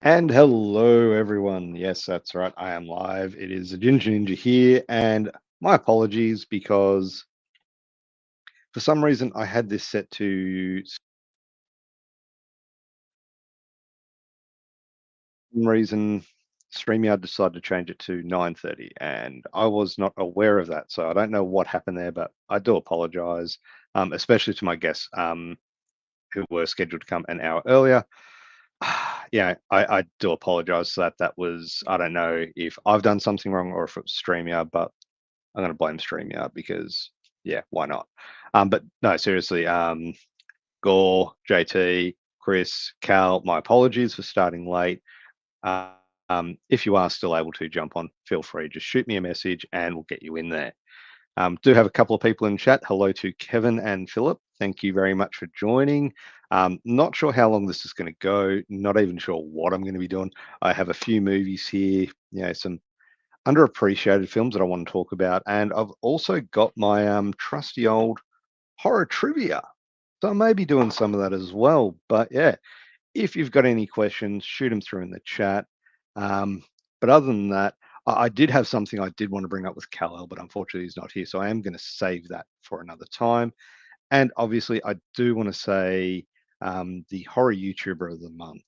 And hello, everyone. Yes, that's right. I am live. It is a Ginger Ninja here, and my apologies because for some reason I had this set to some reason StreamYard decided to change it to 9:30, and I was not aware of that. So I don't know what happened there, but I do apologize, especially to my guests who were scheduled to come an hour earlier. Yeah, I do apologize for that. That was I don't know if I've done something wrong or if it was StreamYard, but I'm gonna blame StreamYard because yeah, why not? But no, seriously, Gore, JT, Chris, Cal, my apologies for starting late. Uh, if you are still able to jump on, feel free. Just shoot me a message and we'll get you in there. Do have a couple of people in chat. Hello to Kevin and Philip. Thank you very much for joining. Not sure how long this is going to go. Not even sure what I'm going to be doing. I have a few movies here, some underappreciated films that I want to talk about, and I've also got my trusty old horror trivia. So I may be doing some of that as well. But yeah, if you've got any questions, shoot them through in the chat. Um, but other than that, I did have something I did want to bring up with Kal-El, but unfortunately he's not here. So I am going to save that for another time. And obviously, I do want to say the horror YouTuber of the month.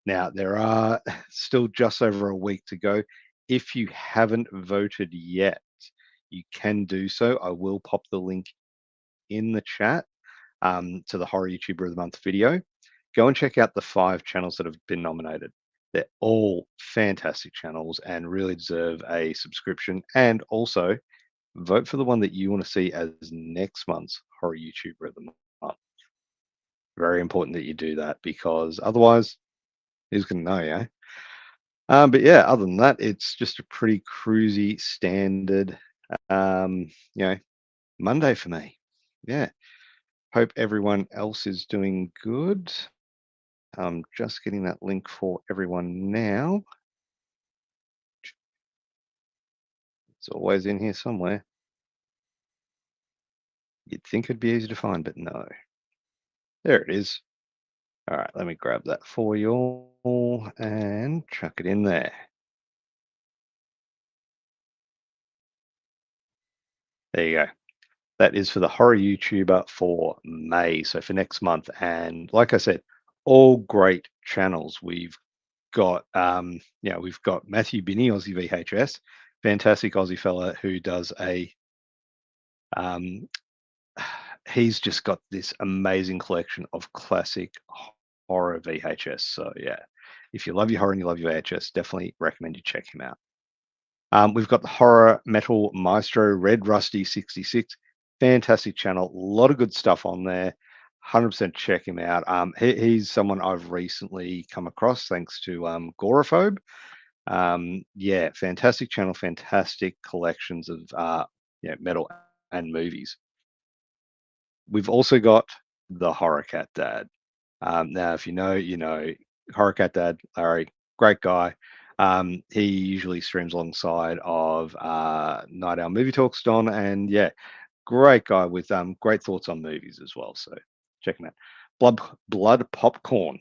Now, there are still just over a week to go. If you haven't voted yet, you can do so. I will pop the link in the chat to the Horror YouTuber of the Month video. Go and check out the 5 channels that have been nominated. They're all fantastic channels and really deserve a subscription. And also, vote for the one that you want to see as next month's Horror YouTuber of the Month. Very important that you do that because otherwise, who's going to know, yeah? But yeah, other than that, it's just a pretty cruisy standard, um, you know, Monday for me. Yeah. Hope everyone else is doing good. I'm just getting that link for everyone now. It's always in here somewhere. You'd think it'd be easy to find, but no. There it is. All right, let me grab that for you all and chuck it in there. There you go. That is for the horror YouTuber for May, so for next month. And like I said, all great channels. We've got Matthew Binney, Aussie VHS, fantastic Aussie fella who does um, he's just got this amazing collection of classic horror VHS. So yeah, if you love your horror and you love your VHS, definitely recommend you check him out. We've got the Horror Metal Maestro Red Rusty 66. Fantastic channel. A lot of good stuff on there. 100% check him out. He's someone I've recently come across thanks to Gorophobe. Yeah, fantastic channel, fantastic collections of metal and movies. We've also got the Horror Cat Dad. Now, if you know, you know, Horror Cat Dad, Larry, great guy. He usually streams alongside of Night Owl Movie Talks, Don, and yeah, great guy with great thoughts on movies as well. So check him out. Blood Popcorn.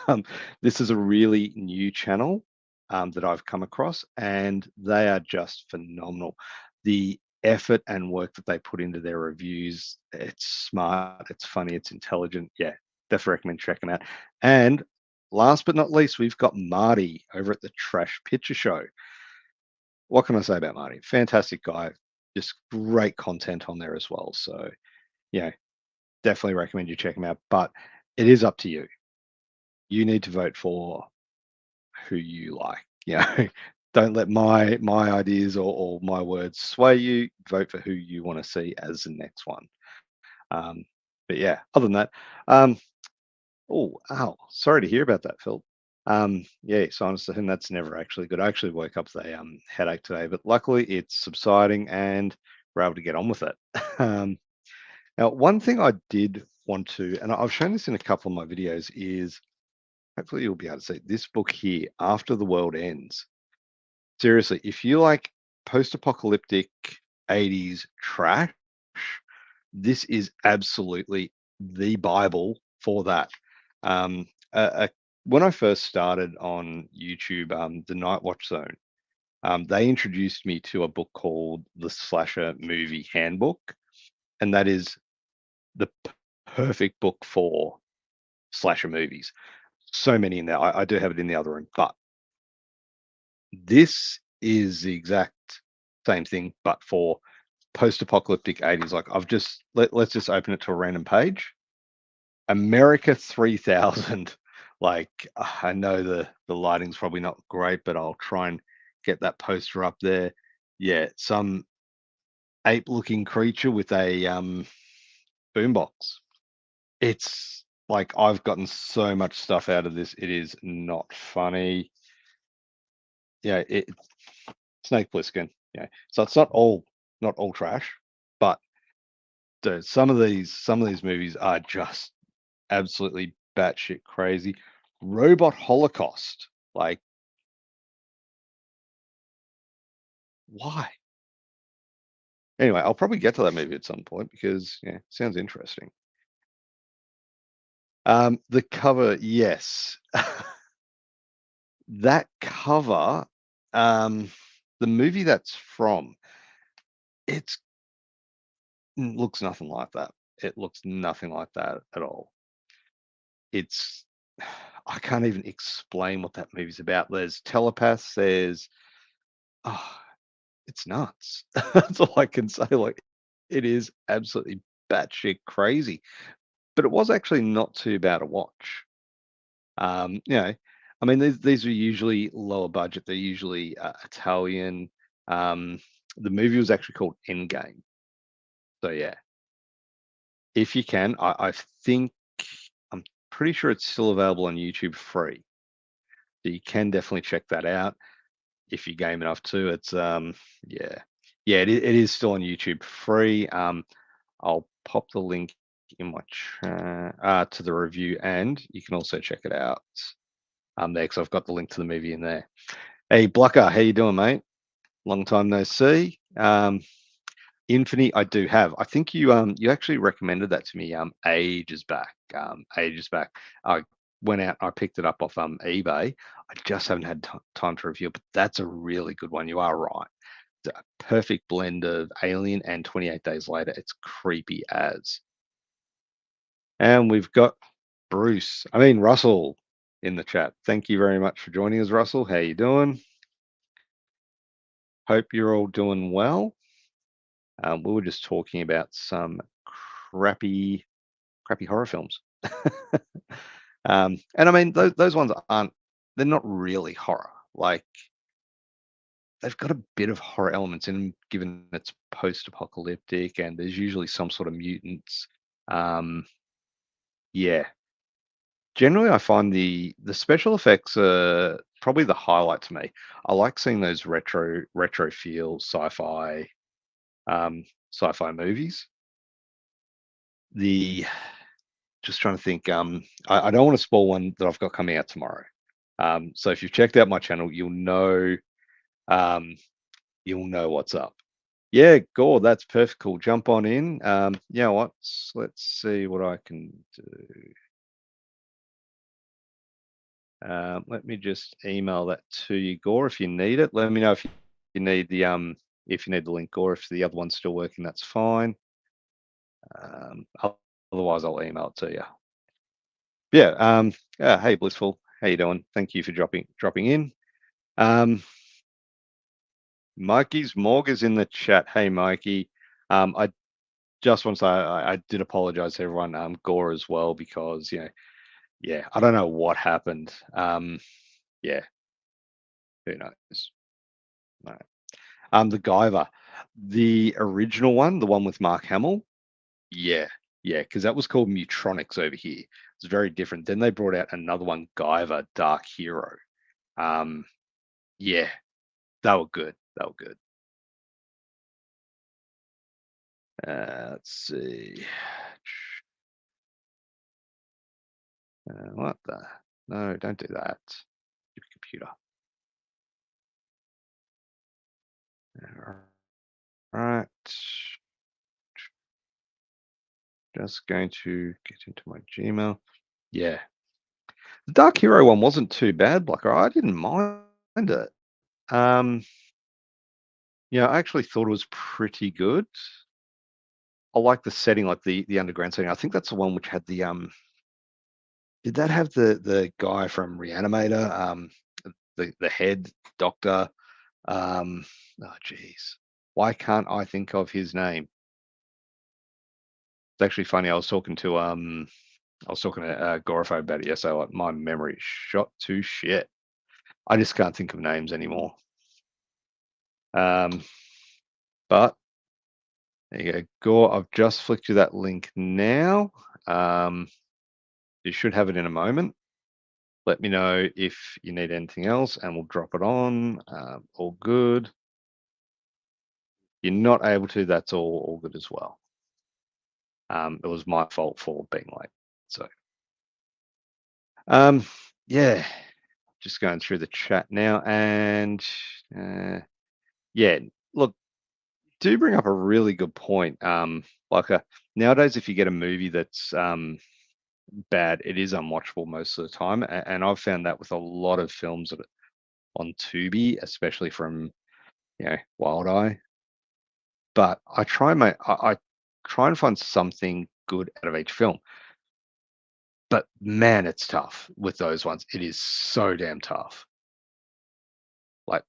Um, this is a really new channel that I've come across, and they are just phenomenal. The effort and work that they put into their reviews, it's smart, it's funny, it's intelligent. Yeah, definitely recommend checking out. And last but not least, we've got Marty over at the Trash Picture Show. What can I say about Marty? Fantastic guy, just great content on there as well. So, yeah, definitely recommend you check him out. But it is up to you. You need to vote for who you like. You know, don't let my ideas or my words sway you. Vote for who you want to see as the next one. Um, but yeah, other than that, um, oh, ow, sorry to hear about that, Phil. Yeah, sinus to him, that's never actually good. I actually woke up with a headache today, but luckily it's subsiding and we're able to get on with it. um, Now, one thing I did want to, and I've shown this in a couple of my videos, is hopefully you'll be able to see this book here, After the World Ends. Seriously, if you like post-apocalyptic 80s trash, this is absolutely the Bible for that. A when I first started on YouTube, the Night Watch Zone, they introduced me to a book called the Slasher Movie Handbook, and that is the perfect book for slasher movies. So many in there. I do have it in the other room, but this is the exact same thing, but for post-apocalyptic 80s. Like let's just open it to a random page. America 3000. Like I know the lighting's probably not great, but I'll try and get that poster up there. Yeah, some ape-looking creature with a boombox. It's like I've gotten so much stuff out of this. It is not funny. Yeah, Snake Plissken. Yeah, so it's not all trash, but dude, some of these movies are just absolutely batshit crazy. Robot Holocaust. Like, why? Anyway, I'll probably get to that movie at some point because yeah, sounds interesting. The cover, yes. That cover, um, the movie that's from, it's looks nothing like that. It looks nothing like that at all. It's I can't even explain what that movie's about. There's telepaths, there's oh, it's nuts. That's all I can say. Like, it is absolutely batshit crazy. But it was actually not too bad a watch. You know, I mean, these are usually lower budget. They're usually Italian. Um, the movie was actually called Endgame. So yeah, if you can, I think I'm pretty sure it's still available on YouTube free. So you can definitely check that out if you're game enough to. It's yeah, yeah, it is still on YouTube free. I'll pop the link in my chat to the review, and you can also check it out there because I've got the link to the movie in there. Hey, Blucker, how you doing, mate? Long time no see. Infinity, I do have. I think you actually recommended that to me ages back. Ages back. I went out, I picked it up off eBay. I just haven't had time to review it, but that's a really good one. You are right. It's a perfect blend of Alien and 28 Days Later. It's creepy as. And we've got Russell in the chat. Thank you very much for joining us, Russell. How you doing? Hope you're all doing well. We were just talking about some crappy, crappy horror films. And I mean, those ones they're not really horror. Like, they've got a bit of horror elements in them, given it's post-apocalyptic and there's usually some sort of mutants. Um, yeah, generally, I find the special effects are probably the highlight to me. I like seeing those retro feel um, sci-fi movies. The Just trying to think. I don't want to spoil one that I've got coming out tomorrow. So if you've checked out my channel, um, you'll know what's up. Yeah, Gore, that's perfect. Cool. Jump on in. You know what? Let's see what I can do. Let me just email that to you, Gore, if you need it. Let me know you need if you need the link, or if the other one's still working, that's fine. Um, Otherwise, I'll email it to you. Yeah. Hey, Blissful, how you doing? Thank you for dropping in. Um, Mikey's Morg is in the chat. Hey, Mikey. I just want to say I did apologize to everyone, Gore as well, because yeah, I don't know what happened. Yeah, who knows? No. The Guyver, the original one, the one with Mark Hamill. Yeah, yeah, because that was called Mutronics over here. It's very different. Then they brought out another one, Guyver Dark Hero. Um, yeah, they were good. They were good. Let's see. What the? No, don't do that. Stupid computer. All right. Just going to get into my Gmail. Yeah. The Dark Hero one wasn't too bad, like, I didn't mind it. Um, I actually thought it was pretty good. I like the setting, like the underground setting. I think that's the one which had did that have the guy from Reanimator, the head doctor? Um, oh jeez. Why can't I think of his name? It's actually funny. I was talking to Gorifo about it yesterday. Like my memory is shot to shit. I just can't think of names anymore. Um, but there you go, Gore. I've just flicked you that link now. Um, you should have it in a moment. Let me know if you need anything else, and we'll drop it on. All good. You're not able to. That's all good as well. It was my fault for being late. So, um, yeah, just going through the chat now, and uh, yeah, look, do bring up a really good point. Nowadays, if you get a movie that's bad, it is unwatchable most of the time, and I've found that with a lot of films that are on Tubi, especially from Wild Eye. But I try and find something good out of each film. But man, it's tough with those ones. It is so damn tough. Like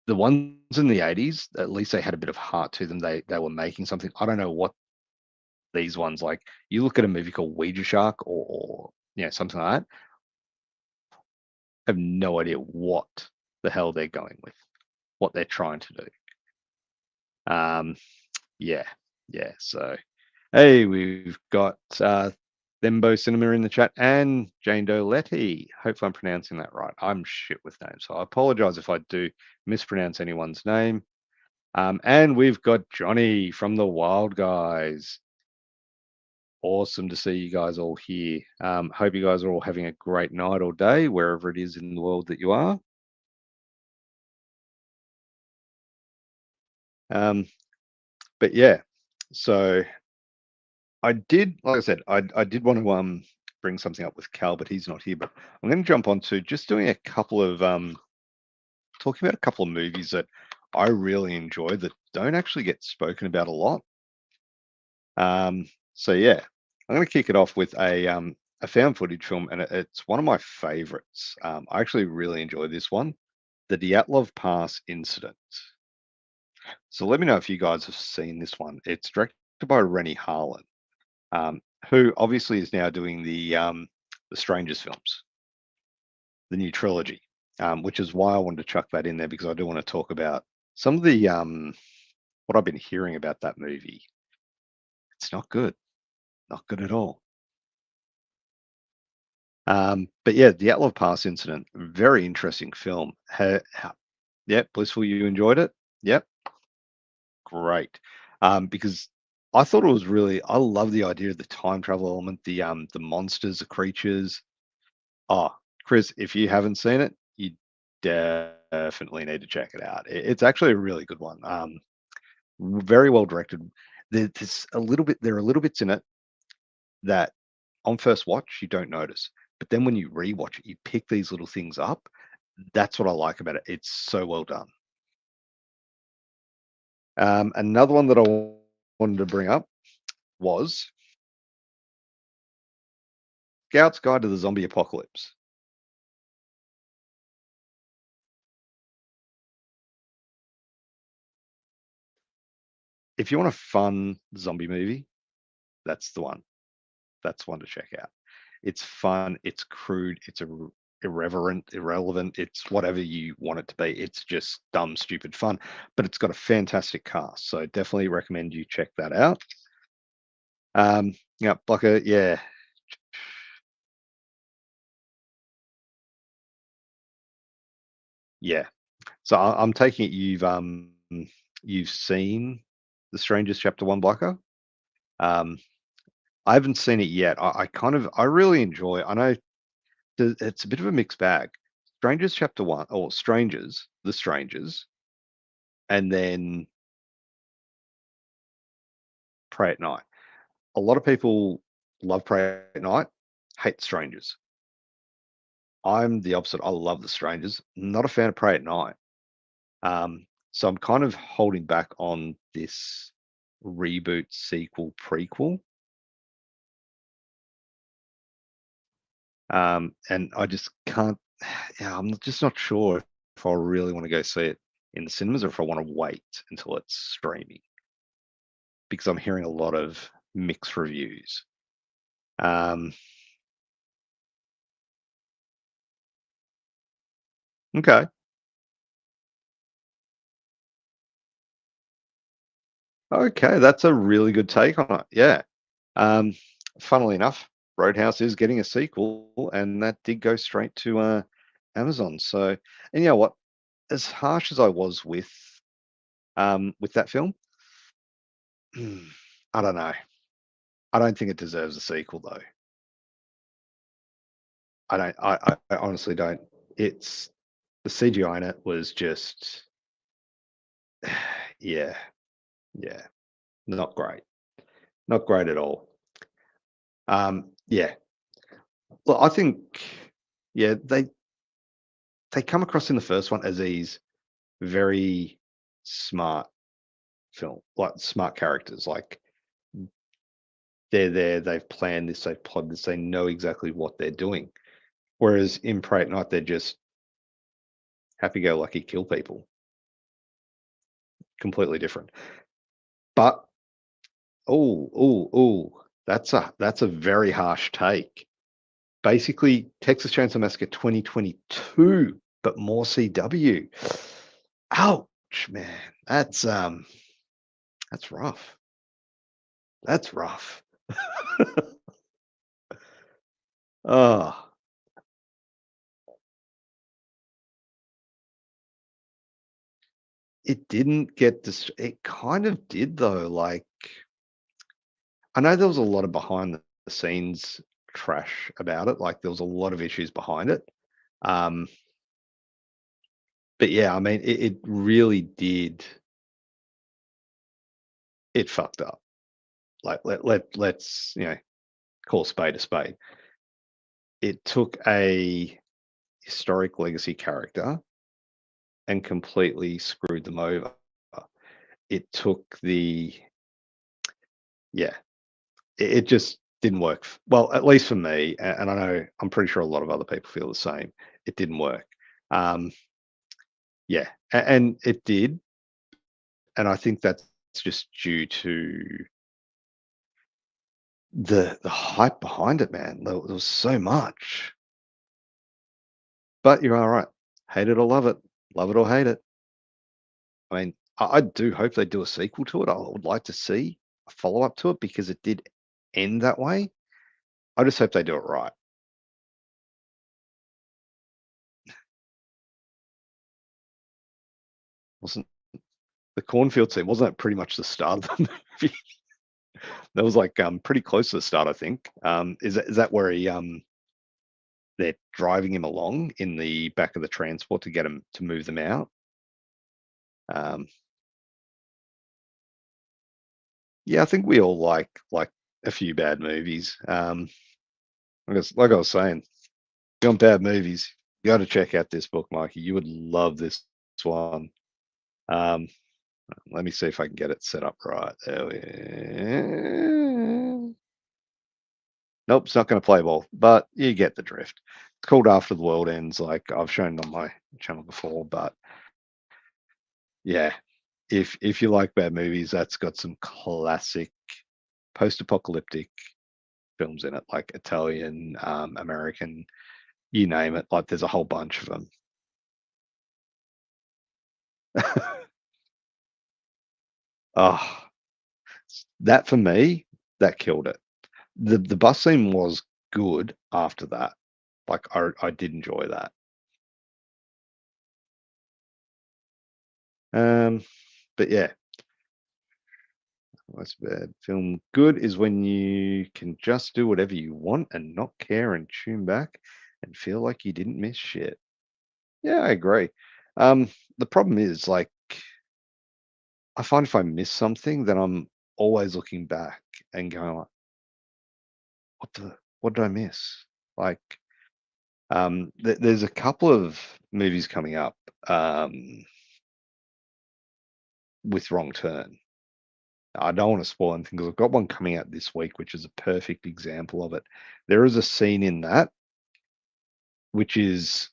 the ones in the 80s, at least they had a bit of heart to them. They were making something. I don't know what these ones like. You look at a movie called Ouija Shark or something like that. I have no idea what the hell they're going with, what they're trying to do. Um, yeah, yeah. So, hey, we've got Thembo Cinema in the chat and Jane Doe Letty. Hopefully, I'm pronouncing that right. I'm shit with names, so I apologize if I do mispronounce anyone's name. And we've got Johnny from the Wild Guys. Awesome to see you guys all here. Hope you guys are all having a great night or day, wherever it is in the world that you are. Um, but yeah, so like I said, I did want to bring something up with Cal, but he's not here. But I'm going to jump on to just doing a couple of talking about a couple of movies that I really enjoy that don't actually get spoken about a lot. So yeah, I'm going to kick it off with a found footage film, and it's one of my favorites. I actually really enjoy this one, the Dyatlov Pass Incident. So let me know if you guys have seen this one. It's directed by Rennie Harlan, who obviously is now doing the Strangers films, the new trilogy, which is why I wanted to chuck that in there because I do want to talk about some of the what I've been hearing about that movie. It's not good, not good at all. But yeah, the Outlaw Pass incident, very interesting film. Yep, Blissful, you enjoyed it? Yep, great. Because I thought it was I love the idea of the time travel element, the monsters, the creatures. Oh, Chris, if you haven't seen it, you definitely need to check it out. It's actually a really good one. Very well directed. There are little bits in it that on first watch you don't notice, but then when you rewatch it, you pick these little things up. That's what I like about it. It's so well done. Another one that I wanted to bring up was Scout's Guide to the Zombie Apocalypse. If you want a fun zombie movie, that's the one. That's one to check out. It's fun, it's crude, it's irreverent, irrelevant, it's whatever you want it to be. It's just dumb, stupid fun, but it's got a fantastic cast. So definitely recommend you check that out. Yeah, Blocker, yeah, yeah. So I'm taking it you've seen The Strangers Chapter One, Blocker. Um, I haven't seen it yet. I really enjoy. I know it's a bit of a mixed bag. Strangers Chapter One, or Strangers, The Strangers, and then Pray at Night. A lot of people love Pray at Night, hate Strangers. I'm the opposite. I love The Strangers. Not a fan of Prey at Night. So I'm kind of holding back on this reboot, sequel, prequel. And I just can't. Yeah, I'm just not sure if I really want to go see it in the cinemas or if I want to wait until it's streaming because I'm hearing a lot of mixed reviews. Um, okay, okay, that's a really good take on it. Yeah. Um, Funnily enough, Roadhouse is getting a sequel, and that did go straight to Amazon. So, and you know what? As harsh as I was with that film, I don't know. I don't think it deserves a sequel, though. I don't. I honestly don't. It's the CGI in it was just, yeah, yeah, not great, not great at all. Yeah. Well, I think, yeah, they come across in the first one as these very smart film, like smart characters. Like they're there, they've planned this, they've plotted this, they know exactly what they're doing. Whereas in Prey at Night, they're just happy-go-lucky, kill people. Completely different. But that's a very harsh take. Basically, Texas Chainsaw Massacre 2022, but more CW. Ouch, man. That's rough. That's rough. Oh, it didn't get this. It kind of did though. Like I know there was a lot of behind the scenes trash about it. Like there was a lot of issues behind it. Um, but yeah, I mean, it really did. It fucked up. Like let's call a spade a spade. It took a historic legacy character and completely screwed them over. It took the yeah, it just didn't work. Well, at least for me, and I know I'm pretty sure a lot of other people feel the same. It didn't work. Um, yeah, and it did, and I think that's just due to the hype behind it, man. There was so much, but you're all right. Hate it or love it or hate it. I mean, I do hope they do a sequel to it. I would like to see a follow up to it because it did end that way. I just hope they do it right. Wasn't the cornfield scene? Wasn't that pretty much the start of the movie? That was like pretty close to the start, I think. Is that where they're driving him along in the back of the transport to get him to move them out? Um, yeah, I think we all like a few bad movies. Like I was saying, you want bad movies, you got to check out this book, Mikey. You would love this one. Um, Let me see if I can get it set up right. Nope, it's not going to play ball, but you get the drift. It's called After the World Ends, like I've shown on my channel before. But yeah, if you like bad movies, that's got some classic post-apocalyptic films in it, like Italian, American, you name it. Like there's a whole bunch of them. Oh, that for me, that killed it. The bus scene was good after that. Like I did enjoy that. Um, but yeah, that's bad. Film good is when you can just do whatever you want and not care and tune back and feel like you didn't miss shit. Yeah, I agree. Um, the problem is like I find if I miss something, then I'm always looking back and going like, what did I miss? Like There's a couple of movies coming up um, with Wrong Turn. I don't want to spoil anything because I've got one coming out this week, which is a perfect example of it. There is a scene in that which is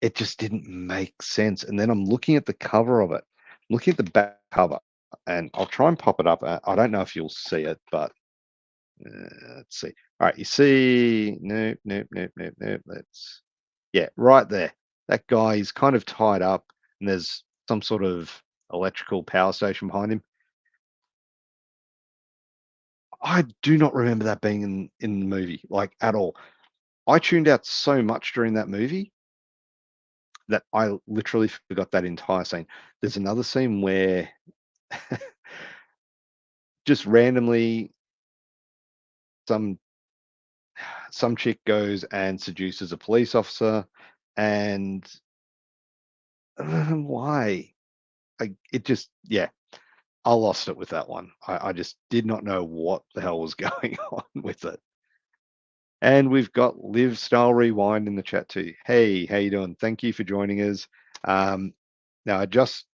it just didn't make sense. And then I'm looking at the cover of it, looking at the back cover, and I'll try and pop it up. I don't know if you'll see it, but let's see. All right, you see, nope, nope, nope, nope, nope. Yeah, right there. That guy is kind of tied up, and there's some sort of electrical power station behind him. I do not remember that being in the movie, like at all. I tuned out so much during that movie that I literally forgot that entire scene. There's another scene where just randomly some some chick goes and seduces a police officer, and why? It just yeah, I lost it with that one. I just did not know what the hell was going on with it. And we've got Live Style Rewind in the chat too. Hey, how you doing? Thank you for joining us. Now I just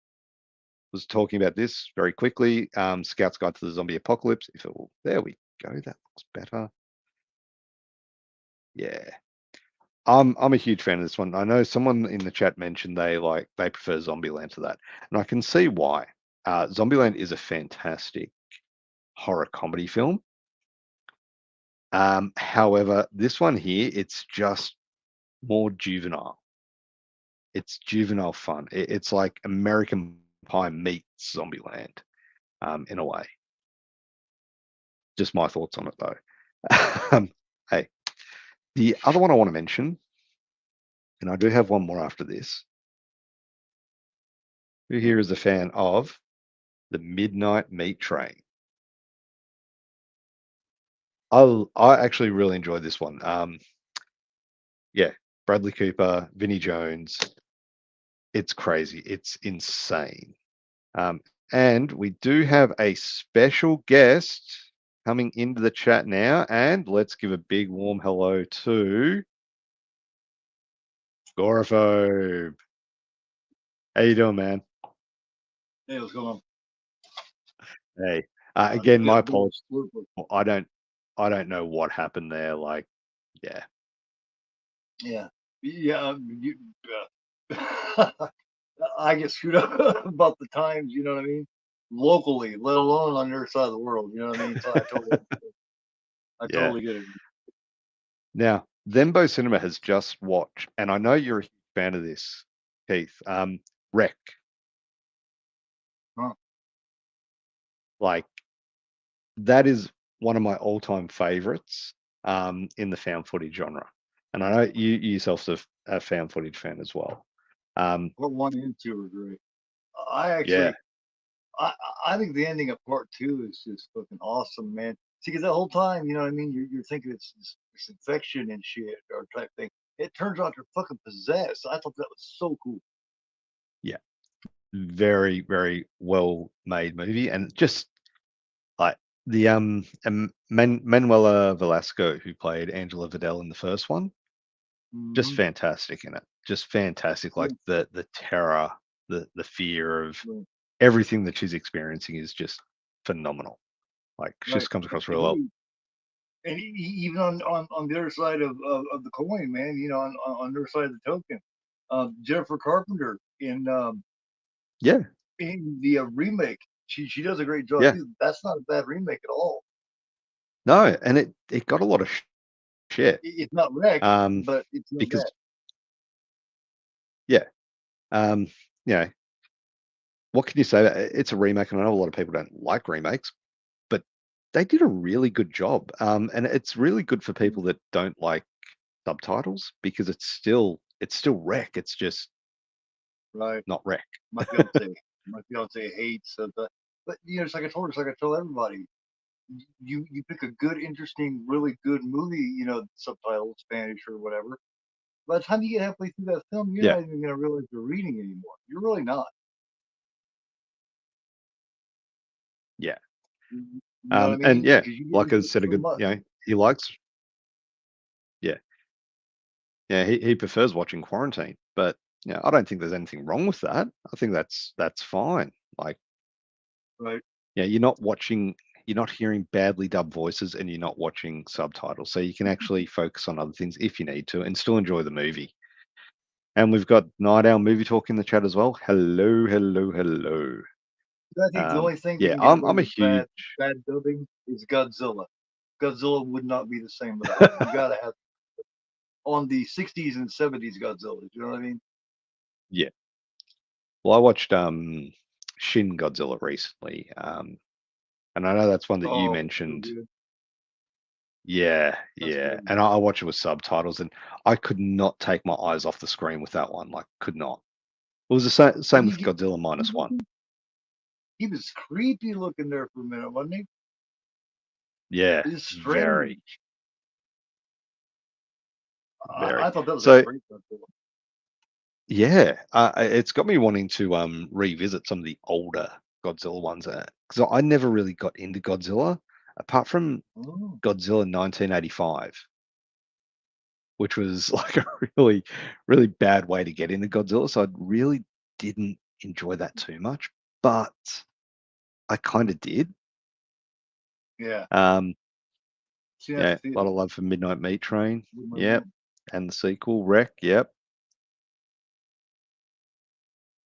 was talking about this very quickly. Scout's Guide to the Zombie Apocalypse. If it will, there we go. That looks better. Yeah. I'm a huge fan of this one. I know someone in the chat mentioned they prefer Zombieland to that, and I can see why. Zombieland is a fantastic horror comedy film. However, this one here, it's just more juvenile. It's juvenile fun. It's like American Pie meets Zombieland, in a way. Just my thoughts on it though. Hey, the other one I want to mention, and I do have one more after this. Who here is a fan of the Midnight Meat Train? I actually really enjoyed this one. Yeah, Bradley Cooper, Vinnie Jones. It's crazy. It's insane. Um, and we do have a special guest coming into the chat now, and let's give a big warm hello to Agoraphobe. How you doing, man? Hey, what's going on? Hey, again, my Yeah, apologies. I don't, I don't know what happened there. Like, yeah, yeah, yeah. I get screwed up about the times. You know what I mean? Locally, let alone on the other side of the world. You know what I mean? So I yeah. totally get it. Now, Thembo Cinema has just watched, and I know you're a huge fan of this, Keith. Wreck, Huh. like that is one of my all-time favorites in the found footage genre. And I know you yourself's a found footage fan as well. Part one and two are great. I Yeah, actually, I, I think the ending of part two is just fucking awesome, man. See, because that whole time, you know what I mean? You're thinking it's this infection and shit or type thing. It turns out they're fucking possessed. I thought that was so cool. yeah, very, very well made movie, and just like the Manuela Velasco who played Angela Vidal in the first one, just Mm-hmm. fantastic in it. Just fantastic. Yeah. Like the terror, the fear of Right. everything that she's experiencing is just phenomenal. Like she Right. just comes across real well. Hey, and even on the other side of the coin, man, you know, on the other side of the token, Jennifer Carpenter Yeah, in the remake, she does a great job yeah. too. That's not a bad remake at all. No, and it got a lot of shit. It's not wreck, Um, but it's not bad. because yeah, um, you know, what can you say? It's a remake, and I know a lot of people don't like remakes, but they did a really good job. And it's really good for people that don't like subtitles because it's still wreck. It's just Right. not wreck. My fiance, my fiance hates but you know, it's like I told her, it's like I tell everybody. You pick a good, interesting, really good movie, you know, subtitled Spanish or whatever. By the time you get halfway through that film, you're Yeah, not even going to realize you're reading anymore. You're really not. yeah. You know what I And mean? yeah, Because you get like I into it said, a so good, much. he likes, yeah. Yeah, he prefers watching Quarantine, but yeah, I don't think there's anything wrong with that. I think that's fine. Like, right? yeah, you're not hearing badly dubbed voices, and you're not watching subtitles, so you can actually focus on other things if you need to, and still enjoy the movie. And we've got Night Owl Movie Talk in the chat as well. Hello, hello, hello. I think the only thing that Yeah, can get away I'm a with huge bad dubbing is Godzilla. Godzilla would not be the same without it. You gotta have on the '60s and '70s Godzilla. You know what I mean? yeah. Well, I watched Shin Godzilla recently, and I know that's one that you Oh, so mentioned. good. Yeah, That's yeah. good. And I watch it with subtitles, and I could not take my eyes off the screen with that one. Like, could not. It was the same Didn't he with get Godzilla minus creepy one. looking? He was creepy looking there for a minute, wasn't he? Yeah, It is very, strange. very. I thought that was a So great Godzilla. yeah, it's got me wanting to revisit some of the older Godzilla ones because I never really got into Godzilla apart from Oh, Godzilla 1985, which was like a really, really bad way to get into Godzilla. So I really didn't enjoy that too much, but I kind of did. yeah. Um, Seen that at yeah, the a lot theater of love for Midnight Meat Train. with my Yep, mom. and the sequel, Wreck. Yep,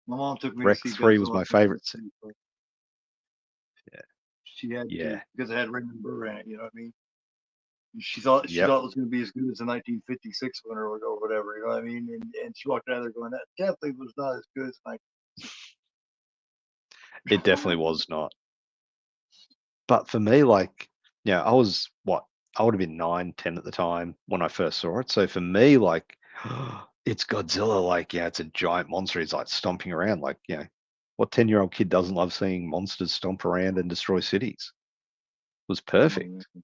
My mom took me to Wreck see 3 was Godzilla my in favorite. 1984. She had to Yeah, because it had Raymond Burr in it. You know what I mean? She yep. thought it was going to be as good as the 1956 one or whatever. You know what I mean? And she walked out of there going, "That definitely was not as good as 1956." It definitely was not. But for me, like, yeah, I was what? I would have been 9, 10 at the time when I first saw it. So for me, like, it's Godzilla. Like, yeah, it's a giant monster. He's like stomping around. Like, what 10-year-old kid doesn't love seeing monsters stomp around and destroy cities? It was Oh, perfect. man.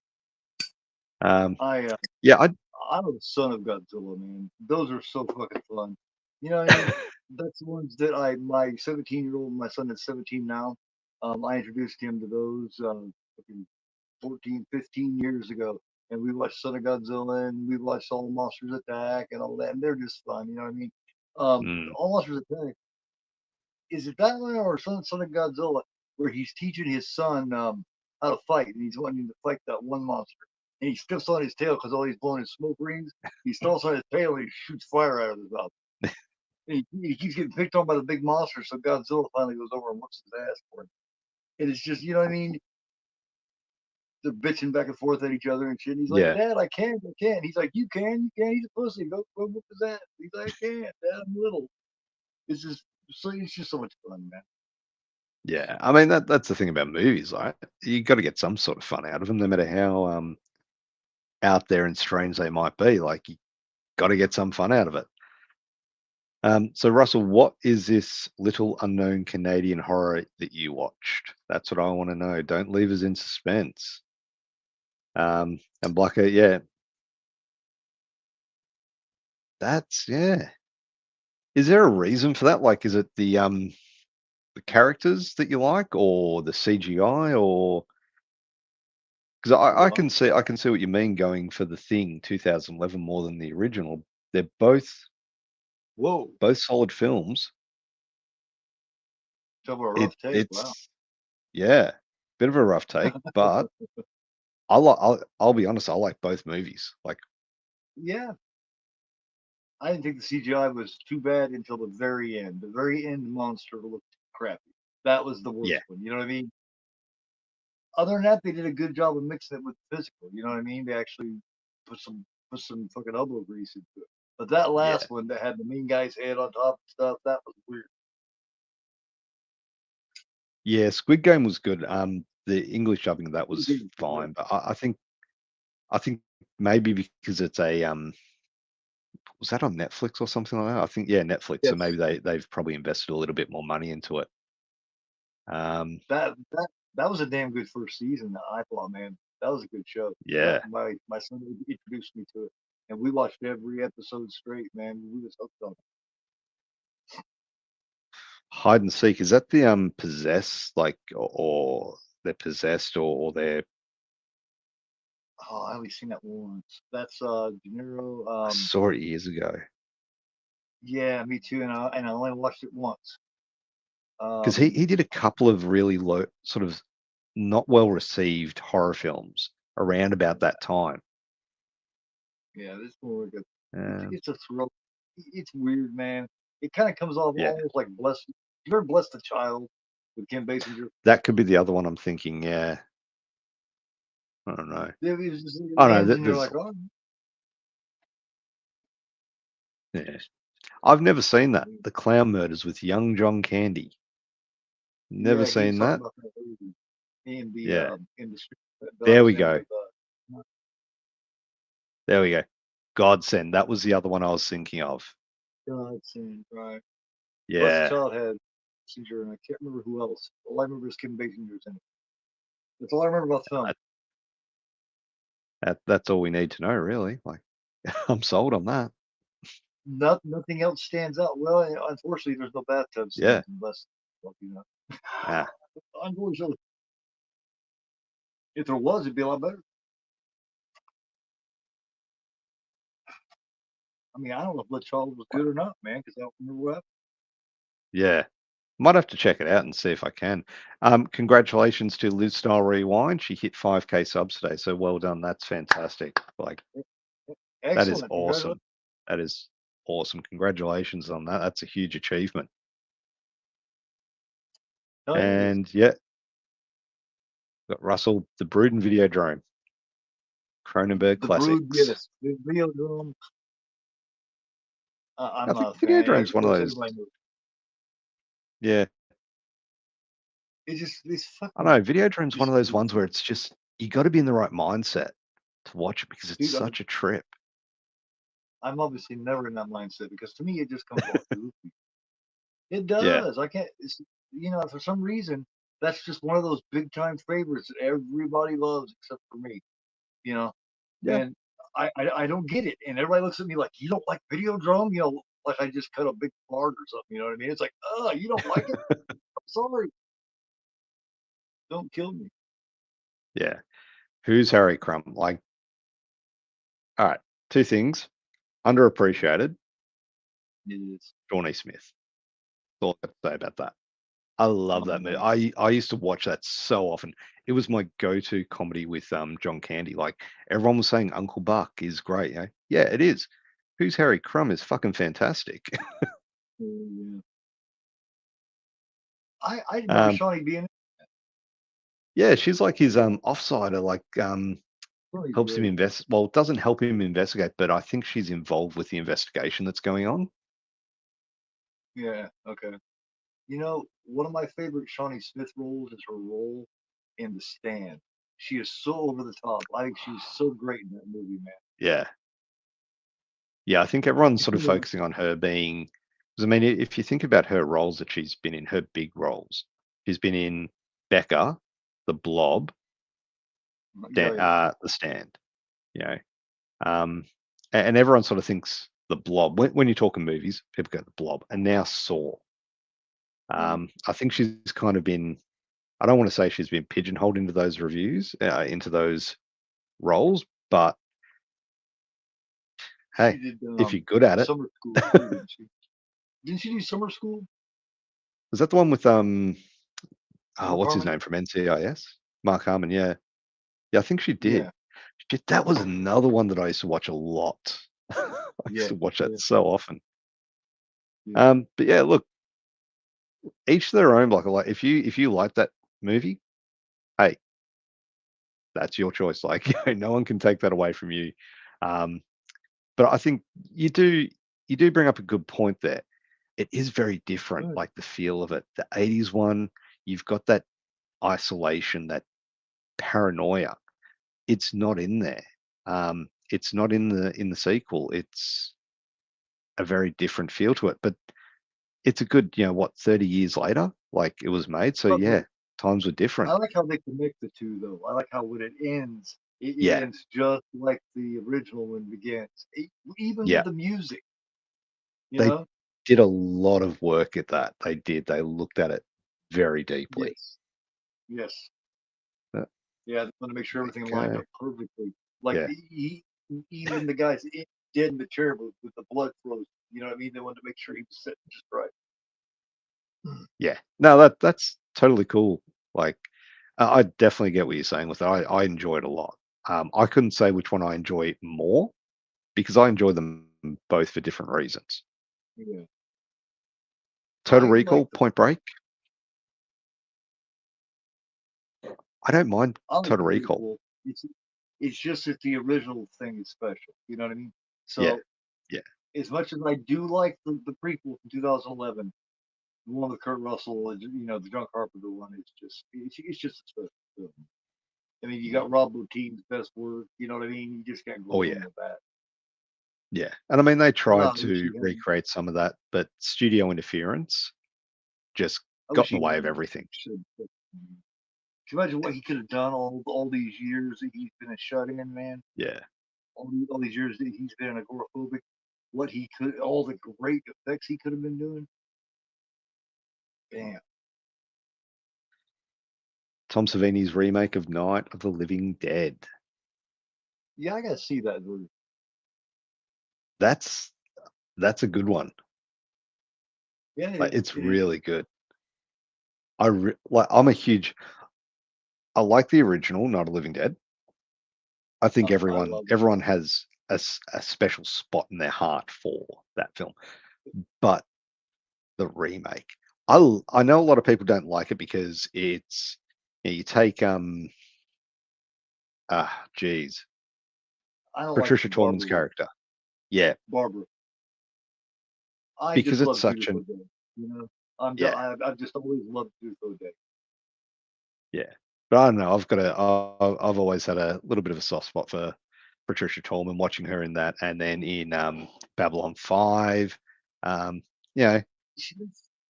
Um, I yeah, I'm a son of Godzilla, man. Those are so fucking fun. You know what I mean? That's the ones that my 17-year-old, my son is 17 now. I introduced him to those 14, 15 years ago. And we watched Son of Godzilla and we watched All Monsters Attack and all that. And they're just fun. You know what I mean? mm, All Monsters Attack, is it that one or Son of Godzilla where he's teaching his son how to fight and he's wanting to fight that one monster and he steps on his tail because all he's blowing is smoke rings. He stomps on his tail and he shoots fire out of his mouth. And he keeps getting picked on by the big monster, so Godzilla finally goes over and whoops his ass for him. And it's just, you know what I mean? They're bitching back and forth at each other and shit. And he's like, yeah, "Dad, I can't, I can't." He's like, "You can, you can." He's a pussy. Go whoop his ass. He's like, "I can't, Dad, I'm little." It's just it's just so much fun, man. yeah. I mean, that's the thing about movies, right? You got to get some sort of fun out of them, no matter how out there and strange they might be. Like, you got to get some fun out of it. So Russell, what is this little unknown Canadian horror that you watched? That's what I want to know. Don't leave us in suspense. And Blacker, yeah, yeah. Is there a reason for that? Like, is it the characters that you like, or the CGI, or because I can see what you mean going for the Thing 2011 more than the original. They're Whoa, both solid films. talk about a rough take. Wow. It's yeah, bit of a rough take, but I'll be honest, I like both movies. Like, Yeah, I didn't think the CGI was too bad until the very end. The very end monster looked crappy. That was the yeah, worst one. You know what I mean? Other than that, they did a good job of mixing it with physical. You know what I mean? They actually put some fucking elbow grease into it. But that yeah, last one that had the main guy's head on top and stuff, that was weird. yeah. Squid Game was good. The English dubbing of that was Right. fine, but I think maybe because it's a was that on Netflix or something like that? I think yeah, Netflix. So maybe Yes, they've probably invested a little bit more money into it. Um, that was a damn good first season. I thought, man, that was a good show. That yeah, my son introduced me to it, and we watched every episode straight. Man, we was hooked on it. hide and seek. Is that the possessed like or they're possessed or they're Oh, I only seen that once. That's De Niro. I saw it years ago Yeah, me too. And I only watched it once. because he Um, did a couple of really low, sort of not well received horror films around about that time. yeah, this one like a, Um, it's a thrill. It's weird, man. It kind of comes off yeah, almost like blessed. You ever blessed a child with Kim Basinger? that could be the other one I'm thinking. Yeah, I don't know. It was just, it I know ends that and you're there's like, oh, yeah. I've never seen that. The Clown Murders with young John Candy. Never yeah. He was seen talking that. about that movie Yeah, in the street that there does we end go. with There we go. Godsend. That was the other one I was thinking of. God saying right. Blessed Yeah, Child had Basinger, and I can't remember who else. All I remember is Kim Basinger's in it. That's all I remember about the film. that, that's all we need to know, really. Like, I'm sold on that. Nothing else stands out. Well, unfortunately, there's no bathtub Yeah. scenes unless, well, Ah, unfortunately, if there was, it'd be a lot better. I mean, I don't know if Blood Child was good or not, man, because I don't remember what happened. yeah. Might have to check it out and see if I can. Congratulations to Live Style Rewind. She hit 5K subs today, so well done. That's fantastic. Like, that is Excellent. Congratulations. awesome. That is awesome. Congratulations on that. That's a huge achievement. Oh, yeah, it is. And yeah, got Russell, the Brood and Videodrome, Cronenberg The Brood, classics. yes. The Videodrome, I I'm think not a fan. Videodrome's Of one of course, those. everybody knows. Yeah, It's just this I fucking, know. Videodrome's one just, of those ones where it's just you got to be in the right mindset to watch it because it's dude, such a trip. I'm obviously never in that mindset because to me, it just comes off goofy. It Yeah, does. I can't. For some reason, that's just one of those big time favorites that everybody loves except for me. You know, yeah. and I don't get it. And everybody looks at me like, you don't like Videodrome? Like I just cut a big fart or something. You know what I mean? It's like, oh, you don't like it? I'm sorry. Don't kill me. Yeah. Who's Harry Crumb? Like, all right, two things. Underappreciated, It is. Shawnee Smith. That's all I have to say about that. I love Oh that movie. man, I used to watch that so often. It was my go-to comedy with John Candy. Like everyone was saying Uncle Buck is great. Yeah, it is. Who's Harry Crumb is fucking fantastic. yeah. I remember um, Shawnee being yeah, she's like his offsider, like really helps him good. invest. Well, doesn't help him investigate, but I think she's involved with the investigation that's going on. Yeah. Okay. One of my favorite Shawnee Smith roles is her role in The Stand. She is so over the top. I think she's so great in that movie, man. Yeah, yeah. I think everyone's You sort of know, focusing on her being. Because I mean, if you think about her roles that she's been in, her big roles, she's been in Becca, The Blob, yeah, yeah. The Stand. You know, um, and everyone sort of thinks The Blob. When you're talking movies, people go The Blob, and now Saw. Yeah. I think she's kind of been. I don't want to say she's been pigeonholed into those reviews, into those roles, but She hey, did if you're good at it, summer school too, didn't she? Didn't she do summer school? is that the one with Mark what's his Harmon? name from NCIS? Mark Harmon, yeah. Yeah, I think she did. Yeah. Shit, that was another one that I used to watch a lot. I used Yeah. to watch that Yeah. so often. Yeah. But yeah, look, each their own. Like if you like that movie, hey, that's your choice. Like no one can take that away from you. Um, but I think you do you do bring up a good point there. It is very different, Good. like the feel of it. The 80s one, you've got that isolation, that paranoia. It's not in there. It's not in the sequel. It's a very different feel to it. But it's a good, what, 30 years later, like it was made. So But yeah, times were I different. like how they connect the two, though. I like how when it ends, it Yeah, ends just like the original one begins. Even with yeah. the music, you They know? did a lot of work at that. They did. They looked at it very deeply. Yes. Yes. Uh, Yeah, they want to make sure there everything you lined go. up perfectly. Like Yeah, even the guys dead in the chair with the blood frozen. You know what I mean? They wanted to make sure he was sitting just right. yeah. No, that's totally cool. Like, I definitely get what you're saying with it. I enjoy it a lot. I couldn't say which one I enjoy more because I enjoy them both for different reasons. Yeah, Total I Recall, like the Point Break. I don't mind I like the Total Recall. prequel. It's just that the original thing is special. You know what I mean? Yeah, So yeah. as much as I do like the prequel from 2011, the one with Kurt Russell, the John Carpenter one, it's just a special film. I mean, you got Rob Bottin's best work. You know what I mean? You just can't go Oh wrong yeah, with that. yeah. And I mean, they But no, tried to recreate some of that, but studio interference just I got wish in the he way of hadn't. everything. Can you imagine what he could have done all these years that he's been a shut in, man? Yeah. All these years that he's been agoraphobic, what he could, all the great effects he could have been doing. Damn. Tom Savini's remake of Night of the Living Dead. Yeah, I gotta see that movie. That's that's a good one. Yeah, it Like, is. it's It is. really good. I'm a huge. I like the original Night of the Living Dead. I think I everyone love it. everyone has a special spot in their heart for that film. But the remake, I know a lot of people don't like it because it's you take geez, I don't like Patricia the Tallman's Barbara. character. Yeah, Barbara. I because just it's love such Judith an O'Day. You know, yeah, I've just always loved Judith O'Day. yeah. But I don't know. I've always had a little bit of a soft spot for Patricia Tallman, watching her in that, and then in Babylon 5. Um, you know,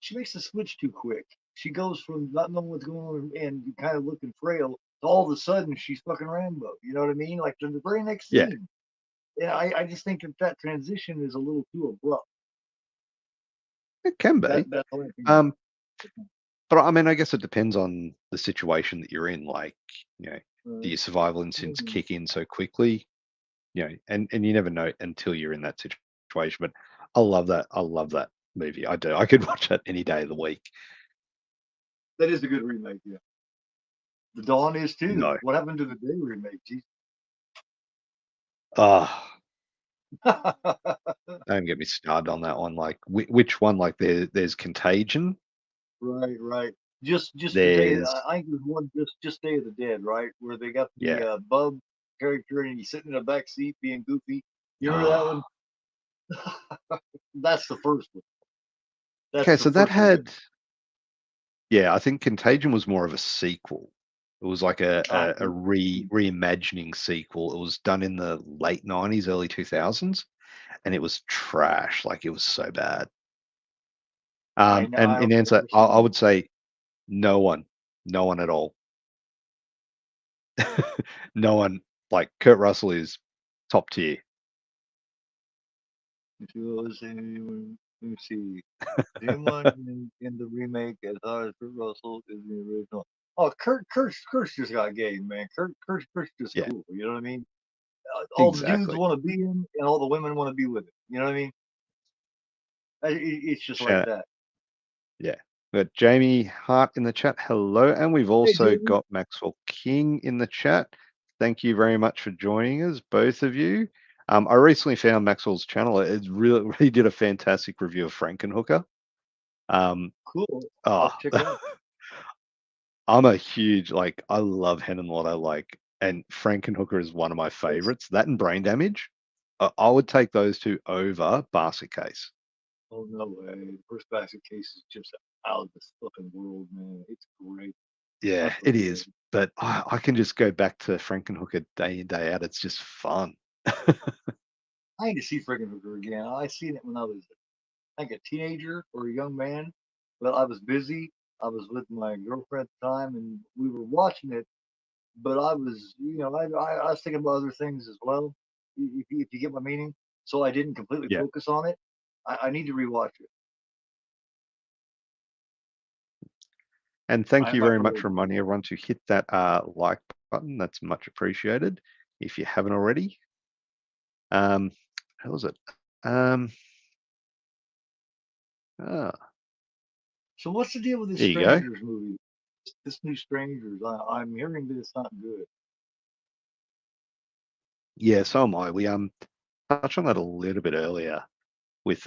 She makes the switch too quick. She goes from not knowing what's going on and kind of looking frail to all of a sudden she's fucking Rambo. You know what I mean? Like the very next yeah, scene. Yeah, I just think that transition is a little too abrupt. it can be. That's the only thing about Um, but I mean, I guess it depends on the situation that you're in. Like, you know, do it. your survival instincts kick in so quickly? And you never know until you're in that situation. But I love that. I love that movie. I do. I could watch that any day of the week. That is a good remake, yeah. The Dawn is too. No. What happened to the Day remake? Jeez. Ah, don't get me started on that one. Like, which one? Like, there's Contagion. Right, right. Just the day. There's I think there's one just Day of the Dead, right, where they got the yeah. Bub character and he's sitting in a back seat being goofy. You remember that one? Ah. That's the first one. That's Okay, the so that first remake. had yeah. I think Contagion was more of a sequel. It was like I a think reimagining sequel. It was done in the late 90s, early 2000s, and it was trash. Like, it was so bad. And in I've answer, never I seen would say no one, no one at all. No one. Like, Kurt Russell is top tier. it. If you was anyone, let me see. Anyone in the remake as hard as Kurt Russell is in the original? Oh, Kurt's just got game, man. Kurt's just Yeah, cool. You know what I mean? All the dudes exactly. want to be him, and all the women want to be with him. You know what I mean? It's just like Shout that. Yeah. We got Jamie Hart in the chat. Hello. And we've Hey, also Jamie. got Maxwell King in the chat. Thank you very much for joining us, both of you. I recently found Maxwell's channel. It really, really did a fantastic review of Frankenhooker. Um, Cool. I'll oh, check it out. I'm a huge, like, I love Hen and What I Like. And Frankenhooker is one of my Yes. favorites. That and Brain Damage. I would take those two over Basket Case. Oh no way. First Basket Case is just out of this fucking world, man. It's great. I Yeah, it fucking love is. it. But I can just go back to Frankenhooker day in, day out. It's just fun. I need to see Frankenhooker again. I seen it when I was like a teenager or a young man, but I was busy. I was with my girlfriend at the time, and we were watching it. But I was, I was thinking about other things as well. If you get my meaning, so I didn't completely Yeah. focus on it. I need to rewatch it. And thank I you might very much probably. for reminding everyone to hit that like button. That's much appreciated. if you haven't already. Um, how was it? Um, ah, So what's the deal with this there you go. Strangers movie? This new Strangers. I'm hearing that it's not good. Yeah, so am I. We touched on that a little bit earlier with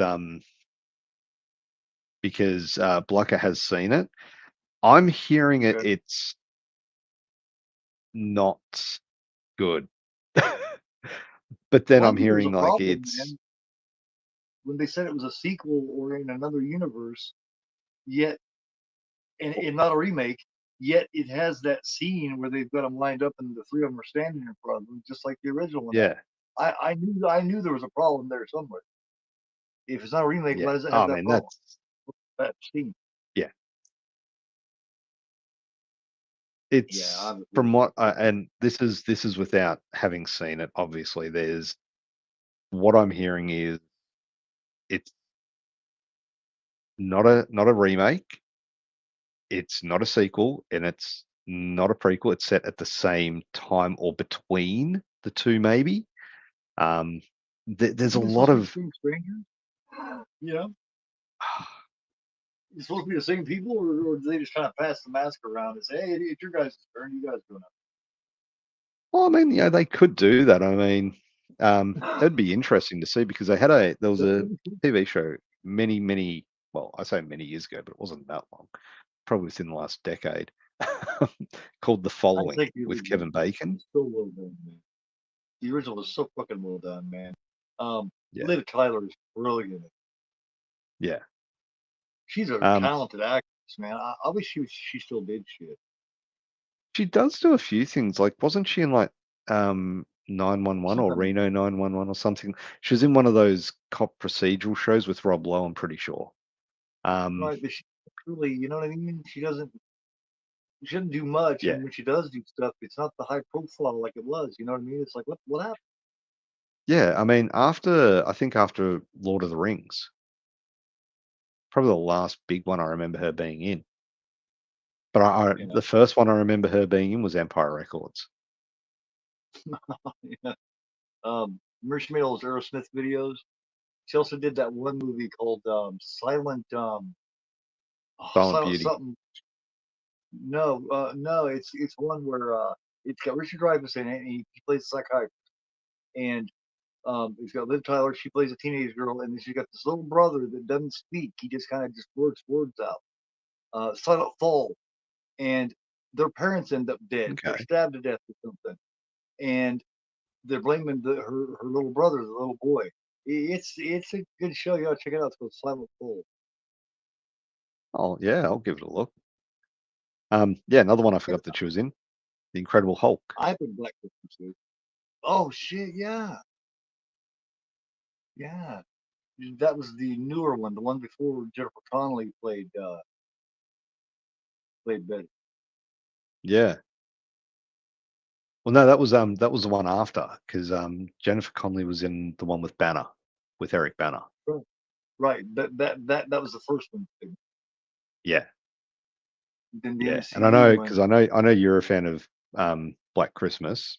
because Blucker has seen it. I'm hearing it. Okay. It's not good, but then Well, I'm there's a hearing like problem, it's man. When they said it was a sequel or in another universe, yet and not a remake, yet it has that scene where they've got them lined up and the three of them are standing in front of them, just like the original one. yeah, I knew there was a problem there somewhere. If it's not a remake, yeah. why does it have I that mean problem? that's That scene. yeah. Yeah, It's obviously. from what and this is without having seen it. Obviously, there's what I'm hearing is it's not a remake. It's not a sequel, and it's not a prequel. It's set at the same time or between the two, maybe. Um, there's a Isn't it lot supposed to be of the same strangers? You know, it's supposed to be the same people, or do they just kind of pass the mask around and say, "Hey, it's your guys' turn. You guys go well, I mean, they could do that. I mean, now." that'd be interesting to see because there was a TV show many, well, I say many years ago, but it wasn't that long, probably within the last decade, called The I Following take the with original. Kevin Bacon. It's so well done, man. The original is so fucking well done, man. Yeah, Liv Tyler is brilliant. yeah. She's a Um, talented actress, man. I wish she still did shit. she does do a few things. Like, wasn't she in like 911 She's or done Reno 911 or something? She was in one of those cop procedural shows with Rob Lowe, I'm pretty sure. Um, right, but she really, you know what I mean? She doesn't do much, yeah, and when she does do stuff, it's not the high profile like it was. You know what I mean? It's like what happened? yeah. I mean, I think after Lord of the Rings, probably the last big one I remember her being in. But You know? the first one I remember her being in was Empire Records. Yeah. Remember she made all those Aerosmith videos. She also did that one movie called Silent Silent Beauty. something. No, it's one where it's got Richard Dreyfuss in it, and he plays a psychiatrist, and it's got Liv Tyler. She plays a teenage girl, and then she's got this little brother that doesn't speak. He just kind of just works words out. Silent Fall, and their parents end up dead. They're Okay. stabbed to death or something, and they're blaming her little brother, the little boy. It's a good show. You gotta check it out. It's called Silent Fall. Oh yeah, I'll give it a look. Yeah, another one I forgot that she was in, The Incredible Hulk. I think Black Christmas too. Oh shit, yeah, yeah. That was the newer one, the one before Jennifer Connelly played Betty. Yeah. Well, no, that was the one after because Jennifer Connelly was in the one with Banner, with Eric Banner. Right, right. That was the first one. Yeah, Then the yeah. And I MCU know one. because I know you're a fan of Black Christmas.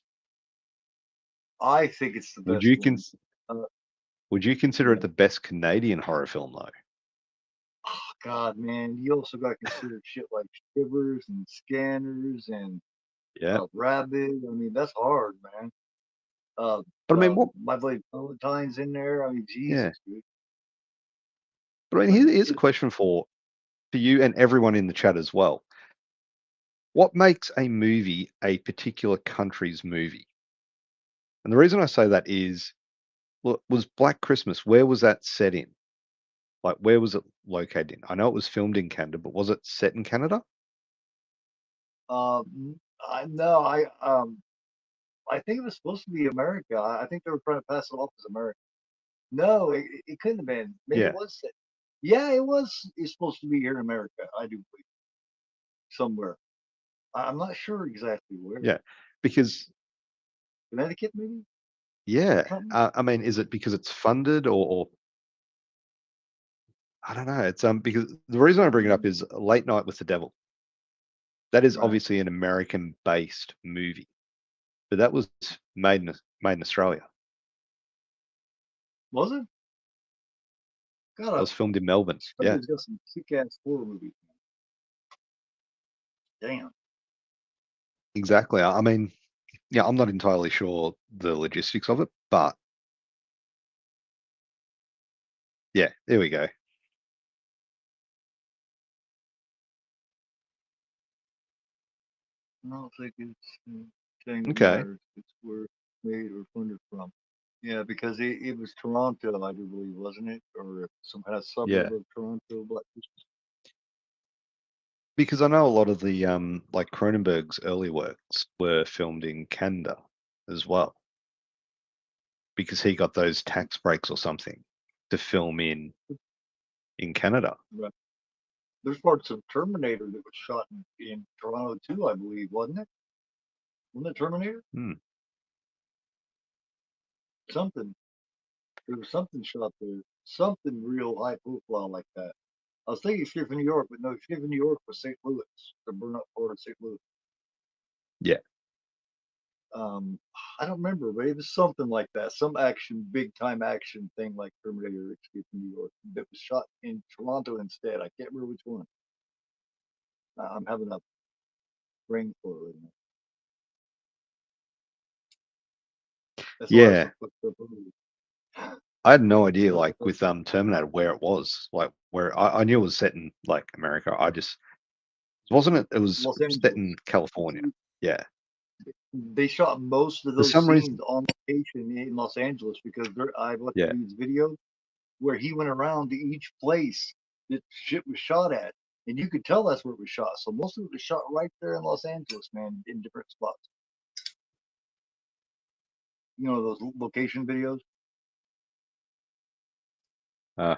I think it's the Would best you one. Uh, would you consider it yeah. the best Canadian horror film though? Oh, God, man. You also got to consider shit like Shivers and Scanners and Yeah. Rabbit. I mean, that's hard, man. Uh, But I mean, what? My Blade Valentine's in there. I mean, Yeah. Jesus, dude. But I mean, But here's a question for you and everyone in the chat as well. What makes a movie a particular country's movie? And the reason I say that is, well, was Black Christmas, where was that set in? Like, where was it located in? I know it was filmed in Canada, but was it set in Canada? no, I think it was supposed to be America. I think they were trying to pass it off as America. No, it couldn't have been. Maybe it Yeah, was. Yeah, it was. It's supposed to be here in America. I do believe somewhere. I'm not sure exactly where. yeah. Because, Connecticut, maybe yeah, something. I mean, is it because it's funded or I don't know. It's because the reason I bring it up is Late Night with the Devil. That is Right. obviously an American-based movie, but that was made in Australia. Was it? It God, was filmed in Melbourne. Yeah, Australia's got some sick-ass horror movies. Damn. exactly. I mean, yeah, I'm not entirely sure the logistics of it, but yeah, there we go. I don't think it's James Okay. Myers. It's where it's made or funded from. Yeah, because it was Toronto, I do believe, wasn't it? Or some kind of Yeah. suburb of Toronto. But Because I know a lot of the like Cronenberg's early works were filmed in Canada as well, because he got those tax breaks or something to film in Canada. right. There's parts of Terminator that was shot in Toronto too, I believe, wasn't it? Wasn't it Terminator? Hmm. Something. There was something shot there. Something real high profile like that. I was thinking Escape from New York, but no, Escape from New York was St. Louis, the burn up part of St. Louis. Yeah. Um, I don't remember, but it was something like that. Some action, big time action thing like Terminator Escape from New York that was shot in Toronto instead. I can't remember which one. I'm having a brain for it right now. That's why I was Yeah. so fucked up earlier. I had no idea, I like thought, with Terminator, where it was, like where I knew it was set in like America. I just wasn't it. It was Los set in Angeles. California. Yeah. They shot most of For those some reason. scenes on location in Los Angeles because I watched the Yeah. dude's video where he went around to each place that shit was shot at. And you could tell that's where it was shot. So most of it was shot right there in Los Angeles, man, in different spots. You know, those location videos? Uh,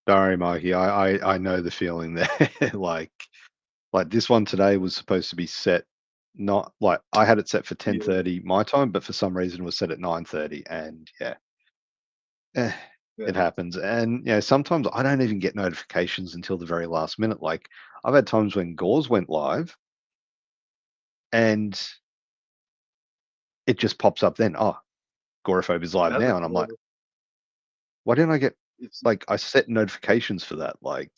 sorry, Mikey. I know the feeling there. like this one today was supposed to be set, not like I had it set for Yeah. 10:30 my time, but for some reason it was set at 9:30, and yeah, eh, Yeah. it happens. And sometimes I don't even get notifications until the very last minute. Like I've had times when Gauze went live and it just pops up then. Oh, Agoraphobe is live That's a now, and I'm like, spoiler. why didn't I get It's like I set notifications for that? Like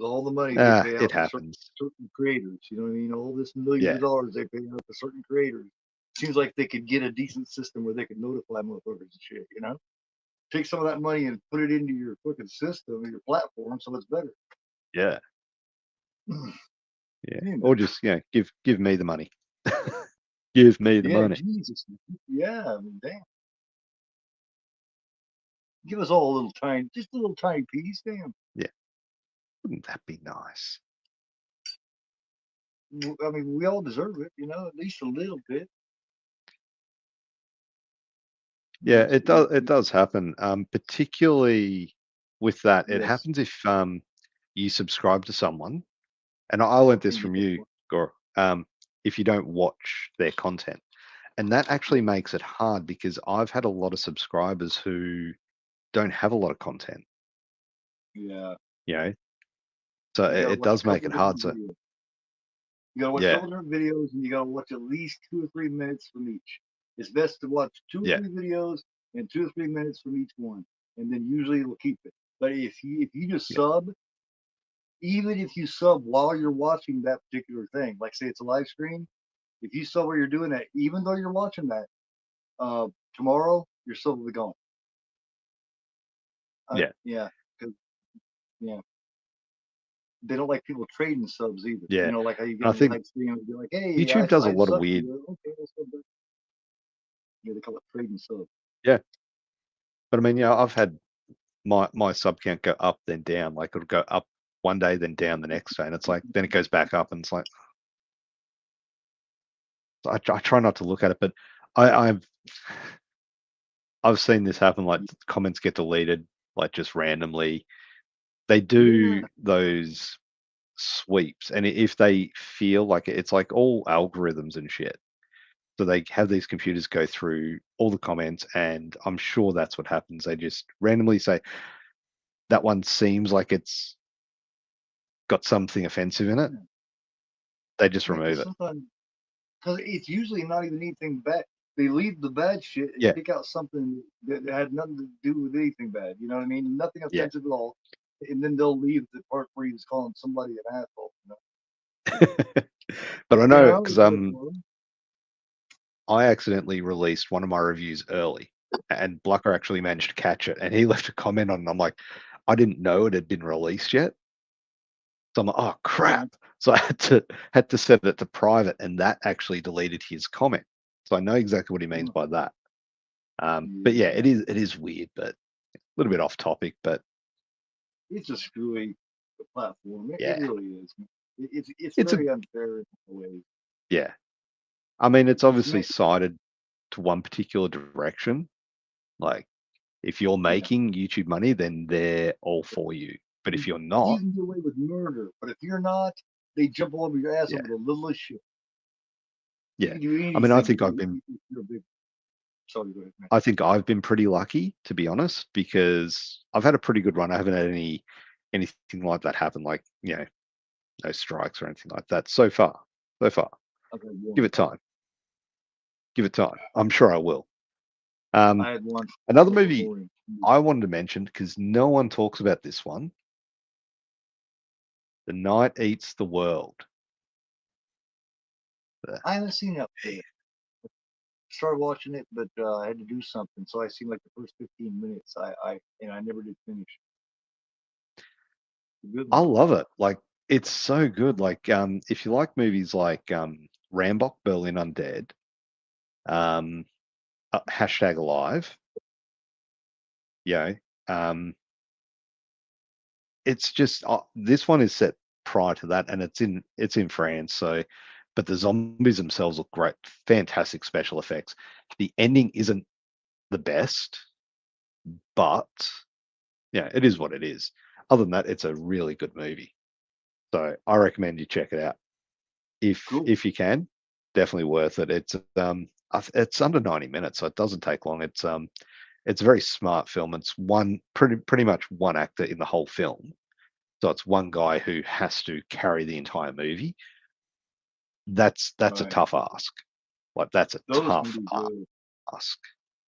all the money they pay it out to happens. certain creators. You know what I mean? All this millions of Yeah, dollars they pay out to certain creators. Seems like they could get a decent system where they could notify motherfuckers and shit, you know? Take some of that money and put it into your fucking system or your platform so it's better. yeah, Can yeah. you Or imagine? just give me the money. Give me the Yeah, money. Jesus. Yeah, I mean, damn. Give us all a little tiny, just a little tiny piece, damn. Yeah, wouldn't that be nice? I mean, we all deserve it, you know, at least a little bit. Yeah, Just, it does happen. Particularly with that, it yes, happens if you subscribe to someone, and I learned this and you from get you, one. Gore. If you don't watch their content, and that actually Yeah, makes it hard because I've had a lot of subscribers who don't have a lot of content, yeah. you know, so You got to it watch a does make couple it of hard. different So videos. You got to watch a yeah, couple different videos, and you got to watch at least 2 or 3 minutes from each. It's best to watch two or yeah, three videos and 2 or 3 minutes from each one, and then usually it'll keep it. But if you just yeah, sub, even if you sub while you're watching that particular thing, like say it's a live stream, if you sub while you're doing that, even though you're watching that, uh, tomorrow your sub will be gone. yeah, Yeah, because yeah, they don't like people trading subs either. yeah. You know, like how you get And I on a think live stream and be like, "Hey, YouTube does a I lot of subbed weird. you." Okay, I'll sub back. Yeah, they call it trading subs. Yeah, but I mean, I've had my sub count go up then down. Like it'll go up one day, then down the next day, and it's like then it goes back up, and it's like I try not to look at it, but I've seen this happen. Like comments get deleted, like just randomly. They Yeah, do those sweeps, and if they feel like it's like all algorithms and shit. So they have these computers go through all the comments, and I'm sure that's what happens. They just randomly say that one seems like it's got something offensive in it. yeah, They just yeah. remove Because it. because it's usually not even anything bad. They leave the bad shit and Yeah, pick out something that had nothing to do with anything bad. You know what I mean? Nothing yeah. offensive at all. And then they'll leave the part where he's calling somebody an asshole. But I You know know, because it's like, well, I accidentally released one of my reviews early, and Blucker actually managed to catch it, and he left a comment on it. And I'm like, I didn't know it had been released yet, so I'm like, oh crap! So I had to set it to private, and that actually deleted his comment. So I know exactly what he means by that. But yeah, yeah, it is weird, but a little bit off topic. But it's a screwy platform. It yeah, really is. It's it's a very unfair in a way. yeah. I mean, it's It's obviously meant, sided to one particular direction. Like, if you're yeah. making YouTube money, then they're all for you. But if you're not, You can get away with murder, but if you're not, they jump all over your ass yeah, over the littlest shit. You yeah. can do I mean, I anything think I've been, if you're a big. Sorry, go ahead, man. I think I've been pretty lucky, to be honest, because I've had a pretty good run. I haven't had anything like that happen, like, no strikes or anything like that so far. So far, I've had give one. it time. Give it time. I'm sure I will. Um, I had one Another for movie Roaring. I wanted to mention because no one talks about this one. The Night Eats the World. Uh, I haven't seen that yet. Started watching it, but I had to do something, so I seen like the first 15 minutes. I never did finish. A good I one. love it. Like, it's so good. Like, if you like movies like Rambok, Berlin Undead, um, hashtag Alive, you know, um, it's just this one is set prior to that, and it's in France. So, but the zombies themselves look great, fantastic special effects. The ending isn't the best, but yeah, it is what it is. Other than that, it's a really good movie. So I recommend you check it out if Cool. if you can. Definitely worth it. It's under 90 minutes, so it doesn't take long. It's a very smart film. It's one pretty much one actor in the whole film. So it's one guy who has to carry the entire movie. That's a Right. tough ask. Like, that's a Those can tough be good. ask.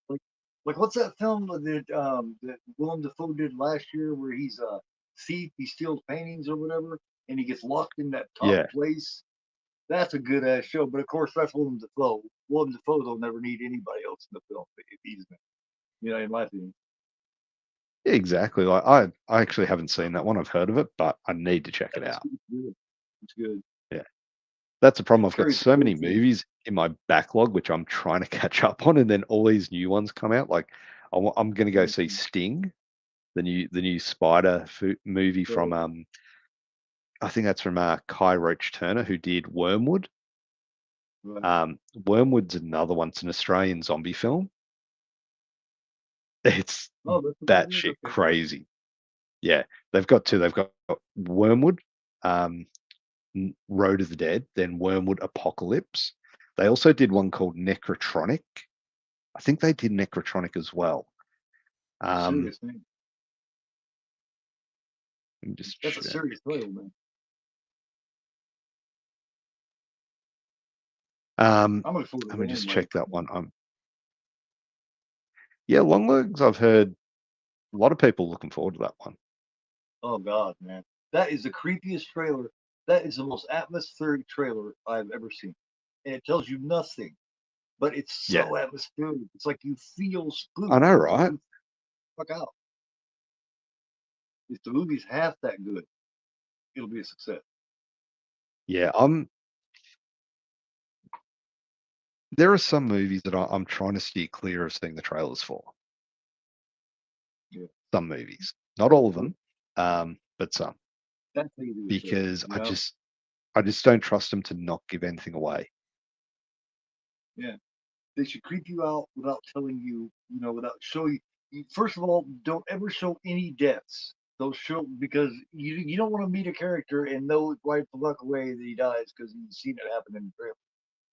Like, like what's that film that Willem Dafoe did last year where he's a thief, he steals paintings or whatever, and he gets locked in that top Yeah, place. That's a good ass show, but of course that's Willem Dafoe. Willem Dafoe will never need anybody else in the film if he's, in my opinion. exactly. Like, I actually haven't seen that one. I've heard of it, but I need to check it It's out. good. It's good. Yeah. That's the problem. I've got Carries so the many weight too. movies in my backlog, which I'm trying to catch up on, and then all these new ones come out. Like, I'm going to go see Sting, the new Spider movie from So, I think that's from Kai Roach Turner, who did Wormwood. right. Wormwood's another one. It's an Australian zombie film. It's Oh, that's what that is. batshit Okay. crazy. Yeah, they've got two. They've got Wormwood, um, Road of the Dead, then Wormwood Apocalypse. They also did one called Necrotronic. I think they did Necrotronic as well. Um, Serious thing. let me just That's a check. serious title, man. Um, I'm looking forward to Let me that just anyway. check that one. Yeah, Longlegs. I've heard a lot of people looking forward to that one. Oh God, man, that is the creepiest trailer. That is the most atmospheric trailer I've ever seen, and it tells you nothing, but it's Yeah, so atmospheric. It's like you feel I spooked. know, It's like right? you fuck out. If the movie's half that good, it'll be a success. Yeah, there are some movies that I'm trying to steer clear of seeing the trailers for. Yeah, Some movies, not all of them, but some, that's how you do a trailer. because I just don't trust them to not give anything away. Yeah, they should creep you out without telling you, without showing you. First of all, don't ever show any deaths. They'll show because you don't want to meet a character and know right the fuck away that he dies because you've seen it happen in the trailer.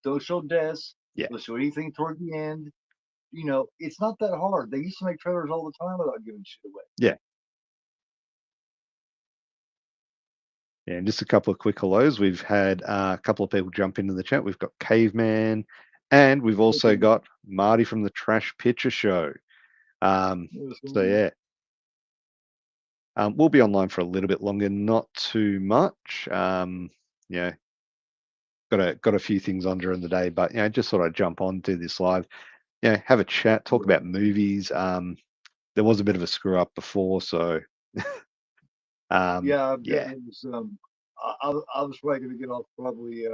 Don't show deaths. Yeah, Don't show anything toward the end. It's not that hard. They used to make trailers all the time without giving shit away. yeah, Yeah, and just a couple of quick hellos. We've had a couple of people jump into the chat. We've got Caveman, and we've also Okay. got Marty from the Trash Picture Show. What's So going on? yeah, we'll be online for a little bit longer, not too much. Yeah, got a few things on during the day, but just thought I'd jump on, do this live. Have a chat, talk Yeah. about movies. There was a bit of a screw up before, so Yeah, I bet yeah, it was. I was probably going to get off probably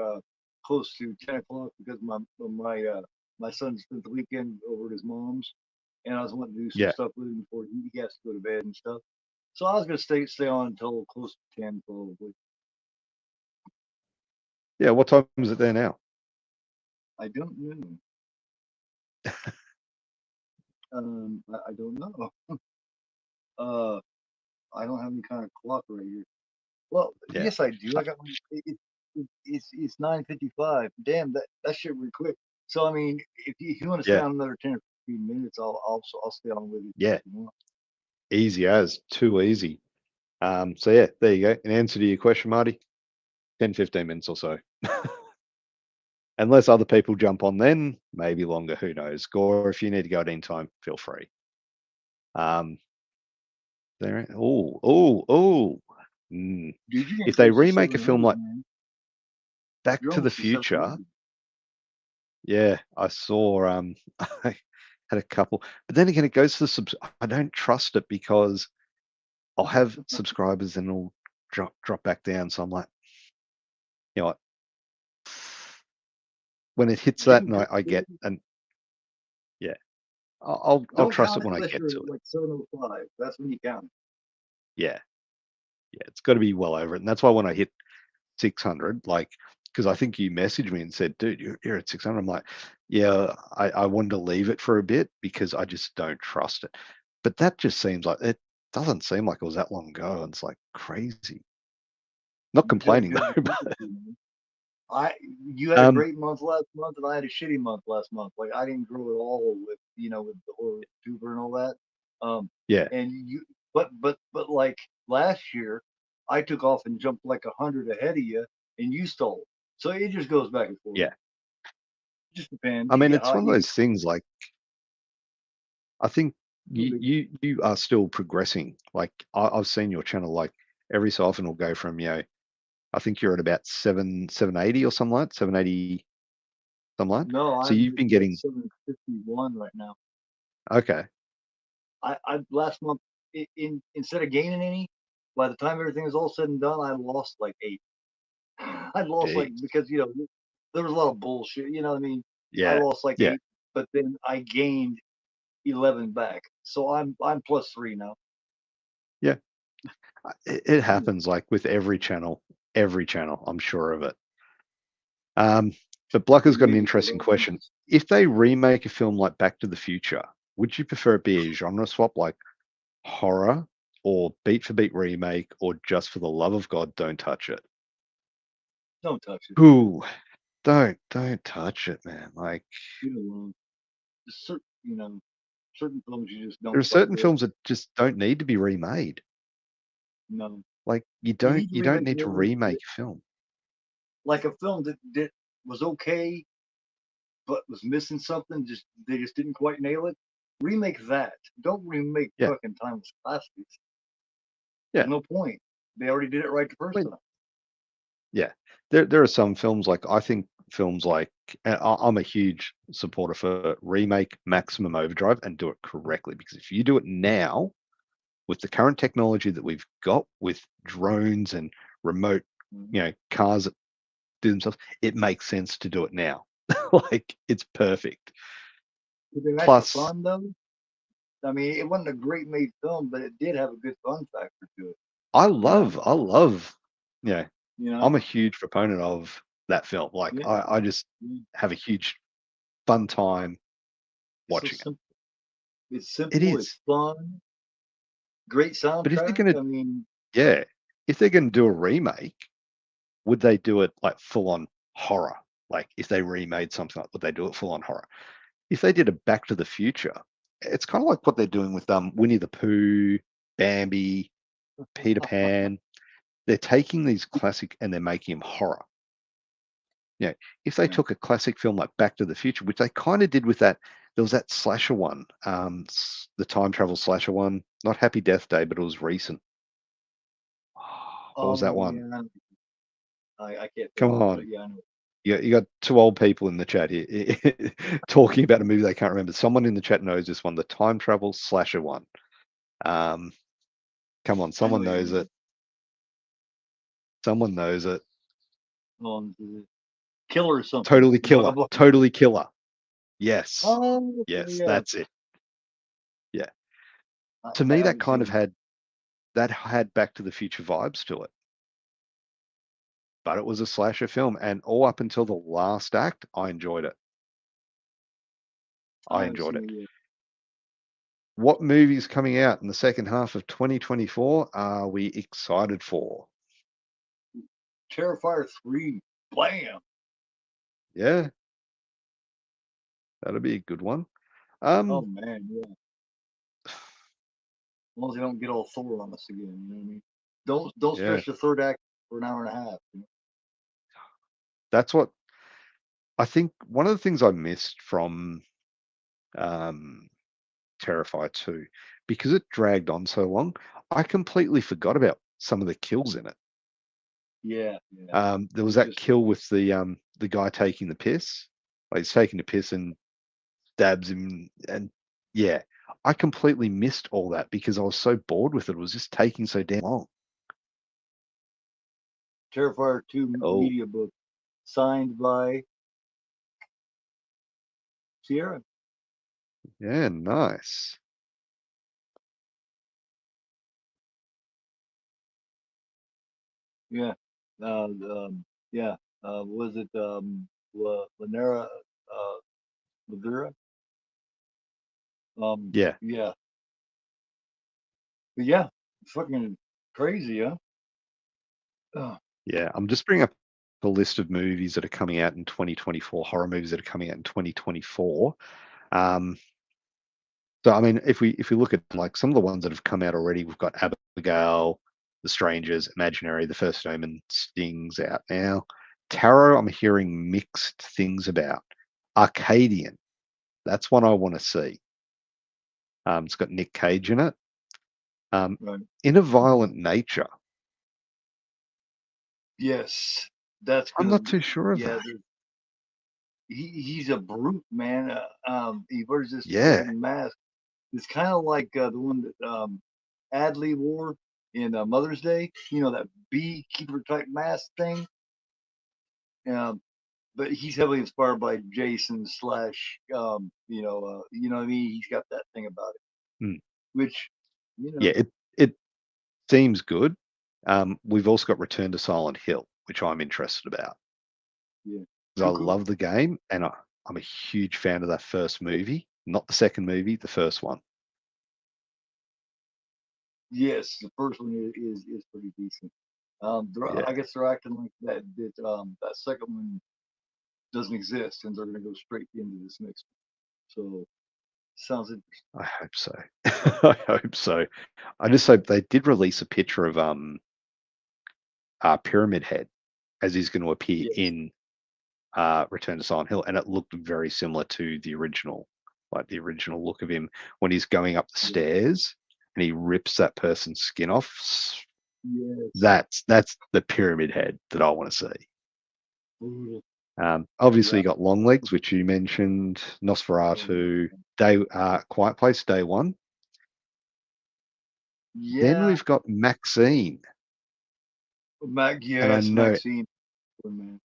close to 10 o'clock because my son spent the weekend over at his mom's, and I was wanting to do some yeah, stuff with him before he has to go to bed and stuff. So I was going to stay on until close to 10 probably. yeah. What time is it there now? I don't know. I don't know. Uh, I don't have any kind of clock right here. Well, Yeah, yes, I do. I got my. It's 9:55. Damn, that shit went quick. So I mean, if you want to stay yeah, on another 10 or 15 minutes, I'll stay on with you yeah. if you want. Easy as too easy. So yeah, there you go. In answer to your question, Marty, 10, 15 minutes or so. Unless other people jump on then, maybe longer, who knows. Gore, if you need to go at any time, feel free. Um, there, oh. Mm. Dude, you're getting If they close to remake a film 700, like man. Back You're to the almost to Future, 700. yeah, I saw, I had a couple, but then again, it goes to the I don't trust it because I'll have subscribers and it'll drop back down. So I'm like, you know what? When it hits that Getting and close, I get, dude. and yeah, I'll Don't trust it count when it I unless get you're to it. like 705. That's when you count Yeah, yeah, it's got to be well over it, and that's why when I hit 600, like, because I think you messaged me and said, dude, you're at 600. I'm like, yeah, I wanted to leave it for a bit because I just don't trust it. But that just seems like it doesn't seem like it was that long ago. And it's like crazy. Not complaining because though, you think but it's, I you had a um, great month last month, and I had a shitty month last month. Like I didn't grow at all with with the horror tuber and all that. Um, yeah, and you, but like last year, I took off and jumped like 100 ahead of you, and you stole. So it just goes back and forth. yeah. It just depends. I You mean, get it's hot, one of you get those things like I think no you big. you you are still progressing. Like I've seen your channel like every so often will go from, I think you're at about 780 or something like 780 something like. No, So I'm you've been at like getting 751 right now. okay. I last month instead of gaining any, by the time everything was all said and done, I lost like 8. I lost like Jeez. because there was a lot of bullshit. You know what I mean? I Yeah. lost like Yeah. 8, but then I gained 11 back. So I'm +3 now. Yeah. It Yeah. happens like with every channel, I'm sure of it. Um, but Blucker's got an Maybe because interesting I'm question. If they remake a film like Back to the Future, would you prefer it be a genre swap like horror or beat for beat remake or just for the love of God, don't touch it? don't touch it. Ooh, don't touch it, man. Like Leave it alone. Just certain films you just there don't are fuck certain with. films that just don't need to be remade. No, Like you need to you don't remake need to one remake a film. like a film that was okay but was missing something. Just they just didn't quite nail it. Remake that. Don't remake Yeah. fucking timeless classics. Yeah. There's no point. They already did it right the I first mean, time. yeah, there are some films like I think films like I'm a huge supporter for remake Maximum Overdrive and do it correctly because if you do it now with the current technology that we've got with drones and remote, Mhm. cars that do themselves, it makes sense to do it now. Like it's perfect. Did they match the Plus, fun though? I mean, it wasn't a great made film, but it did have a good fun factor to it. You know, I love, you know, you know, I'm a huge proponent of that film. Like yeah. I just Yeah. have a huge fun time It's so watching it. simple. It's It simple. It's is. fun. Great But if they're soundtrack. gonna I mean, yeah, if they're gonna do a remake, would they do it like full on horror? Like if they remade something like would they do it full on horror? If they did a Back to the Future, it's kind of like what they're doing with Winnie the Pooh, Bambi, Peter Pan. they're taking these classic and they're making them horror. You know, if they Yeah. took a classic film like Back to the Future, which they kind of did with that, there was that slasher one, the time travel slasher one, not Happy Death Day, but it was recent. What was that Oh one? yeah, I can't think Come of it, but on. yeah, I know. You got two old people in the chat here talking about a movie they can't remember. Someone in the chat knows this one, the time travel slasher one. Um, come on, I know someone what you knows it. mean. Someone knows it. The killer or something. Totally Blah killer. blah. Totally killer. Yes. Oh, okay, Yes, yeah. that's it. Yeah. I, To I me, that haven't kind seen of it. had Back to the Future vibes to it. But it was a slasher film, and all up until the last act, I enjoyed it. I I haven't enjoyed seen it. it yet. What movies coming out in the second half of 2024 are we excited for? Terrifier 3. Blam. Yeah, that'll be a good one. Oh Um, man, yeah. As long as they don't get all Thor on us again, you know what I mean? Don't yeah, stretch the third act for an hour and a half. You know? that's what I think. One of the things I missed from um, Terrifier 2, because it dragged on so long, I completely forgot about some of the kills in it. Yeah, yeah. There was It's that just kill with the guy taking the piss. Like he's taking the piss and stabs him, and yeah, I completely missed all that because I was so bored with it. It was just taking so damn long. Terrifier 2 Oh, media book signed by Sierra. yeah, nice. Yeah. Yeah. Was it Lanera Ladura? Yeah, Yeah. But yeah, fucking crazy, huh? Oh, yeah. I'm just bringing up the list of movies that are coming out in 2024, horror movies that are coming out in 2024. Um, so I mean, if we look at like some of the ones that have come out already, we've got Abigail, The Strangers, Imaginary, The First Omen, Stings out now. Tarot, I'm hearing mixed things about. Arcadian, that's one I want to see. It's got Nick Cage in it. Um, right. in a Violent Nature, Yes. That's I'm gonna not be too sure of yeah, that. he's a brute, man. He wears this Yeah, red mask. It's kind of like the one that Adley wore in Mother's Day. You know that beekeeper type mask thing. Um, but he's heavily inspired by Jason slash. You know what I mean. He's got that thing about it, mm, which yeah. It seems good. We've also got Return to Silent Hill, which I'm interested about yeah, because I cuckoo. love the game and I'm a huge fan of that first movie, not the second movie, the first one. Yes, the first one is pretty decent. Yeah, I guess they're acting like that second one doesn't exist, and they're going to go straight into this next one. So sounds interesting. I hope so. I hope so. I just hope they did release a picture of Pyramid Head as he's going to appear Yes, in Return to Silent Hill, and it looked very similar to the original, like the original look of him when he's going up the yes, stairs and he rips that person's skin off. yes. That's the Pyramid Head that I want to see. Brutal. Obviously, Yeah. you got Long Legs, which you mentioned, Oh my Nosferatu, God. Quiet Place, Day One. Then Yeah. we've got Maxine, and I Yes, know, Maxine. Oh, man.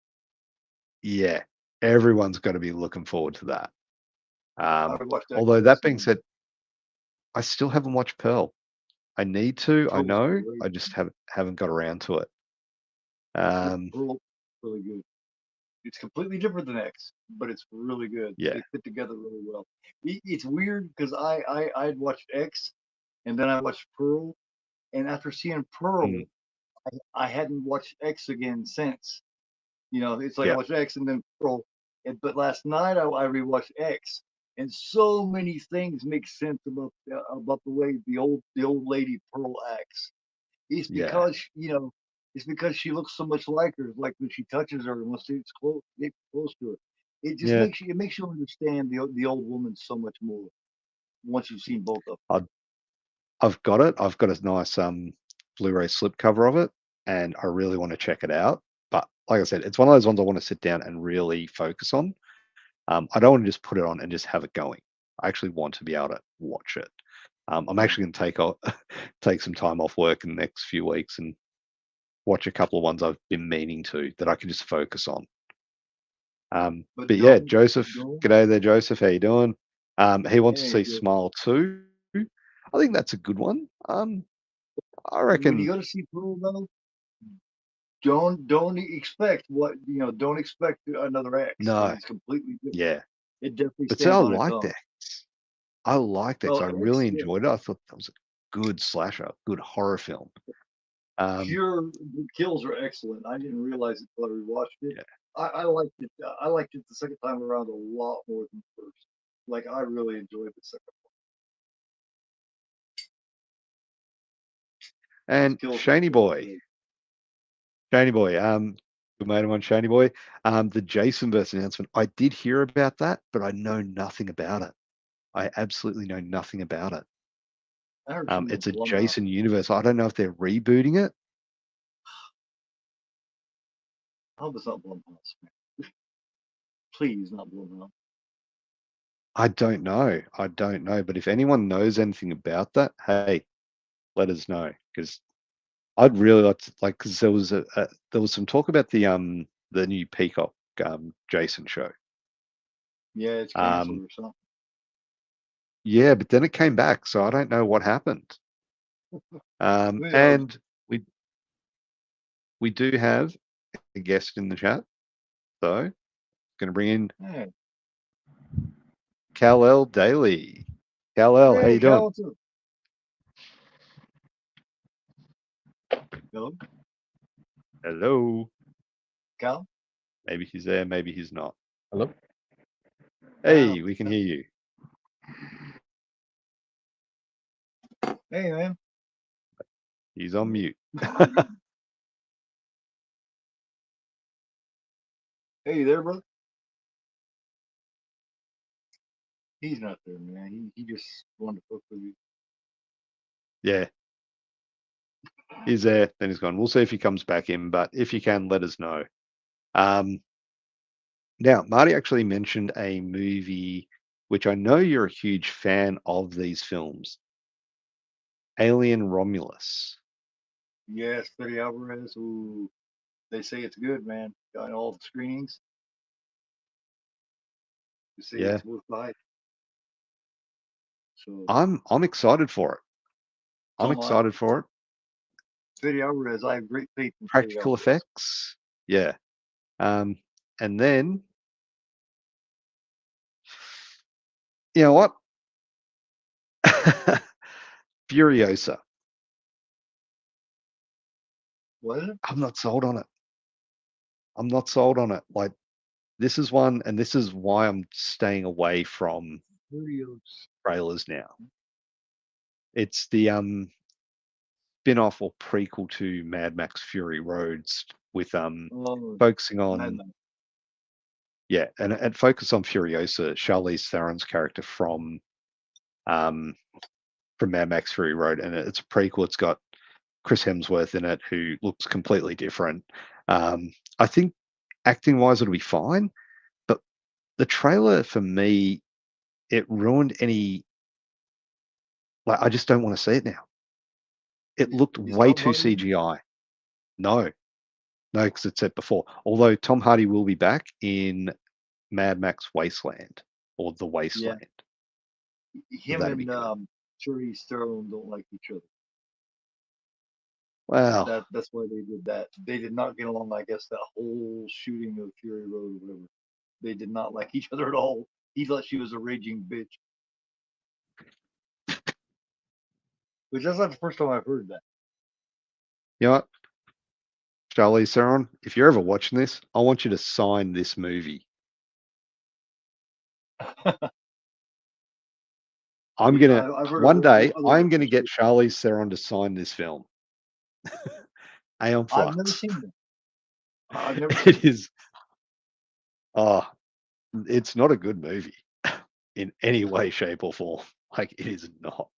yeah, everyone's got to be looking forward to that. I watched that Although that being cutscene. said, I still haven't watched Pearl. I need to. I Pearl's know. great. I just haven't got around to it. Yeah, Um, Pearl, really good. It's completely different than X, but it's really good. yeah. They fit together really well. It's weird because I'd watched X, and then I watched Pearl, and after seeing Pearl, Mm, I hadn't watched X again since. You know, it's like I yeah. watched X and then Pearl, but last night I rewatched X, and so many things make sense about the way the old lady Pearl acts. It's Yeah. because you know It's because she looks so much like her. Like when she touches her and wants to get close to her, it just Yeah, makes you understand the old woman so much more once you've seen both of I, I've got it. I've got a nice Blu-ray slipcover of it, and I really want to check it out. But like I said, it's one of those ones I want to sit down and really focus on. I don't want to just put it on and just have it going. I actually want to be able to watch it. I'm them. actually going to take some time off work in the next few weeks and watch a couple of ones I've been meaning to that I can just focus on. But But yeah, don't Joseph, don't. g'day there, Joseph. How you doing? He wants to Hey, see good. Smile too. I think that's a good one. I When you reckon, go to see Pearl, though, don't expect what you know. Don't expect another X. no, It's completely different. yeah. It definitely But see, I stands on its liked own. X. I liked X. Well, I X, really yeah, enjoyed it. I thought that was a good slasher, good horror film. Um, pure the kills are excellent. I didn't realize it until I rewatched it. yeah. I liked it. I liked it the second time around a lot more than the first. Like I really enjoyed the second. Those And kills were Shaney really Boy, good. Shaney Boy, good mate of mine, Shaney Boy. The Jason verse announcement. I did hear about that, but I know nothing about it. I absolutely know nothing about it. I heard some of It's a Blumhouse. Jason universe. I don't know if they're rebooting it. I hope it's not Blumhouse, man. Please, not Blumhouse. I don't know. I don't know. But if anyone knows anything about that, hey, let us know because I'd really like to like because there was some talk about the new Peacock Jason show. Yeah, it's canceled Um, or something. yeah, but then it came back, so I don't know what happened. Who knows? And we we do have a guest in the chat, so going to bring in Hey, Cal L Daly. Cal L, how hey, you doing? Cal, what's up? Hello, Hello. Cal. Maybe he's there, maybe he's not. Hello? Hey, Cal. we can hear you. Hey, man. He's on mute. Hey, there, brother. He's not there, man. He just wanted to fuck with you. Yeah, he's there. Then he's gone. We'll see if he comes back in, but if you can, let us know. Um, Now, Marty actually mentioned a movie which I know you're a huge fan of these films, Alien Romulus. Yes, Freddy Alvarez. Ooh, they say it's good, man. Got all the screenings. They say Yeah, it's worth the hype. So, I'm excited for it. I'm so am I. excited for it. Freddy Alvarez. I have great faith in Freddy Practical Alvarez. effects. Yeah. Um, and then you know what? Furiosa. What is it? I'm not sold on it. I'm not sold on it. Like this is one, and this is why I'm staying away from Studios. trailers now. It's the spin-off or prequel to Mad Max Fury Roads with Oh, focusing Mad on Max. yeah, and focus on Furiosa, Charlize Theron's character um from Mad Max Fury Road, and it's a prequel. It's got Chris Hemsworth in it, who looks completely different. I think acting wise it'll be fine, but the trailer for me it ruined any like I just don't want to see it now. It looked Is way Tom too Hardy in it? CGI. No, no, because it said before. Although Tom Hardy will be back in Mad Max Wasteland or The Yeah, Wasteland. So him that'd be and good. Charlize Theron don't like each other. Well, That's why they did that. They did not get along. I guess that whole shooting of Fury Road or whatever. They did not like each other at all. He thought she was a raging bitch, which that's not the first time I've heard you know what, Charlize Theron, if you're ever watching this, I want you to sign this movie. that. I'm Yeah, gonna I've heard one day other I'm gonna rumors get too. Charlize Theron to sign this film. Aeon I've never Flux. seen it. I've never seen It it. is. Oh, it's not a good movie in any way, shape, or form. Like it is not.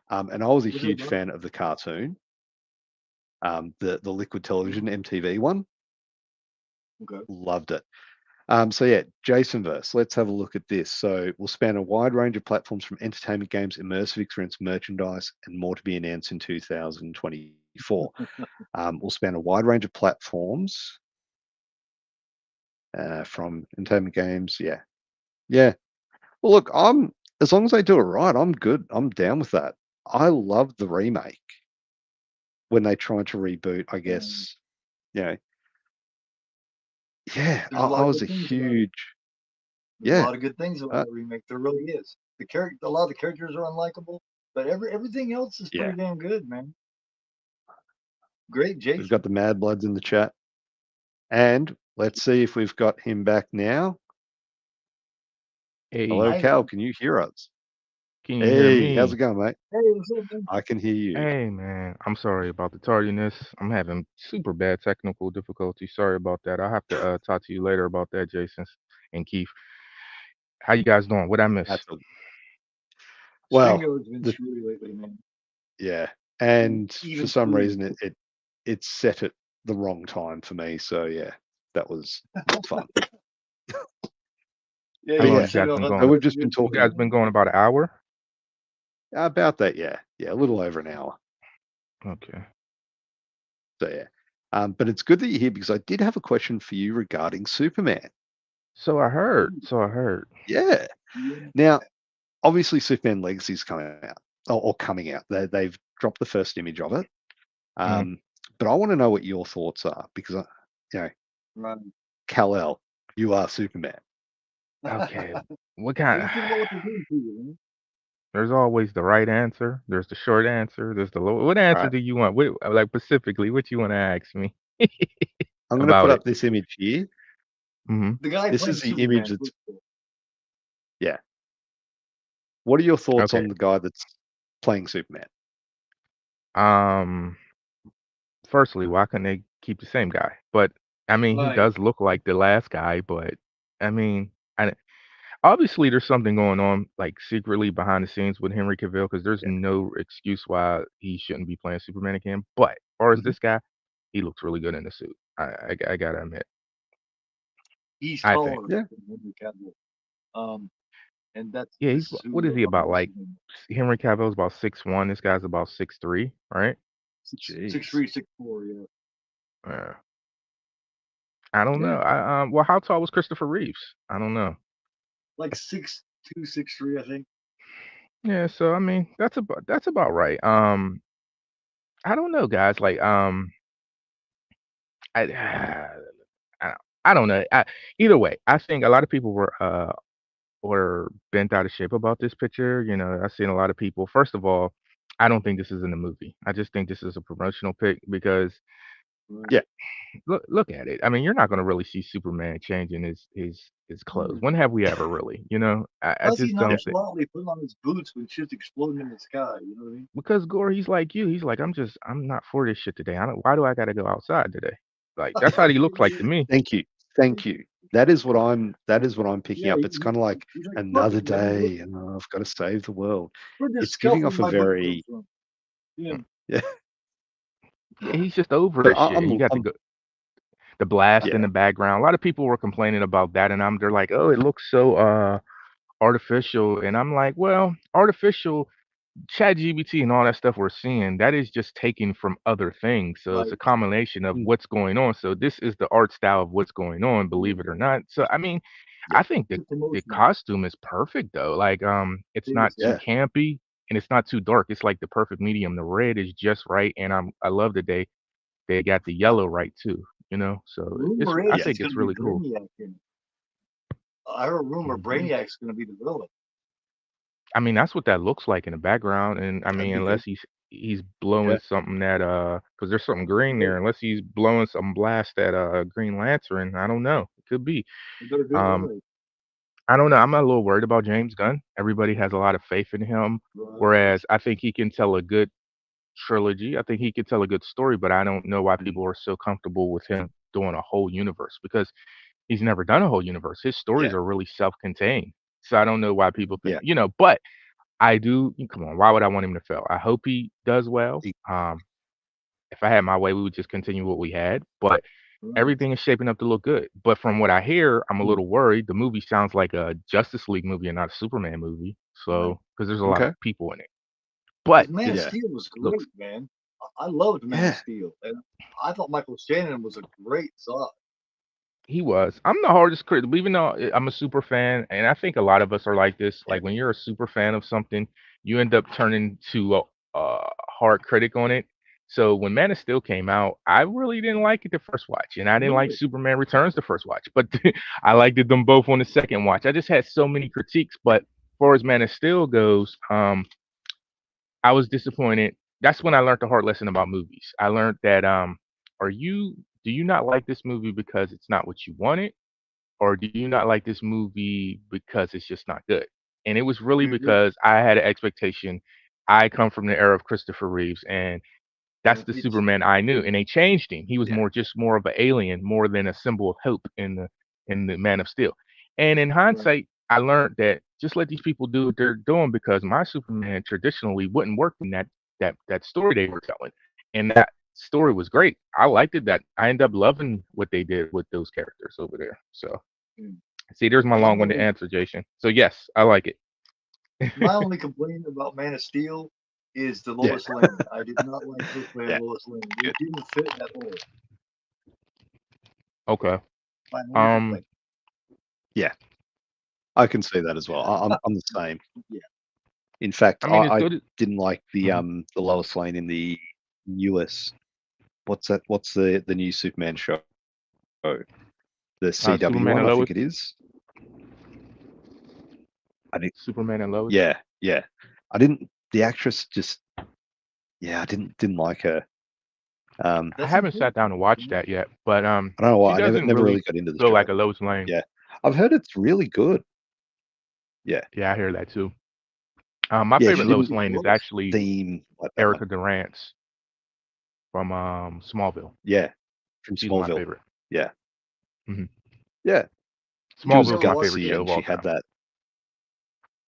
And I was a What's it huge about? fan of the cartoon, the Liquid Mm, Television MTV one. okay. Loved it. So yeah, Jason verse. Let's have a look at this. So we'll span a wide range of platforms from entertainment games, immersive experience, merchandise, and more to be announced in 2024. We'll span a wide range of platforms from entertainment games. Yeah, yeah. Well, look, I'm as long as they do it right, I'm good. I'm down with that. I love the remake when they tried to reboot. I Um, guess you know. Yeah, there's I, a lot I of was good a things about it. huge There's a yeah. lot of good things about Uh, the remake. There really is. A lot of the characters are unlikable, but everything else is yeah. pretty damn good, man. Great We've got Jason. the Mad Bloods in the chat. And let's see if we've got him back now. Hello, Hey, I Cal. Can you hear us? can you hear Hey, how's it me? going, mate? hey, what's up, man? I can hear you. Hey, man. I'm sorry about the tardiness. I'm having super bad technical difficulty. Sorry about that. I'll have to talk to you later about that, Jason and Keith. How you guys doing? What I miss? That's a, well, StreamYard's been the screwy lately, man. yeah. And And for even some screwy. reason it set at the wrong time for me. So yeah, that was not fun. Yeah, How But you long yeah, you set guys it off. been I so think going? we've that's a just been good You talking guys thing, been man. going about an hour? about that. Yeah, yeah, a little over an hour. Okay. So yeah. But it's good that you're here because I did have a question for you regarding Superman. So I heard. Ooh, So I heard. Yeah. yeah. Now, obviously, Superman Legacy's coming out or coming out. They've dropped the first image of it. Mm, Um, but I want to know what your thoughts are because, you know, Right. Kal-El, you are Superman. okay. What What do kind? you think about what they're doing to you, man? There's always the right answer. There's the short answer. There's the low. What All answer right. do you want? What, like specifically, what you want to ask me I'm going to put about it? up this image here. Hmm. The guy This playing is the image Superman. that's, yeah. What are your thoughts Okay. on the guy that's playing Superman? Um. Firstly, why couldn't they keep the same guy? But I mean, he Right. does look like the last guy. But I mean, I obviously there's something going on like secretly behind the scenes with Henry Cavill because there's Yeah. no excuse why he shouldn't be playing Superman again. But as far as Mhm. this guy, he looks really good in the suit. I gotta admit, He's I think. taller Yeah. than Henry Cavill. Um, and that's Yeah, the he's what suit is he about? alone. Like Henry Cavill's about 6'1". This guy's about 6'3", right? Six Jeez. three, 6'4", yeah. Uh, I don't Yeah. know. Well, how tall was Christopher Reeves? I don't know. Like 6'2", 6'3", I think. Yeah, so I mean, that's about right. I don't know, guys. Like, I, I, I don't know. Either way, I think a lot of people were bent out of shape about this picture. You know, I've seen a lot of people. First of all, I don't think this is in the movie. I just think this is a promotional pic because Right. Yeah. look at it. I mean, you're not going to really see Superman changing his clothes. Hmm. When have we ever really? You know, I How's he just don't think. nonchalantly putting on his boots when shit's exploding in the sky? You know what I mean? Because Gore, he's like you. He's like, I'm not for this shit today. I don't. Why do I got to go outside today? Like that's how he looks like to me. Thank you. Thank you. That is what I'm picking Yeah, up. It's kind of like he's like, fuck another it, man. day and I've got to save the world. Where'd this It's giving skeleton in off a my boot come very from? Yeah. yeah. Yeah, he's just over But this shit. He got I'm the blast in yeah. the background. A lot of people were complaining about that, and they're like, oh, it looks so artificial, and I'm like, well, artificial ChatGPT and all that stuff we're seeing, that is just taken from other things. So it's Right. a combination of Mm, what's going on. So this is the art style of what's going on, Yeah. believe it or not. So I mean, yeah. I think Too the promotional. costume is perfect though. Like it's It not is. too Yeah. campy and it's not too dark. It's like the perfect medium. The red is just right, and I love that they got the yellow right too. You know, so it's Rumor I is Yeah. think it's going it's to be really cool. Brainiac in it. I heard a rumor Hmm. Brainiac's going to be the villain. I mean, that's what that looks like in the background, and I That'd mean, be good. unless he's blowing Yeah. something that because there's something green Yeah. there, unless he's blowing some blast at Green Lantern, I don't know. It could be. They better do it Um, right. I don't know. I'm a little worried about James Gunn. Everybody has a lot of faith in him, Right. whereas I think he can tell a good. trilogy. I think he could tell a good story, but I don't know why Mm, people are so comfortable with him doing a whole universe because he's never done a whole universe. His stories yeah, are really self-contained. So I don't know why people think, yeah, but I do. Come on, why would I want him to fail? I hope he does well. e- If I had my way, we would just continue what we had, but Right. everything is shaping up to look good. But from what I hear, I'm a mm, little worried. The movie sounds like a Justice League movie and not a Superman movie. Right. So, because there's a lot of okay, people in it, but Because Man of it yeah, Steel was looks great, man. I loved Man of yeah, Steel, and I thought Michael Shannon was a great Zod. he was. I'm the hardest critic, even though I'm a super fan, and I think a lot of us are like this. yeah, Like when you're a super fan of something, you end up turning to a hard critic on it. So when Man of Steel came out, I really didn't like it the first watch, and I didn't like Really? Superman Returns the first watch, but I liked it them both on the second watch. I just had so many critiques, but as far as Man of Steel goes, I was disappointed. That's when I learned the hard lesson about movies. I learned that are you do you not like this movie because it's not what you wanted? Or do you not like this movie because it's just not good? And it was really Mm-hmm. because I had an expectation. I come from the era of Christopher Reeves, and that's the It's Superman I knew. And they changed him. He was yeah, more of an alien, more than a symbol of hope in the Man of Steel. And in right. hindsight, I learned that just let these people do what they're doing because my Superman traditionally wouldn't work in that story they were telling. And that story was great. I liked it. That I ended up loving what they did with those characters over there. So Mm. see, there's my My long-winded only answer, Jason. So yes, I like my it. only complaint about Man of Steel is the yeah, Lois Lane. I did not like her playing yeah. Lois Lane. It Good. didn't fit at all. Okay. My only Um. complaint. Yeah, I can see that as well. Yeah, I'm the same. yeah. In fact, I mean, it's I good. didn't like Mhm. the Lois Lane in the newest. What's that? What's the new Superman show? The CW Superman one, and I Lois. think it is. I didn't. Superman and Lois. Yeah, yeah. I didn't. The actress just. Yeah, I didn't like her. I That's haven't sat down unfortunate. and You watched know? that yet, but I don't know she why. I doesn't never really really got into the feel show. like a Lois Lane. Yeah, I've heard it's really good. Yeah, Yeah, I hear that too. My yeah. favorite She Lois didn't Yeah, Lane is Lois. actually seem like that one. Erica Durant's from Smallville. Yeah, from She's my Smallville. favorite. Yeah, hmm yeah. She I was Smallville's never my watched favorite gutsy show and of all she had time. that.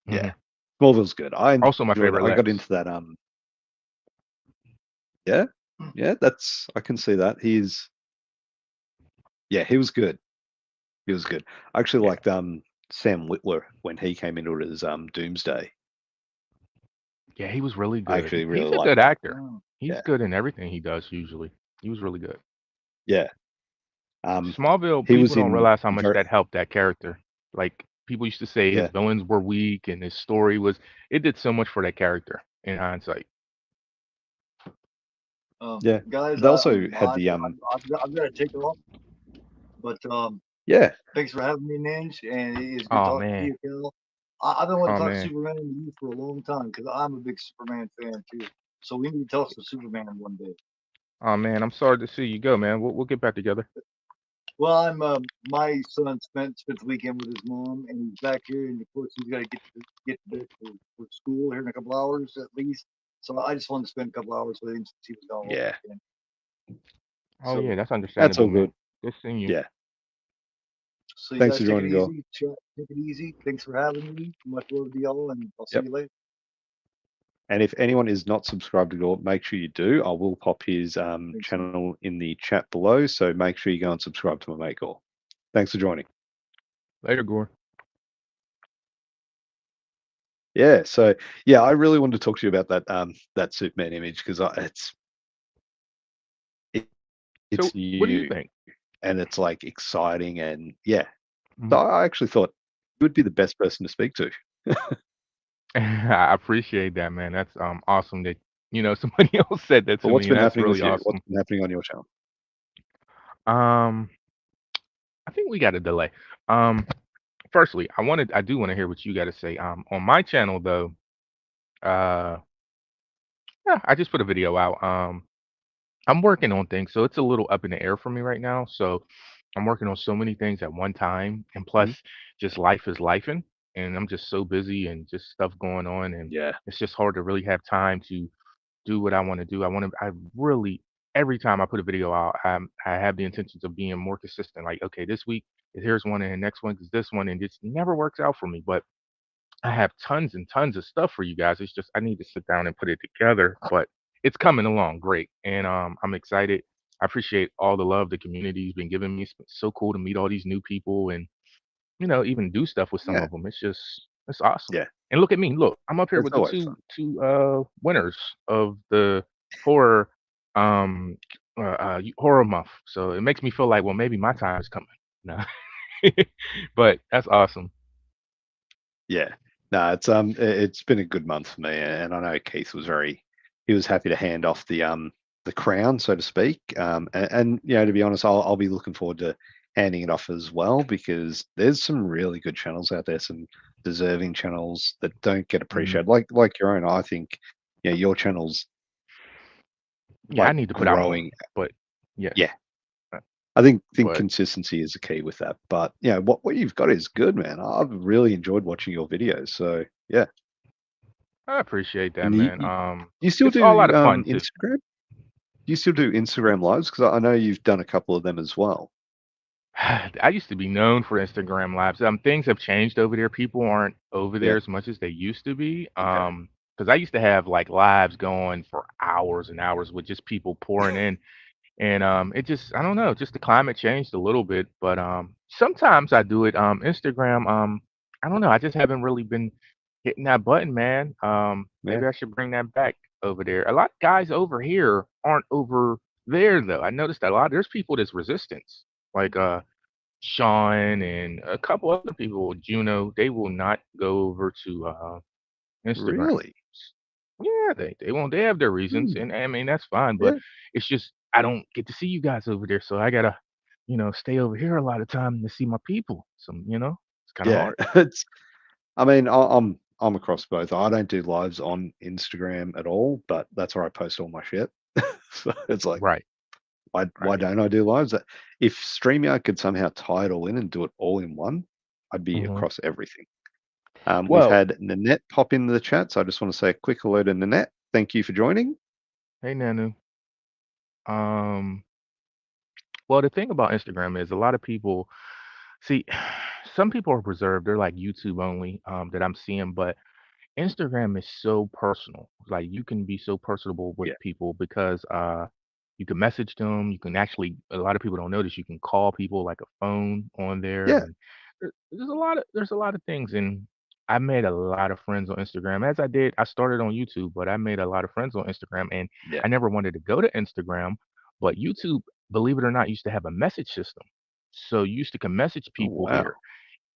Yeah, hmm Smallville's good. I Also, my enjoyed it. favorite I got Lex. into that. Yeah, yeah. That's I can see that. Yeah, he was good. He was good. I actually Yeah, liked Sam Witwer when he came into it as Doomsday. yeah, he was really I good. actually really He's a liked good that. actor. Oh, He's Yeah, good in everything he does. Usually, he was really good. yeah. Um, Smallville, he people was don't in realize how much very that helped that character. Like people used to say his yeah, villains were weak and his story was it did so much for that character in hindsight. yeah. guys, But they also had I've got to take off. But yeah, thanks for having me, Ninj, and it's good Oh talking to man. you, Cal. I've been wanting Oh to talk man. Superman with you for a long time because I'm a big Superman fan too. So we need to talk some Superman one day. Oh man, I'm sorry to see you go, man. We'll get back together. Well, I'm my son spent the weekend with his mom, and he's back here, and of course he's got to get to bed for school here in a couple hours at least. So I just wanted to spend a couple hours with him since he was gone all yeah. weekend. Oh yeah, So that's That's understandable, all man. good. Good seeing you. Yeah. so you Thanks guys for take it joining, girl. easy, take it easy. Thanks for having me. Much love to y'all, and I'll see Yep. you later. And if anyone is not subscribed to Gore, make sure you do. I will pop his Thanks. channel in the chat below. So make sure you go and subscribe to my mate Gore. Thanks for joining. Later, Gore. Yeah. So yeah, I really wanted to talk to you about that Superman image because it, So it's what do you new think? and it's like exciting and yeah. So Mhm. I actually thought you would be the best person to speak to. I appreciate that, man. That's awesome that somebody else said that But to what's me, and been that's happening really with you? What's awesome. been happening on your channel? Um, I think we got a delay. Um, firstly, I do want to hear what you got to say. On my channel though, uh, yeah, I just put a video out. I'm working on things, so it's a little up in the air for me right now. So I'm working on so many things at one time, and Mhm. plus, just life is lifing, and I'm just so busy and just stuff going on, and Yeah. it's just hard to really have time to do what I want to do. I really, every time I put a video out, I have the intentions of being more consistent. Like, okay, this week here's one, and the next one is this one, and it never works out for me. But I have tons and tons of stuff for you guys. It's just I need to sit down and put it together, but it's coming along great, and I'm excited. I appreciate all the love the community's been giving me. It's been so cool to meet all these new people, and even do stuff with some Yeah, of them. It's awesome. yeah. And look at me, look, I'm up here It's with the always two fun. two winners of the horror um horror month. So it makes me feel like, well, maybe my time is coming. No. But that's awesome. Yeah. No, it's been a good month for me, and I know Keith was he was happy to hand off the crown, so to speak. And to be honest, I'll be looking forward to handing it off as well, because there's some really good channels out there, some deserving channels that don't get Mhm. appreciated, like your own. I think your channel's Yeah, I like need to put out more, growing. but yeah, Yeah, uh, I think but consistency is the key with that. But what you've got is good, man. I've really enjoyed watching your videos. So yeah. I appreciate that, And man. you still It's all a lot do of fun too. Instagram? Do you still do Instagram lives? Because I know you've done a couple of them as well. I used to be known for Instagram lives. Things have changed over there. People aren't over Yeah. there as much as they used to be. Okay. Because I used to have like lives going for hours and hours with just people pouring in. And it just, I don't know, just the climate changed a little bit. But sometimes I do it. Instagram, I don't know. I just haven't really been hitting that button, man. Yeah. Maybe I should bring that back over there. A lot of guys over here aren't over there though. I noticed that a lot. There's people that's resistance, like Sean and a couple other people, Juno. They will not go over to Instagram. Really? Yeah, they won't. They have their reasons, Hmm. and I mean that's fine. But Yeah. it's just I don't get to see you guys over there, so I gotta, stay over here a lot of time to see my people. So it's kind of Yeah. hard. It's. I mean, I'm across both. I don't do lives on Instagram at all, but that's where I post all my shit. So it's like, Right, why right. don't I do lives? If StreamYard could somehow tie it all in and do it all in one, I'd be hmm across everything. We've Well, had Nanette pop into the chat, so I just want to say a quick hello to Nanette. Thank you for joining. hey Nanu. Um, well, the thing about Instagram is a lot of people see. Some people are reserved. They're like YouTube only that I'm seeing, but Instagram is so personal. Like you can be so personable with Yeah, people because you can message them. You can actually a lot of people don't notice you can call people like a phone on there, yeah, and there's a lot of things. And I made a lot of friends on Instagram. As I did, I started on YouTube, but I made a lot of friends on Instagram, and yeah. I never wanted to go to Instagram, but YouTube, believe it or not, used to have a message system. So you used to can message Oh people here. wow.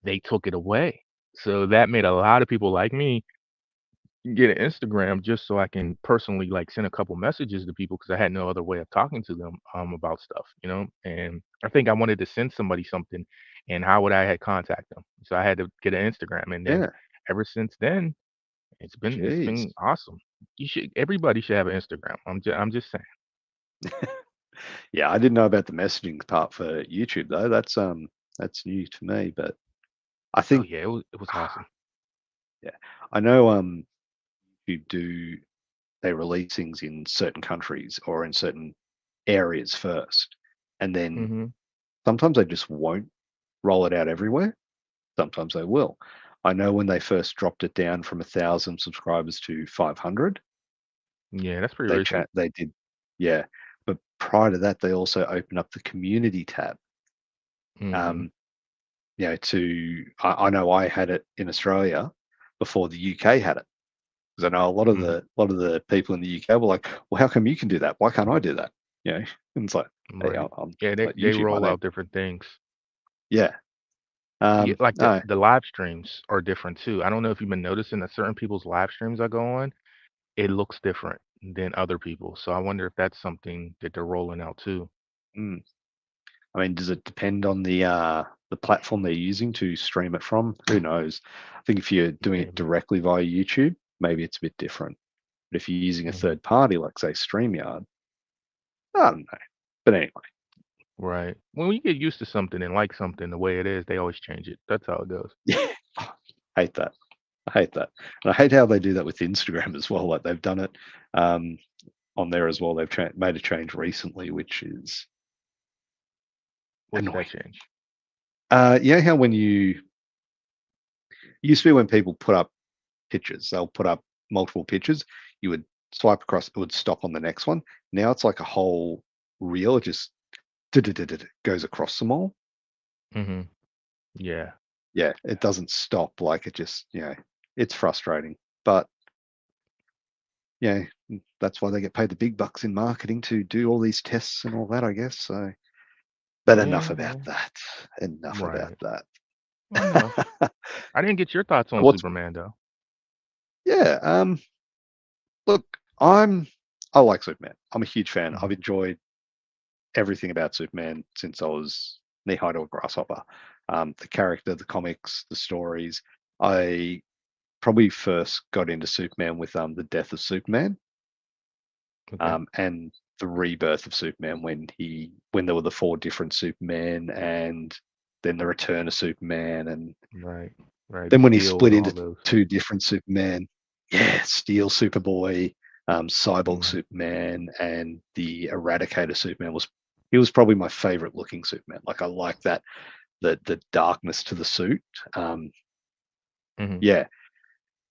They took it away. So that made a lot of people like me get an Instagram just so I can personally like send a couple messages to people because I had no other way of talking to them about stuff. And I think I wanted to send somebody something, and how would I had contact them? So I had to get an Instagram, and then Yeah. ever since then, it's been Jeez. awesome. Everybody should have an Instagram. I'm just saying. Yeah, I didn't know about the messaging part for YouTube though. That's new to me, but I Oh think yeah, it was awesome. yeah, I know you do they release things in certain countries or in certain areas first, and then hmm sometimes they just won't roll it out everywhere. Sometimes they will. I know when they first dropped it down from 1,000 subscribers to 500, Yeah, that's pretty recent. they did, yeah. But prior to that, they also opened up the community tab. hmm Um, I know I had it in Australia before the UK had it, because I know hmm a lot of the people in the UK were like, "Well, how come you can do that? Why can't I do that?" And it's like, "Hey, Right. I'm Yeah, they like they YouTube. I roll don't." out different things. Yeah. Yeah, like the No. the live streams are different too. I don't know if you've been noticing that certain people's live streams I go on, it looks different than other people. So I wonder if that's something that they're rolling out too. Mm. I mean, does it depend on the platform they're using to stream it from? Who knows? I think if you're doing it Maybe. directly via YouTube, maybe it's a bit different. But if you're using a hmm third party, like say StreamYard, I don't know. But anyway, Right. When you get used to something and like something the way it is, they always change it. That's how it goes. yeah, I hate that. I hate that. And I hate how they do that with Instagram as well. Like they've done it. Um, on there as well. They've made a change recently, which is What's that annoying. change? You know how when you used to be when people put up pictures, they'll put up multiple pictures. You would swipe across, it would stop on the next one. Now it's like a whole reel. It just goes across them all. Hmm. Yeah. Yeah, it doesn't stop. Like it just, it's frustrating. But yeah, that's why they get paid the big bucks in marketing to do all these tests and all that, I guess. So, but enough Yeah. about Yeah. that. Enough about Right. that. Enough. I didn't get your thoughts on What's Superman though. yeah, look, I like Superman. I'm a huge fan. I've Hmm. enjoyed everything about Superman since I was knee high to a grasshopper. The character, the comics, the stories. I probably first got into Superman with the death of Superman, Okay. and the rebirth of Superman when there were the four different Supermen, and then the return of Superman, and Right. Right. then when he Steel split and all into those. two different Superman, yeah, Steel Superboy, Cyborg Hmm. Superman, and the Eradicator Superman he was probably my favorite looking Superman. Like I like that the darkness to the suit. Um, Hmm. yeah,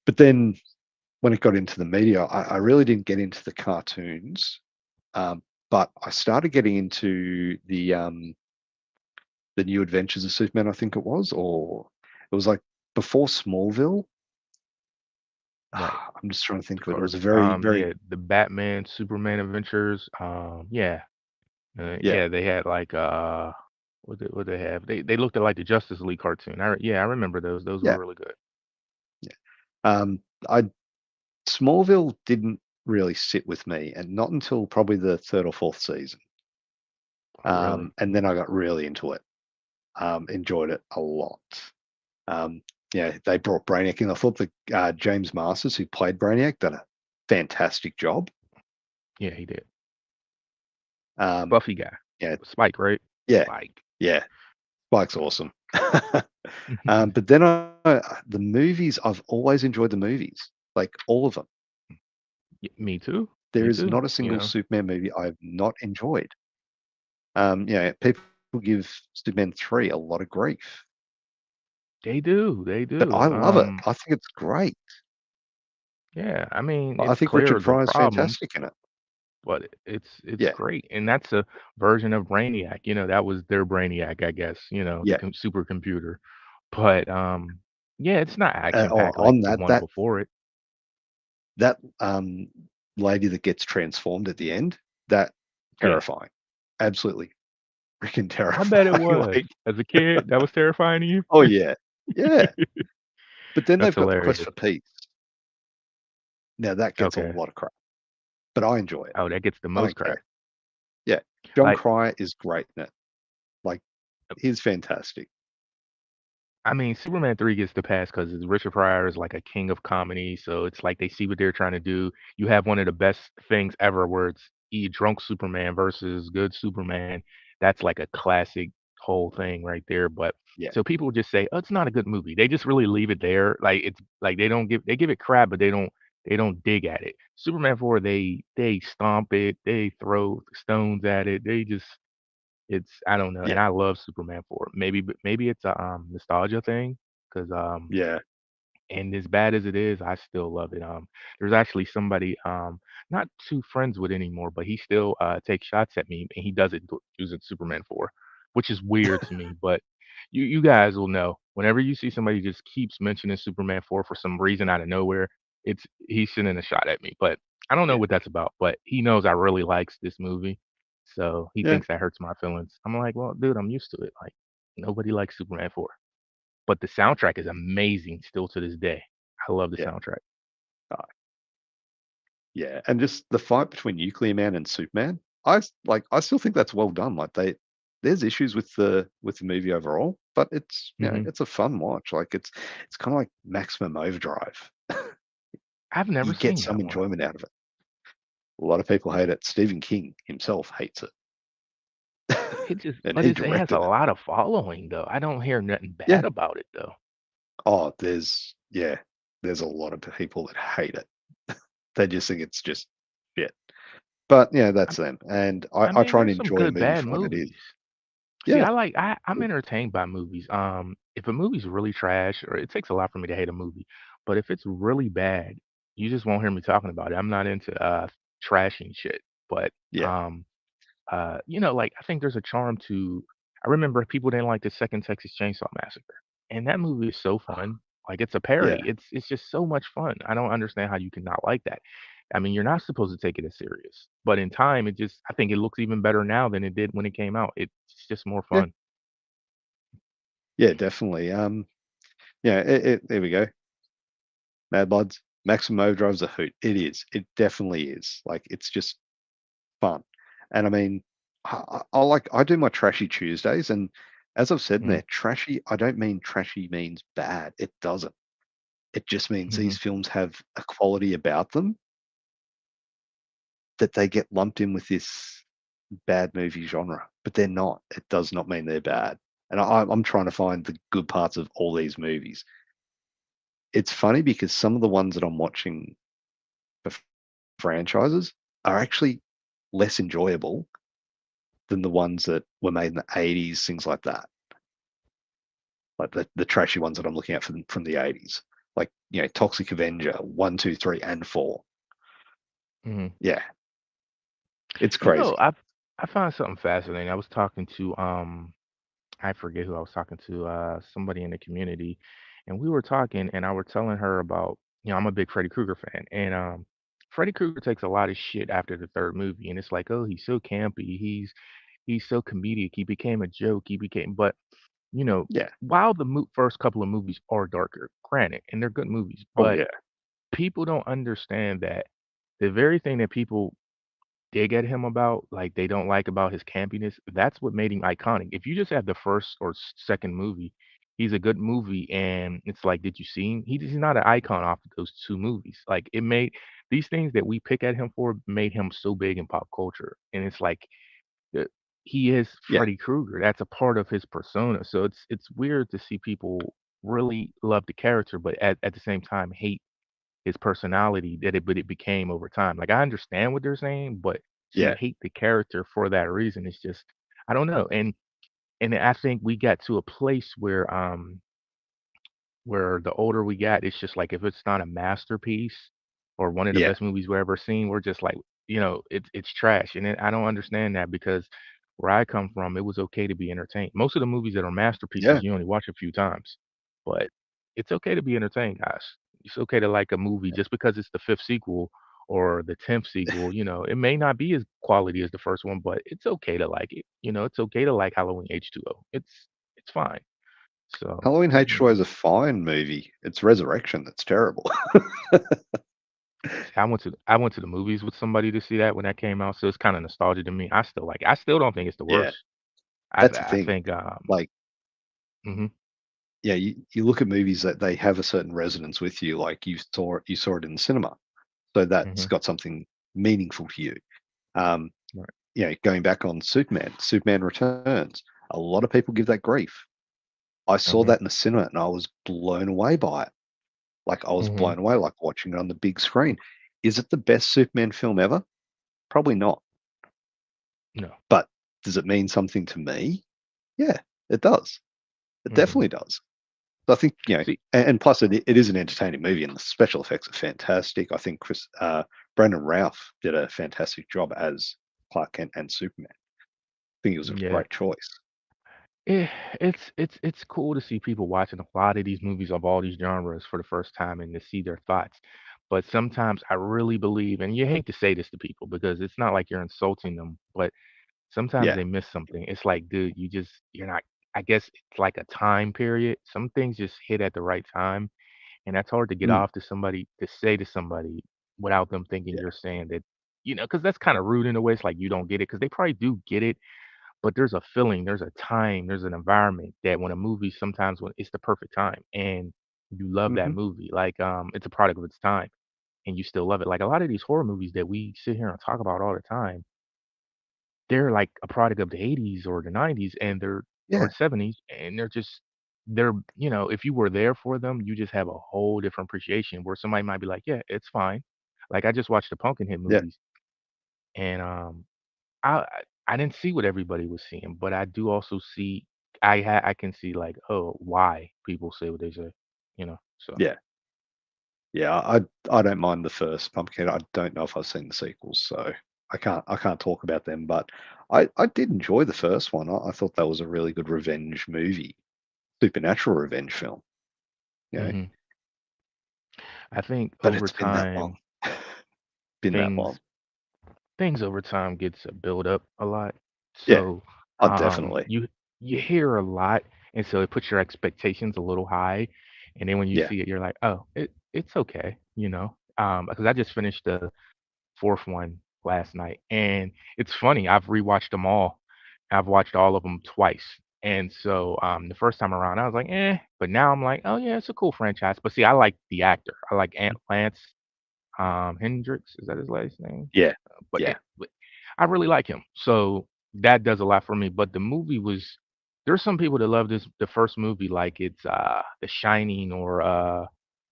but then when it got into the media, I really didn't get into the cartoons. But I started getting into the New Adventures of Superman, I think it was, or it was like before Smallville. Right. I'm just trying to The think of it. It was card. a very, very Yeah. The Batman Superman Adventures. Yeah. yeah, Yeah. They had like what they have? They looked at like the Justice League cartoon. Yeah. I remember those. Those were yeah, really good. yeah. I Smallville didn't really sit with me, and not until probably the third or fourth season. Oh, really? And then I got really into it. Enjoyed it a lot. Um, yeah, they brought Brainiac in. I thought that James Masters, who played Brainiac, done a fantastic job. Yeah, he did. Um, Buffy guy. yeah, Spike, right? yeah, Spike. yeah. Spike's awesome. But then the movies, I've always enjoyed the movies, like all of them. Me too. There Me is too. not a You single know, Superman movie I've not enjoyed. People give Superman 3 a lot of grief, they do. They but do. I love it. I think it's great. Yeah. I mean, I it's think Richard clear the Pryor is problems, fantastic in it. but it's Yeah, great, and that's a version of Brainiac. You know, that was their Brainiac, I guess. You know, the yeah. supercomputer. But yeah, it's not action packed like On the that, one before it. that lady that gets transformed at the end, that Yeah, terrifying, absolutely freaking I bet it terrifying. was. Like, As a kid, that was terrifying to you. oh yeah, yeah. But then That's they've got the Quest hilarious. for Peace. Now that gets a Okay. lot of crap, but I enjoy it. Oh, that gets the I most don't crap. care. Yeah, John Like, Cryer is great in it. Like, he's fantastic. I mean, Superman 3 gets the pass because Richard Pryor is like a king of comedy. So it's like they see what they're trying to do. You have one of the best things ever where it's drunk Superman versus good Superman. That's like a classic whole thing right there. But Yeah, so people just say, oh, it's not a good movie. They just really leave it there. Like it's like they give it crap, but they don't dig at it. Superman 4, they stomp it, they throw stones at it. It's I don't know, yeah, and I love Superman 4. Maybe it's a, nostalgia thing, 'cause, yeah, and as bad as it is, I still love it. There's actually somebody, not too friends with anymore, but he still, takes shots at me, and he does it using Superman 4, which is weird to me, but you guys will know. Whenever you see somebody just keeps mentioning Superman 4 for some reason out of nowhere, he's sending a shot at me, but I don't know yeah, what that's about, but he knows I really likes this movie, so he yeah, thinks that hurts my feelings. I'm like, "Well, dude, I'm used to it." Like, nobody likes Superman 4. But the soundtrack is amazing still to this day. I love the yeah. soundtrack. Uh, yeah, and just the fight between Nuclear Man and Superman, I still think that's well done. Like there's issues with the movie overall, but Mhm. it's a fun watch. Like it's kind of like Maximum Overdrive. I've never You get seen some that one. enjoyment out of it. A lot of people hate it. Stephen King himself hates it, It just and but he it has a directed it. lot of following, though. I don't hear nothing Yeah. bad about it, though. Oh, there's a lot of people that hate it. They just think it's just shit. But yeah, I that's them. And I I mean, try and there's some enjoy a good movie bad for what it is. movies. See, Yeah. I'm entertained by movies. If a movie's really trash, or it takes a lot for me to hate a movie, but if it's really bad, you just won't hear me talking about it. I'm not into trashing shit, but Yeah. um, like I think there's a charm to. I remember people didn't like the second Texas Chainsaw Massacre, and that movie is so fun. Like it's a Yeah. parody. It's just so much fun. I don't understand how you can not like that. I mean, you're not supposed to take it as serious, but in time, I think it looks even better now than it did when it came out. It's just more Yeah. fun. Yeah, definitely. Yeah, there we go. Mad Bloods. Maximum Overdrive's a hoot. It is. It definitely is. Like it's just fun. And I mean, I do my trashy Tuesdays, and as I've said in Mhm, there, trashy. I don't mean trashy means bad. It doesn't. It just means mhm. these films have a quality about them that they get lumped in with this bad movie genre, but they're not. It does not mean they're bad. And I'm trying to find the good parts of all these movies. It's funny because some of the ones that I'm watching for franchises are actually less enjoyable than the ones that were made in the 80s, things like that. Like the trashy ones that I'm looking at from the 80s. Like, Toxic Avenger 1, 2, 3, and 4. Mhm. Yeah, it's You know, crazy. I found something fascinating. I was talking to I forget who I was talking to, somebody in the community, and we were talking, and I were telling her about, I'm a big Freddy Krueger fan, and Freddy Krueger takes a lot of shit after the third movie, and it's like, oh, he's so campy, he's so comedic, he became a joke, but you know, Yeah. while the first couple of movies are darker, granted, and they're good movies, Oh, but yeah. people don't understand that the very thing that people dig at him about, like they don't like about his campiness, that's what made him iconic. If you just have the first or second movie, he's a good movie, and it's like, did you see him? He's not an icon off of those two movies. Like it made these things that we pick at him for made him so big in pop culture, and it's like uh, he is Yeah. Freddy Krueger. That's a part of his persona. So it's weird to see people really love the character, but at the same time hate his personality but it became over time. Like I understand what they're saying, but to Yeah. hate the character for that reason is just I don't know. And I think we got to a place where the older we got, it's just like if it's not a masterpiece or one of the Yeah. best movies we're ever seen, we're just like, it's trash. And I don't understand that because where I come from, it was okay to be entertained. Most of the movies that are Yeah. masterpieces, you only watch a few times, but it's okay to be entertained, guys. It's okay to like a movie just because it's the fifth sequel or the 10th sequel. It may not be as quality as the first one, but it's okay to like it. It's okay to like Halloween H2O. It's fine. So, Halloween you H2O know. is a fine movie. It's Resurrection that's terrible. See, I went to the movies with somebody to see that when that came out, so it's kinda nostalgia to me. I still like it. I still don't think it's the Yeah, worst. I that's th the I thing. think, Like, mhm, yeah, you look at movies that they have a certain resonance with you, like you saw it in the cinema, so that's mhm, got something meaningful to you. Um, right, going back on Superman Returns, a lot of people give that grief. I saw mhm, that in the cinema and I was blown away by it. Like I was mhm, blown away, like watching it on the big screen. Is it the best Superman film ever? Probably not. no, But does it mean something to me? Yeah, it does. It mhm. definitely does. So I think, See and plus it is an entertaining movie and the special effects are fantastic. I think Brandon Routh did a fantastic job as Clark Kent and Superman. I think it was a yeah, great choice. eh, it's cool to see people watching a lot of these movies of all these genres for the first time and to see their thoughts, but sometimes I really believe and you hate to say this to people because it's not like you're insulting them, but sometimes Yeah. they miss something. It's like, dude, you're not I guess it's like a time period. Some things just hit at the right time, and that's hard to get Mm, off to say to somebody without them thinking yeah. you're saying that, because that's kind of rude in a way. It's like you don't get it because they probably do get it, but there's a feeling, there's a time, there's an environment that when a movie sometimes when it's the perfect time and you love that Hmm. movie, like it's a product of its time and you still love it. Like a lot of these horror movies that we sit here and talk about all the time they're like a product of the '80s or the '90s, and or Yeah. the '70s, and if you were there for them, you just have a whole different appreciation where somebody might be like, "Yeah, it's fine." Like, I just watched the Pumpkinhead Yeah. movies. and I didn't see what everybody was seeing, but I do also see I can see like, oh, why people say what they say, you know. So Yeah, yeah. I don't mind the first Pumpkin. I don't know if I've seen the sequels, so I can't talk about them. But I did enjoy the first one. I thought that was a really good revenge movie, supernatural revenge film. You know, hmm I think but over it's been that long. time Been that long. things things over time gets built up a lot. Yeah. So Oh, definitely. you hear a lot, and so it puts your expectations a little high, and then when you Yeah. see it, you're like, oh, it's okay, you know. Because I just finished the fourth one last night, and it's funny. I've rewatched them all. I've watched all of them twice, and so the first time around, I was like, eh, but now I'm like, oh yeah, it's a cool franchise. But see, I like the actor. I like Ant Lance Hendricks. Is that his last name? Yeah. Yeah. But I really like him. So that does a lot for me. But the movie was there's some people that love the first movie like it's The Shining or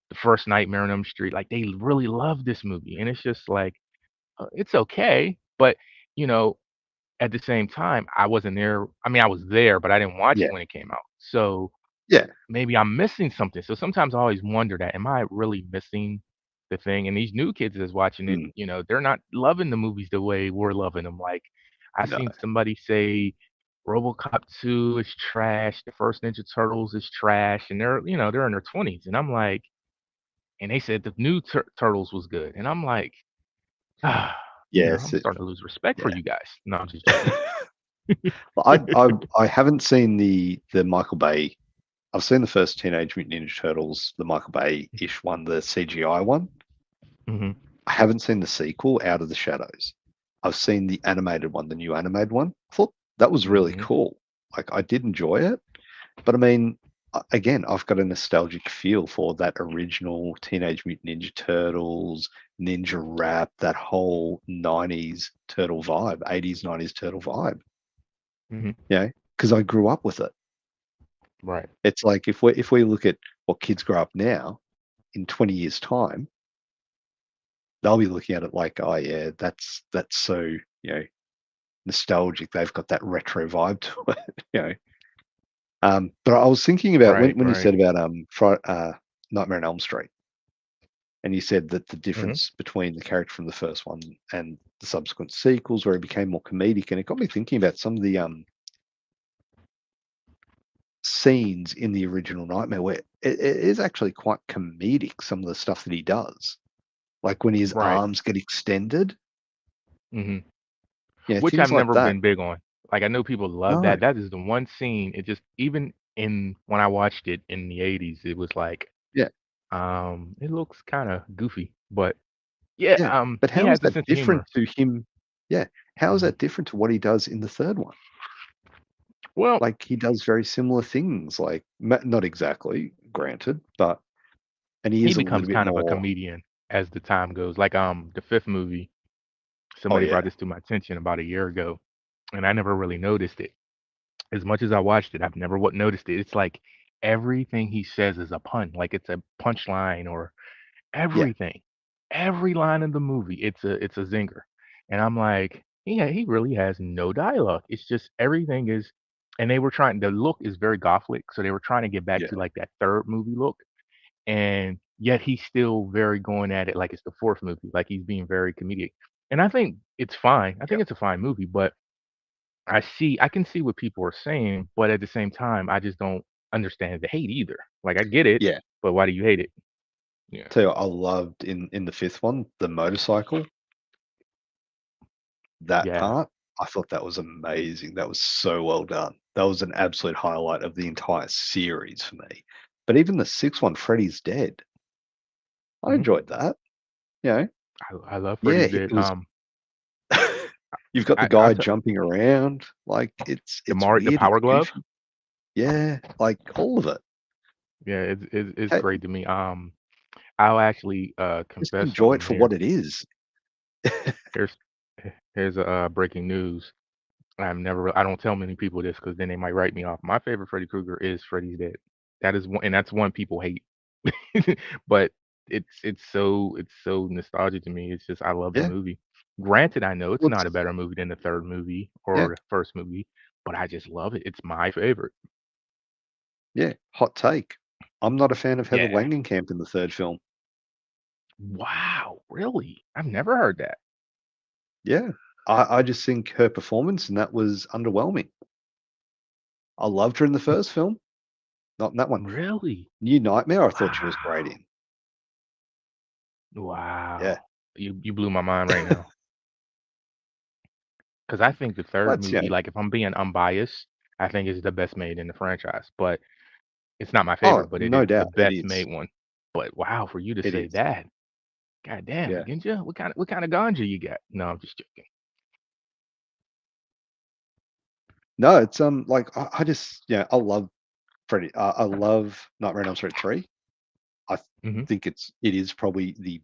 the first Nightmare on Elm Street. Like they really love this movie. And it's just like it's okay, but you know, at the same time, I wasn't there. I mean, I was there, but I didn't watch Yeah. it when it came out. So Yeah. maybe I'm missing something. So sometimes I always wonder that, am I really missing the thing? And these new kids that's watching it, Mm. they're not loving the movies the way we're loving them. Like I No. seen somebody say RoboCop 2 is trash, the first Ninja Turtles is trash, and they're in their 20s, and I'm like, and they said the new Turtles was good, and I'm like, ah, Yes. I'm starting to lose respect for Yeah. you guys. No, I'm just joking. Well, I haven't seen the Michael Bay. I've seen the first Teenage Mutant Ninja Turtles, the Michael Bay-ish one, the CGI one. hmm I haven't seen the sequel, Out of the Shadows. I've seen the animated one, the new animated one. I thought that was really hmm cool. Like I did enjoy it, but I mean, again, I've got a nostalgic feel for that original Teenage Mutant Ninja Turtles, Ninja Rap, that whole '90s turtle vibe, '80s '90s turtle vibe. hmm You know, because I grew up with it. Right. It's like if we look at what kids grow up now, in 20 years' time, they'll be looking at it like, oh yeah, that's so know nostalgic. They've got that retro vibe to it. But I was thinking about when Right. when you Right. said about Nightmare on Elm Street, and you said that the hmm difference between the character from the first one and the subsequent sequels, where he became more comedic, and it got me thinking about some of the scenes in the original Nightmare where it is actually quite comedic. Some of the stuff that he does, like when his Right. arms get extended, hmm Which things I've like never that. been big on. Like I know people love No, that. That is the one scene. It just even in when I watched it in the 80s, it was like yeah, it looks kind of goofy, but yeah, yeah. But he how is has a that sense of different humor. to him? Yeah, how is hmm that different to what he does in the third one? Well, Like he does very similar things, like not exactly, granted, but and he he is a becomes little bit kind of a more. comedian as the time goes. Like the fifth movie, Oh somebody brought yeah, this to my attention about a year ago, and I never really noticed it. As much as I watched it, I've never what noticed it. It's like everything he says is a pun, like it's a punchline or yeah, everything. Every line in the movie, it's a zinger. And I'm like, yeah, he really has no dialogue. It's just everything is and they were trying the look is very gothic, so they were trying to get back yeah, to like that third movie look. And yet he's still very going at it like it's the fourth movie, like he's being very comedic. And I think it's fine. I yeah, think it's a fine movie, but I can see what people are saying, but at the same time, I just don't understand the hate either. Like I get it, yeah. but why do you hate it? Yeah. Tell you, what, I loved in the fifth one the motorcycle. That Yeah. part, I thought that was amazing. That was so well done. That was an absolute highlight of the entire series for me. But even the sixth one, Freddy's Dead, I Mhm. enjoyed that. You know, I love yeah, Freddy's it Dead. was. You've got the I guy t jumping around, like it's the weird, it's Power Glove. goofy. Yeah, like all of it. Yeah, it's Hey, great to me. I'll actually just confess enjoy it something for here. what it is. Here's here's a breaking news. I don't tell many people this because then they might write me off. My favorite Freddy Krueger is Freddy's Dead. That is one, and that's one people hate. But it's so nostalgic to me. It's just I love the Yeah, movie. Granted, I know it's not a Let's better movie than the third movie yeah, or the first movie, but I just love it. It's my favorite. yeah. Hot take. I'm not a fan of Heather Yeah. Langenkamp in the third film. Wow, really? I've never heard that. Yeah. I just think her performance and that was underwhelming. I loved her in the first film, not in that one. Really? New Nightmare, I thought she was great Wow. in. Yeah. Wow. You blew my mind right now. Because I think the third That's, movie, like if I'm being unbiased, I think is the best made in the franchise. But it's not my oh, favorite, but it no is the doubt it best made is. one. But wow, for you to It say is. that, god damn, Yeah. Ginja, what kind of ganja you got? No, I'm just joking. No, it's like I just yeah, I love Freddy. I love Nightmare on Elm Street 3. I Hmm. think it is probably the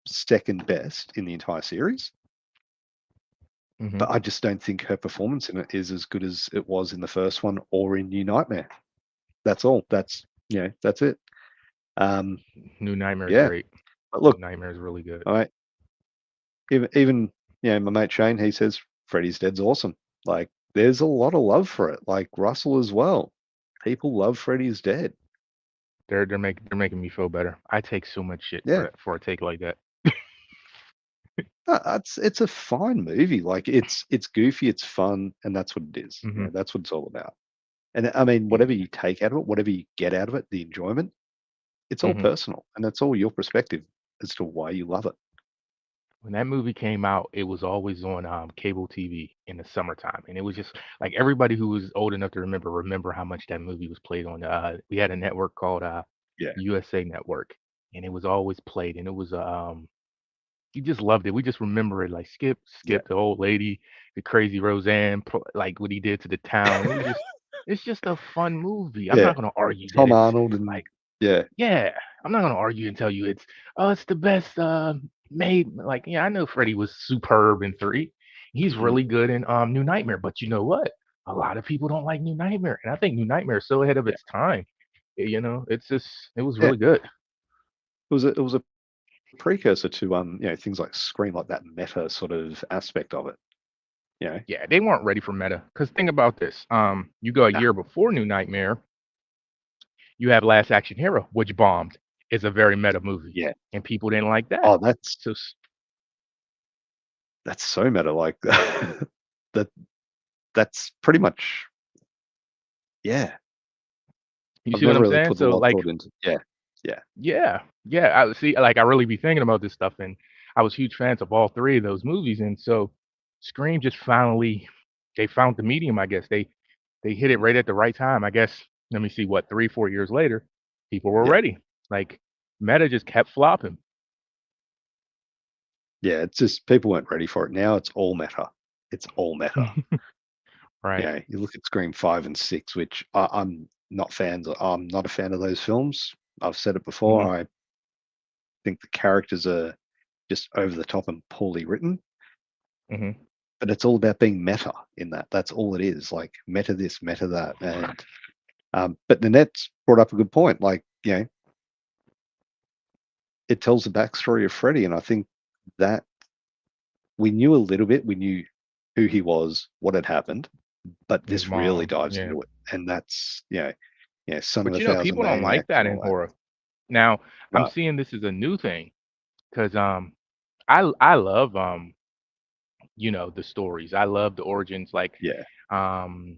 second best in the entire series, Hmm. but I just don't think her performance in it is as good as it was in the first one or in New Nightmare. That's all. That's it. Um, New Nightmare is yeah. great. But New look, Nightmare is really good. all right, even my mate Shane, he says Freddy's Dead's awesome. Like, there's a lot of love for it. Like Russell as well. People love Freddy's Dead. They're making me feel better. I take so much shit for Yeah. that for a take like that. It's a fine movie. Like it's goofy, it's fun, and that's what it is. Hmm. That's what it's all about. And I mean, whatever Yeah. you take out of it, whatever you get out of it, the enjoyment, it's all Hmm. personal, and that's all your perspective as to why you love it. When that movie came out, it was always on cable TV in the summertime, and it was just like everybody who was old enough to remember how much that movie was played on. We had a network called Yeah, USA Network, and it was always played, and it was you just loved it. We just remember it like yeah. Skip, the old lady, the crazy Roseanne, like what he did to the town. It was just, it's just a fun movie. I'm Yeah, not gonna argue that Tom it's Arnold and like, yeah, yeah, I'm not gonna argue and tell you it's the best made. Like, yeah, I know Freddy was superb in three. He's mhm, really good in New Nightmare, but you know what? A lot of people don't like New Nightmare, and I think New Nightmare is so ahead of yeah, its time. You know, it's just it was yeah. really good. It was a precursor to things like Scream, like that meta sort of aspect of it. You know, Yeah, they weren't ready for meta. Cause think about this. You go a nah, year before New Nightmare, you have Last Action Hero, which bombed. It's a very meta movie, yeah. and people didn't like that. Oh, that's So that's so meta. Like that. That's pretty much yeah. you I've see what never I'm really saying? put a So lot of like, thought into yeah, yeah, yeah, yeah. I see. Like, I really be thinking about this stuff, and I was huge fans of all three of those movies, and so Scream just finally they found the medium. I guess they hit it mhm, right at the right time. I guess. Let me see. What 3 4 years later, people were yeah, ready. Like meta just kept flopping. yeah. It's just people weren't ready for it. Now it's all meta. It's all meta. Right. You look at Scream 5 and 6, which I'm not fans of. I'm not a fan of those films. I've said it before. Hmm. I think the characters are just over the top and poorly written. Hmm. But it's all about being meta in that. That's all it is. Like meta this, meta that, and but Nanette's brought up a good point. Like it tells the backstory of Freddy, and I think that we knew a little bit. We knew who he was, what had happened, but His this really mom. dives Yeah. into it, and that's Son of But a you know, Thousand people don't like Maniacs that and in all that. horror. Now, I'm Right? seeing this as a new thing because I love the stories. I love the origins. Like, Yeah, um,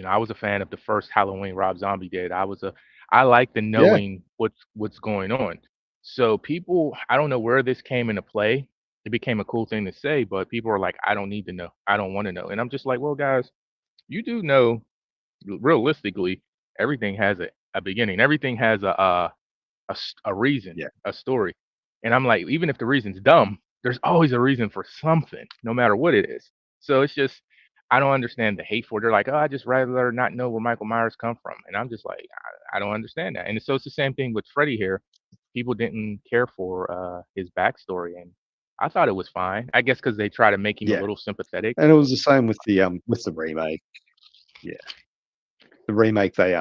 I was a fan of the first Halloween Rob Zombie did. I like the yeah, knowing what's going on. So people, I don't know where this came into play. It became a cool thing to say, but people are like, I don't need to know. I don't want to know. And I'm just like, well, guys, you do know realistically, everything has a beginning. Everything has a reason, yeah, a story. And I'm like, even if the reason's dumb, there's always a reason for something, no matter what it is. So it's just, I don't understand the hate for it. They're like, oh, I just rather not know where Michael Myers come from. And I'm just like, I don't understand that. And so it's the same thing with Freddy here. People didn't care for his backstory, and I thought it was fine. I guess because they try to make him a yeah. little sympathetic. And it was the same with the remake. Yeah, the remake they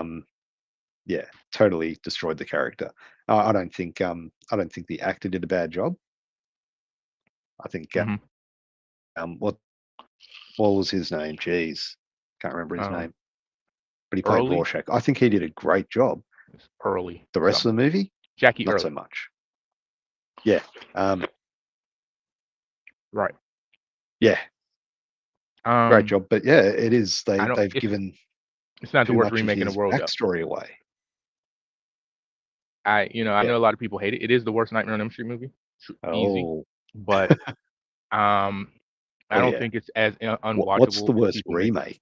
totally destroyed the character. I don't think the actor did a bad job. I think Hmm. what was his name? Jeez, can't remember his Uh, name. But he played Early, Rorschach. I think he did a great job. it's Early The rest of something. the movie, Jackie not so Early. much. Yeah, Right. yeah, great Um, job. But yeah, it is. I don't. They've given It's not the too worst much of remake in the his world though. backstory away. I Yeah. know a lot of people hate it. It is the worst Nightmare on Elm Street movie. Easy. Oh, But um, I oh don't yeah. think it's as What's the unwatchable as worst people make it. remake?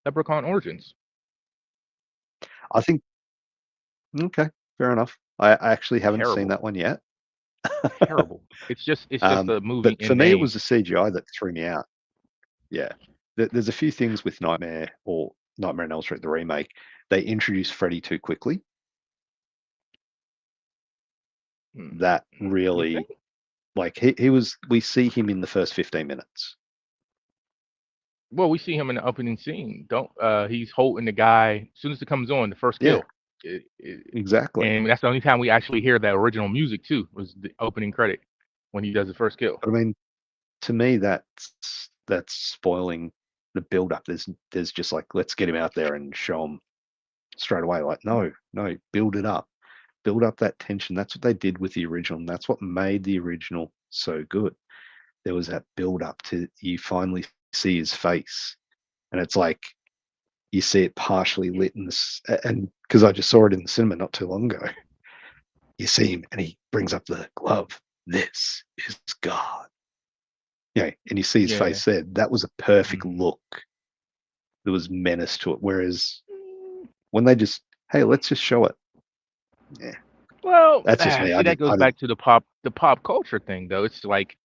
Leprechaun Origins. I think. Okay, fair enough. I actually haven't seen Terrible. that one yet. Terrible. It's just a movie But for in me, it name. was the CGI that threw me out. Yeah, there's a few things with Nightmare on Elm Street, the remake. They introduced Freddy too quickly. Hmm. That You really, think? like, we see him in the first 15 minutes. Well, we see him in the opening scene. Don't he's holding the guy as soon as it comes on, the first Yeah, kill. It, exactly. and that's the only time we actually hear that original music too, was the opening credit when he does the first kill. But I mean, to me, that's spoiling the build up. There's just like, let's get him out there and show him straight away. Like, no, no, build it up. Build up that tension. That's what they did with the original. And that's what made the original so good. There was that build up to you finally see his face. And it's like you see it partially lit in this, and because I just saw it in the cinema not too long ago, you see him and he brings up the glove. This is God. And you see his Yeah. face there. That was a perfect Mhm. look. There was menace to it. Whereas when they just, hey, let's just show it. Yeah, Well, that's just me. see, that goes I back didn't. to the pop culture thing, though. It's like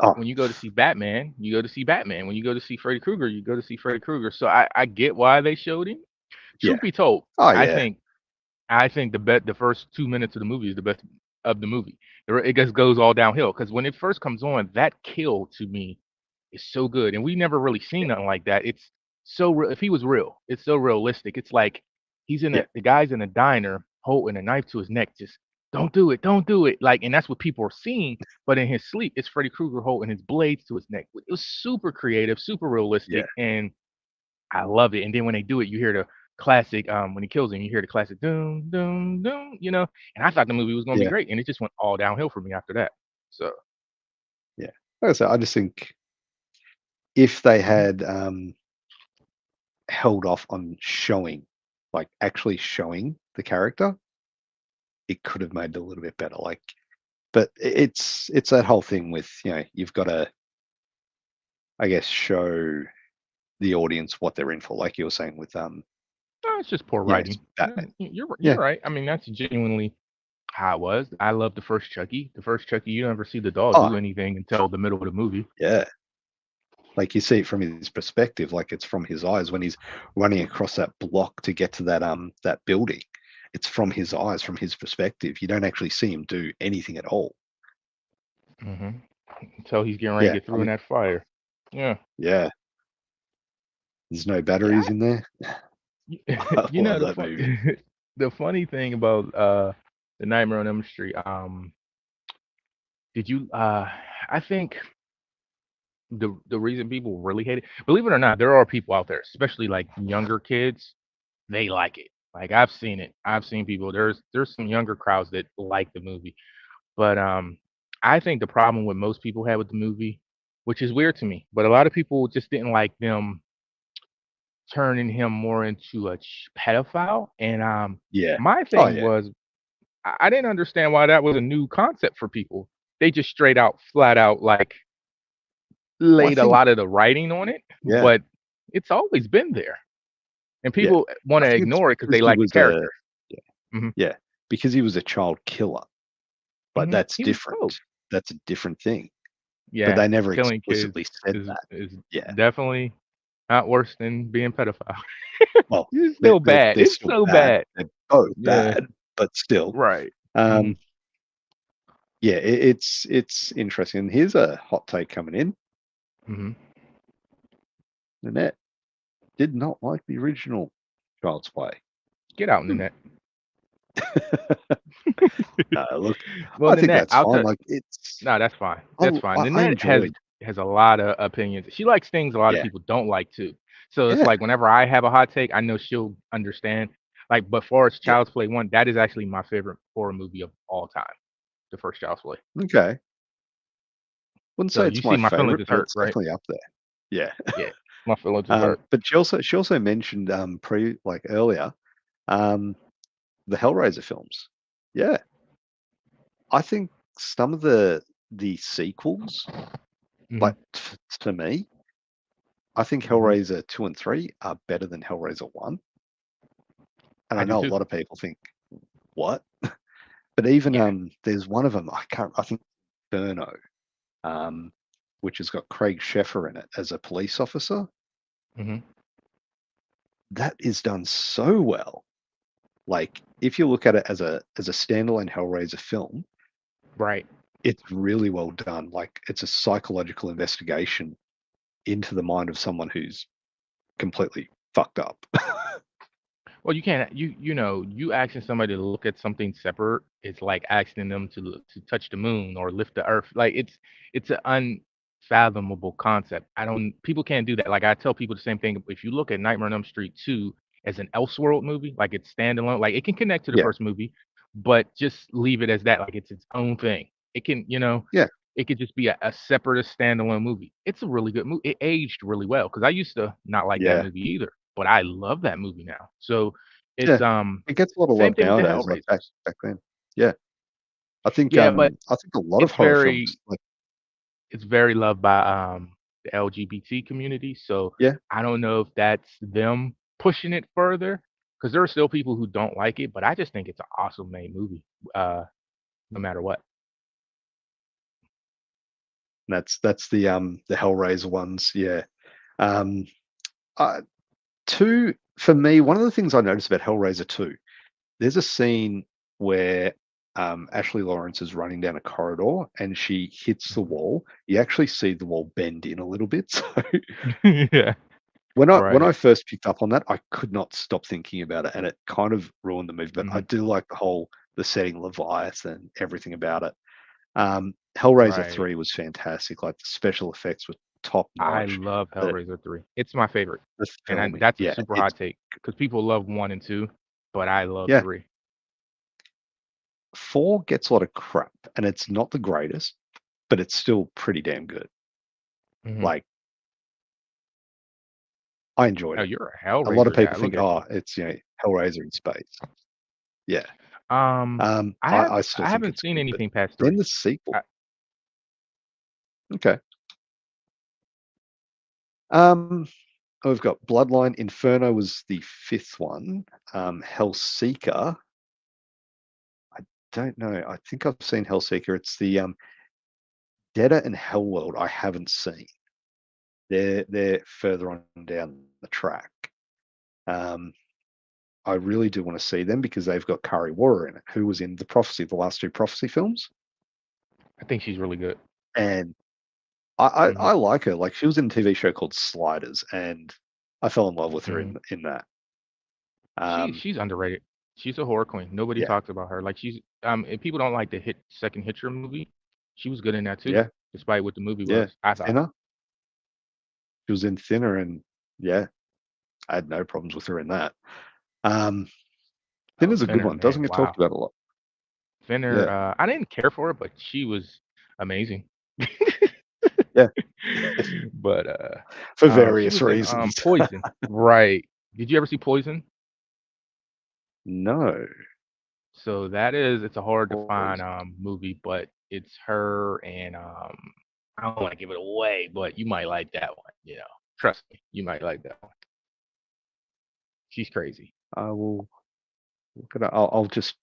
Oh, when you go to see Batman, you go to see Batman. When you go to see Freddy Krueger, you go to see Freddy Krueger. So I get why they showed him. yeah. Truth be told, Oh, I yeah. think the first 2 minutes of the movie is the best of the movie. It just goes all downhill because when it first comes on, that kill to me is so good, and we never really seen nothing like that. It's so real. If he was real, it's so realistic. It's like he's in Yeah. the guy's in a diner holding a knife to his neck, just don't do it, don't do it. Like, and that's what people are seeing. But in his sleep, it's Freddy Krueger holding his blades to his neck. It was super creative, super Yeah. realistic, and I love it. And then when they do it, you hear the classic, when he kills him, you hear the classic doom, doom, doom, and I thought the movie was gonna be Yeah. great, and it just went all downhill for me after that. So Yeah. Like I said, I just think if they mhm. had held off on showing, like actually showing the character, it could have made it a little bit better. Like, but it's that whole thing with, you've got to, I guess, show the audience what they're in for, like you were saying with No, it's just poor yes, writing. Batman. You're Yeah. right. I mean, that's genuinely how it was. I love the first Chucky. The first Chucky, you never see the doll Oh, do anything until the middle of the movie. yeah. Like you see it from his perspective, like it's from his eyes when he's running across that block to get to that building. It's from his eyes, from his perspective. You don't actually see him do anything at all. Hmm. Until he's getting ready to Yeah. get I through in mean, that fire. Yeah. yeah. There's no Yeah. batteries in there. I love The that movie. the funny thing about the Nightmare on Elm Street, did you I think the reason people really hate it, believe it or not, there are people out there, especially like younger kids, they like it. Like I've seen it. I've seen people. There's some younger crowds that like the movie. But I think the problem with most people had with the movie, which is weird to me, but a lot of people just didn't like them turning him more into a pedophile. And Yeah. my Oh thing yeah. was I didn't understand why that was a new concept for people. They just straight out, flat out, like Well, I laid a think lot of the writing on it, yeah, but it's always been there. And yeah. people want I to think it's ignore it because because they he like the was a character. yeah, Hmm. yeah, because he was a child killer. But that's He was different. dope. That's a different thing. But Yeah, they never killing kids explicitly said is that. is Yeah. definitely not worse than being pedophile. Well, It's still bad. they're It's still so bad. bad. They're both Yeah, bad, but still. right. Hmm. Um, yeah, it's interesting. And here's a hot take coming in. Hmm. Nanette did not like the original Child's Play. Get out in the Hmm. net. No, look, Well, I think Nanette, that's I'll fine. tell Like it's, no, that's fine. That's fine. I Nanette enjoyed. has a lot of opinions. She likes things a lot of Yeah, people don't like too. So it's yeah, like whenever I have a hot take, I know she'll understand. Like, but for it's yeah. Child's Play 1, that is actually my favorite horror movie of all time. The first Child's Play. Okay, wouldn't So say you it's see my my feelings favorite, is but hurt, it's right? definitely up there. Yeah. Yeah. My feelings is hurt. But she also mentioned like earlier um the Hellraiser films. Yeah, I think some of the sequels, Hmm. like to me, I think Hmm. Hellraiser 2 and 3 are better than Hellraiser 1. And I I do know a too. lot of people think, what? But even Yeah. there's one of them, I think Inferno, um, which has got Craig Sheffer in it as a police officer. Hmm. That is done so well. Like if you look at it as a standalone Hellraiser film, Right. it's really well done. Like it's a psychological investigation into the mind of someone who's completely fucked up. Well, you can't. You asking somebody to look at something separate. It's like asking them to touch the moon or lift the earth. Like it's an unfathomable concept. I don't. People can't do that. Like I tell people the same thing. If you look at Nightmare on Elm Street 2 as an Elseworld movie, like it's standalone, like it can connect to the Yeah, first movie, but just leave it as that. Like it's its own thing. It can, yeah, it could just be a separate standalone movie. It's a really good movie. It aged really well because I used to not like that yeah, movie either, but I love that movie now. So it's yeah. It gets a lot of same love thing with the nowadays, like back Hellraisers. back then. Yeah, Yeah, but I think a lot of it's horror films, very like it's very loved by the LGBT community. So yeah, I don't know if that's them pushing it further because there are still people who don't like it, but I just think it's an awesome made movie, uh, no matter what. that's the Hellraiser ones. Yeah, um, uh, two for me. One of the things I noticed about Hellraiser 2, there's a scene where Ashley Lawrence is running down a corridor and she hits the wall. You actually see the wall bend in a little bit. So Yeah, when right. I first picked up on that, I could not stop thinking about it, and it kind of ruined the movie. But I Hmm. do like the setting Leviathan, everything about it. Hellraiser Right. 3 was fantastic. Like the special effects were top I notch. love The Hellraiser 3. It's my favorite, the and filming, that's a yeah, super it's hot take because people love 1 and 2, but I love yeah. 3. 4 gets a lot of crap, and it's not the greatest, but it's still pretty damn good. Mhm. Like I enjoyed Oh, it. you're a A lot of Hellraiser guy. people Look think, at oh, you. it's Hellraiser in space. Yeah. Um, I still I think haven't it's seen good, but anything past then 3. the sequel. I Okay. Um, we've got Bloodline. Inferno was the fifth one. Hellseeker. I don't know. I think I've seen Hellseeker. It's the Deader and Hellworld. I haven't seen. They're further on down the track. Um, I really do want to see them because they've got Kari Warrer in it, who was in the Prophecy, the last two Prophecy films, I think she's really good. and Mhm. I like her. Like she was in a TV show called Sliders, and I fell in love with her Mhm. in that. She's Um, she's underrated. She's a horror queen. Nobody yeah, talks about her. Like she's if people don't like the second Hitcher movie, she was good in that too, yeah, despite what the movie yeah. was. I thought. Thinner. She was in Thinner, and yeah, I had no problems with her in that. Um, Oh, Thinner's a good Fenner, one. man, Doesn't get talked wow. about a lot. Fenner, Yeah, I didn't care for her, but she was amazing. yeah, But for she various was in reasons. Poison. Right. Did you ever see Poison? No, So it's a hard to find poison. movie, but it's her and I don't want to give it away, but you might like that one, Trust me, you might like that one. She's crazy. I will look it up. I'll just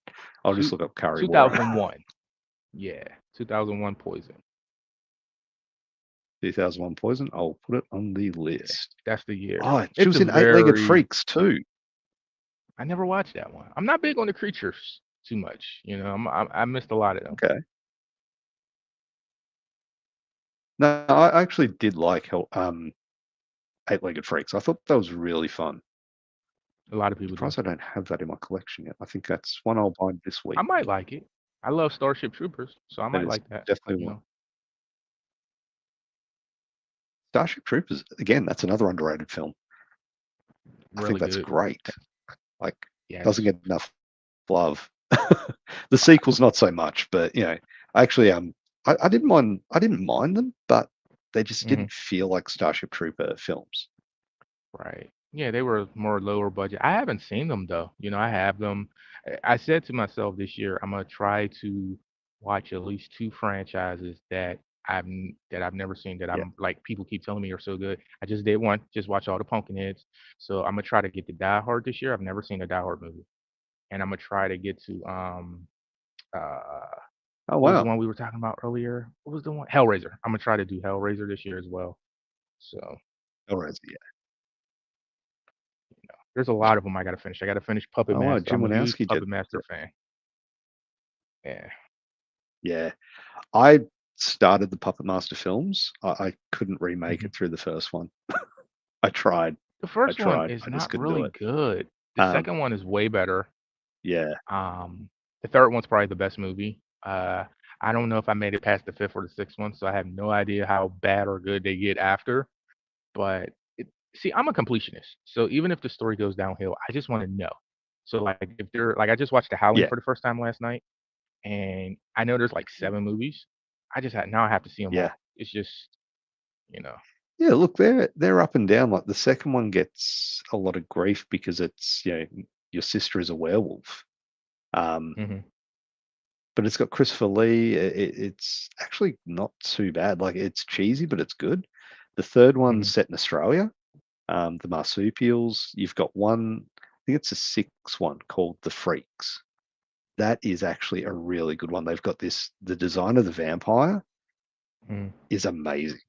Two, look up Kari Warrer. 2001. Yeah, 2001 Poison. 2001 Poison. I'll put it on the Yeah, list. that's the year. Oh, she It's was a in Eight-Legged very Freaks too. I never watched that one. I'm not big on the creatures too much. I missed a lot of them. Okay. No, I actually did like Eight-Legged Freaks. I thought that was really fun. A lot of people do. Surprised I don't have that in my collection yet. I think that's one I'll buy this I week. might like it. I love Starship Troopers, so I That might is like that. definitely You one. know. Starship Troopers, again, that's another underrated film. I think Really that's good. great. Like, doesn't Yes. get enough love. The sequels, not so much, but actually, I didn't mind them, but they just Hmm. didn't feel like Starship Trooper films. Right. Yeah, they were more lower budget. I haven't seen them though. I have them. I said to myself this year, I'm gonna try to watch at least two franchises that I've never seen that Yeah. I'm like people keep telling me are so good. I just did one, just watch all the Pumpkinheads. So I'm gonna try to get to Die Hard this year. I've never seen a Die Hard movie, and I'm gonna try to get to uh Oh what was the wow. one we were talking about earlier? What was the one? Hellraiser. I'm gonna try to do Hellraiser this year as well. So Hellraiser. Yeah. there's a lot of them I gotta finish. I gotta finish Puppet Oh wow. Master. Jim I'm a huge Wanowski did. Puppet Master fan. Yeah. Yeah. I started the Puppet Master films. I couldn't remake Mhm. it through the first one. I tried. The I first one tried. is I just not couldn't do really it. good. The Um, second one is way better. yeah. The third one's probably the best movie. I don't know if I made it past the fifth or the sixth one, so I have no idea how bad or good they get after. But see, I'm a completionist, so even if the story goes downhill, I just want to know. So like, if they're like, I just watched The Howling Yeah. for the first time last night, and I know there's like seven movies. I have to see them Yeah. all. It's just, you know. Yeah, look, they're up and down. Like the second one gets a lot of grief because it's your sister is a werewolf. Um, Hmm. but it's got Christopher Lee. It's actually not too bad. Like it's cheesy, but it's good. The third one's Hmm. set in Australia. The marsupials. You've got one. I think it's a sixth one called The Freaks. That is actually a really good one. They've got this. The design of the vampire Hmm. is amazing.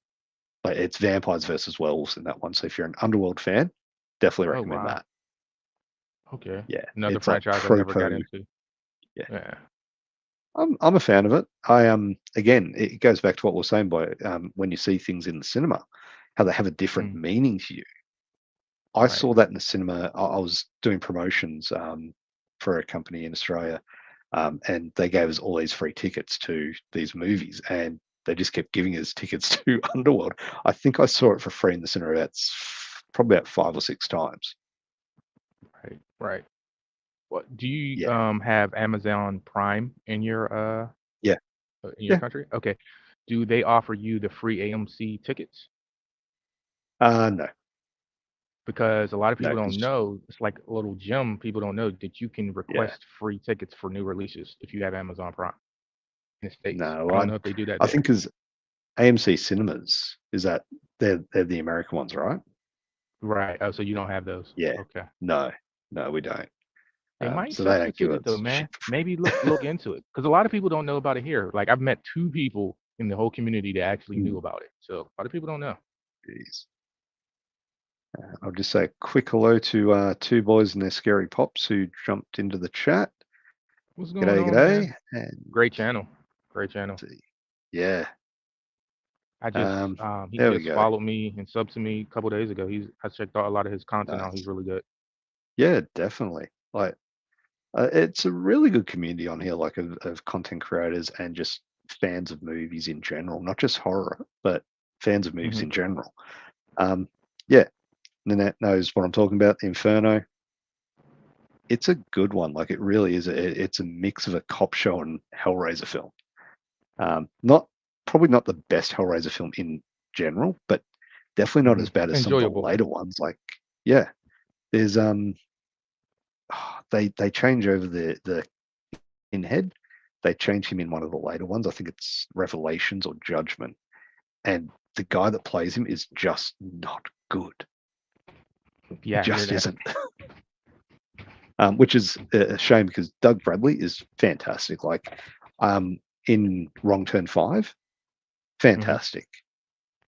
Like it's vampires versus werewolves in that one. So if you're an Underworld fan, definitely Oh recommend wow. that. Okay. Yeah, Another it's like franchise I never got proper. into. Yeah, Yeah. I'm a fan of it. I again, it goes back to what we are saying by when you see things in the cinema, how they have a different Mm, meaning to you. I right. saw that in the cinema. I was doing promotions for a company in Australia, and they gave us all these free tickets to these movies, and they just kept giving us tickets to Underworld. I think I saw it for free in the cinema probably about 5 or 6 times. Right. Right. What do you Yeah, have Amazon Prime yeah, in your yeah. country? Okay. Do they offer you the free AMC tickets? No, Because a lot of no, people don't because know, it's like a little gem, people don't know that you can yeah, request free tickets for new releases if you have Amazon Prime in the States. no. I don't I know if they do that I there. think because AMC Cinemas is that they're the American ones, right? Right. Oh, so you don't have those. Yeah. Okay. No, no, we don't. They might So they don't give substitute it though, us shit man. for free. Maybe look into it because a lot of people don't know about it here. Like I've met two people in the whole community that actually Mm, knew about it. So a lot of people don't know. Jeez. I'll just say a quick hello to two boys and their scary pops who jumped into the chat. What's going G'day, on, man? g'day. And Great channel. Great channel. let's see. Yeah. I just Um, he there we just go. followed me and subbed to me a couple days ago. I checked out a lot of his content out. He's Nice. really good. Yeah, definitely. Like, it's a really good community on here, like of content creators and just fans of movies in general, not just horror, but fans of movies Hmm. in general. Um, yeah, Nanette knows what I'm talking about. Inferno. It's a good one. Like it really is. It's a mix of a cop show and Hellraiser film. Not probably not the best Hellraiser film in general, but definitely not Hmm. as bad as some of the Enjoyable. later ones. Like, yeah, there's they change over the pinhead. They change him in one of the later ones. I think it's Revelations or Judgment, and the guy that plays him is just not good. He Yeah, I hear just that. isn't. Which is a shame because Doug Bradley is fantastic. Like in Wrong Turn 5, Hmm. fantastic.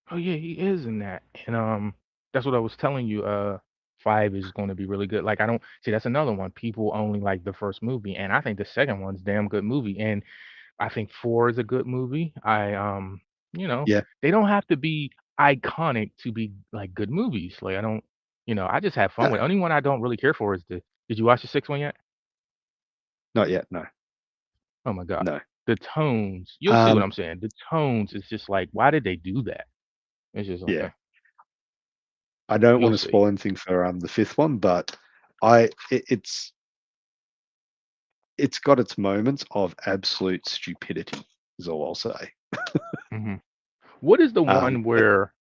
Oh yeah, he is in that. And that's what I was telling you. Five is going to be really good. Like I don't see that's another one. People only like the first movie, and I think the second one's damn good movie. And I think four is a good movie. Yeah, They don't have to be iconic to be like good movies. Like I don't. I just have fun No, with it. Only one I don't really care for is the. Did you watch the sixth one yet? not yet. No, Oh my god, no. the tones. You'll see what Um, I'm saying. The tones is just like, why did they do that? It's just yeah, okay. I don't You'll want to see. spoil anything for the fifth one, but it's got its moments of absolute stupidity. Is all I'll say. hmm What is the Um, one where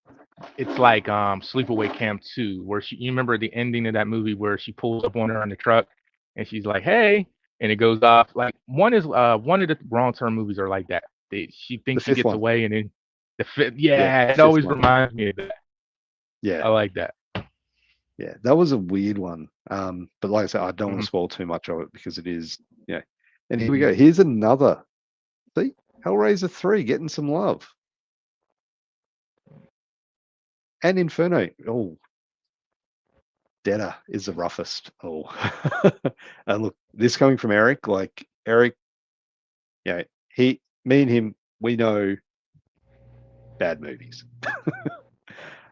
it's like Sleepaway Camp 2, where you remember the ending of that movie where she pulls up on her in the truck and she's like, "Hey," and it goes off. Like one of the wrong turn movies are like that. She the thinks she fifth gets one, away and then the fifth, yeah, yeah, the it fifth always one, reminds me of that. yeah, I like that. yeah. That was a weird one. But like I said, I don't want hmm to spoil too much of it because it is, yeah. And here we hmm go. Here's another. See, Hellraiser 3 getting some love, and Inferno. Oh, Detta is the roughest. Oh, and look, this coming from Eric. Like Eric, me and him, we know bad movies.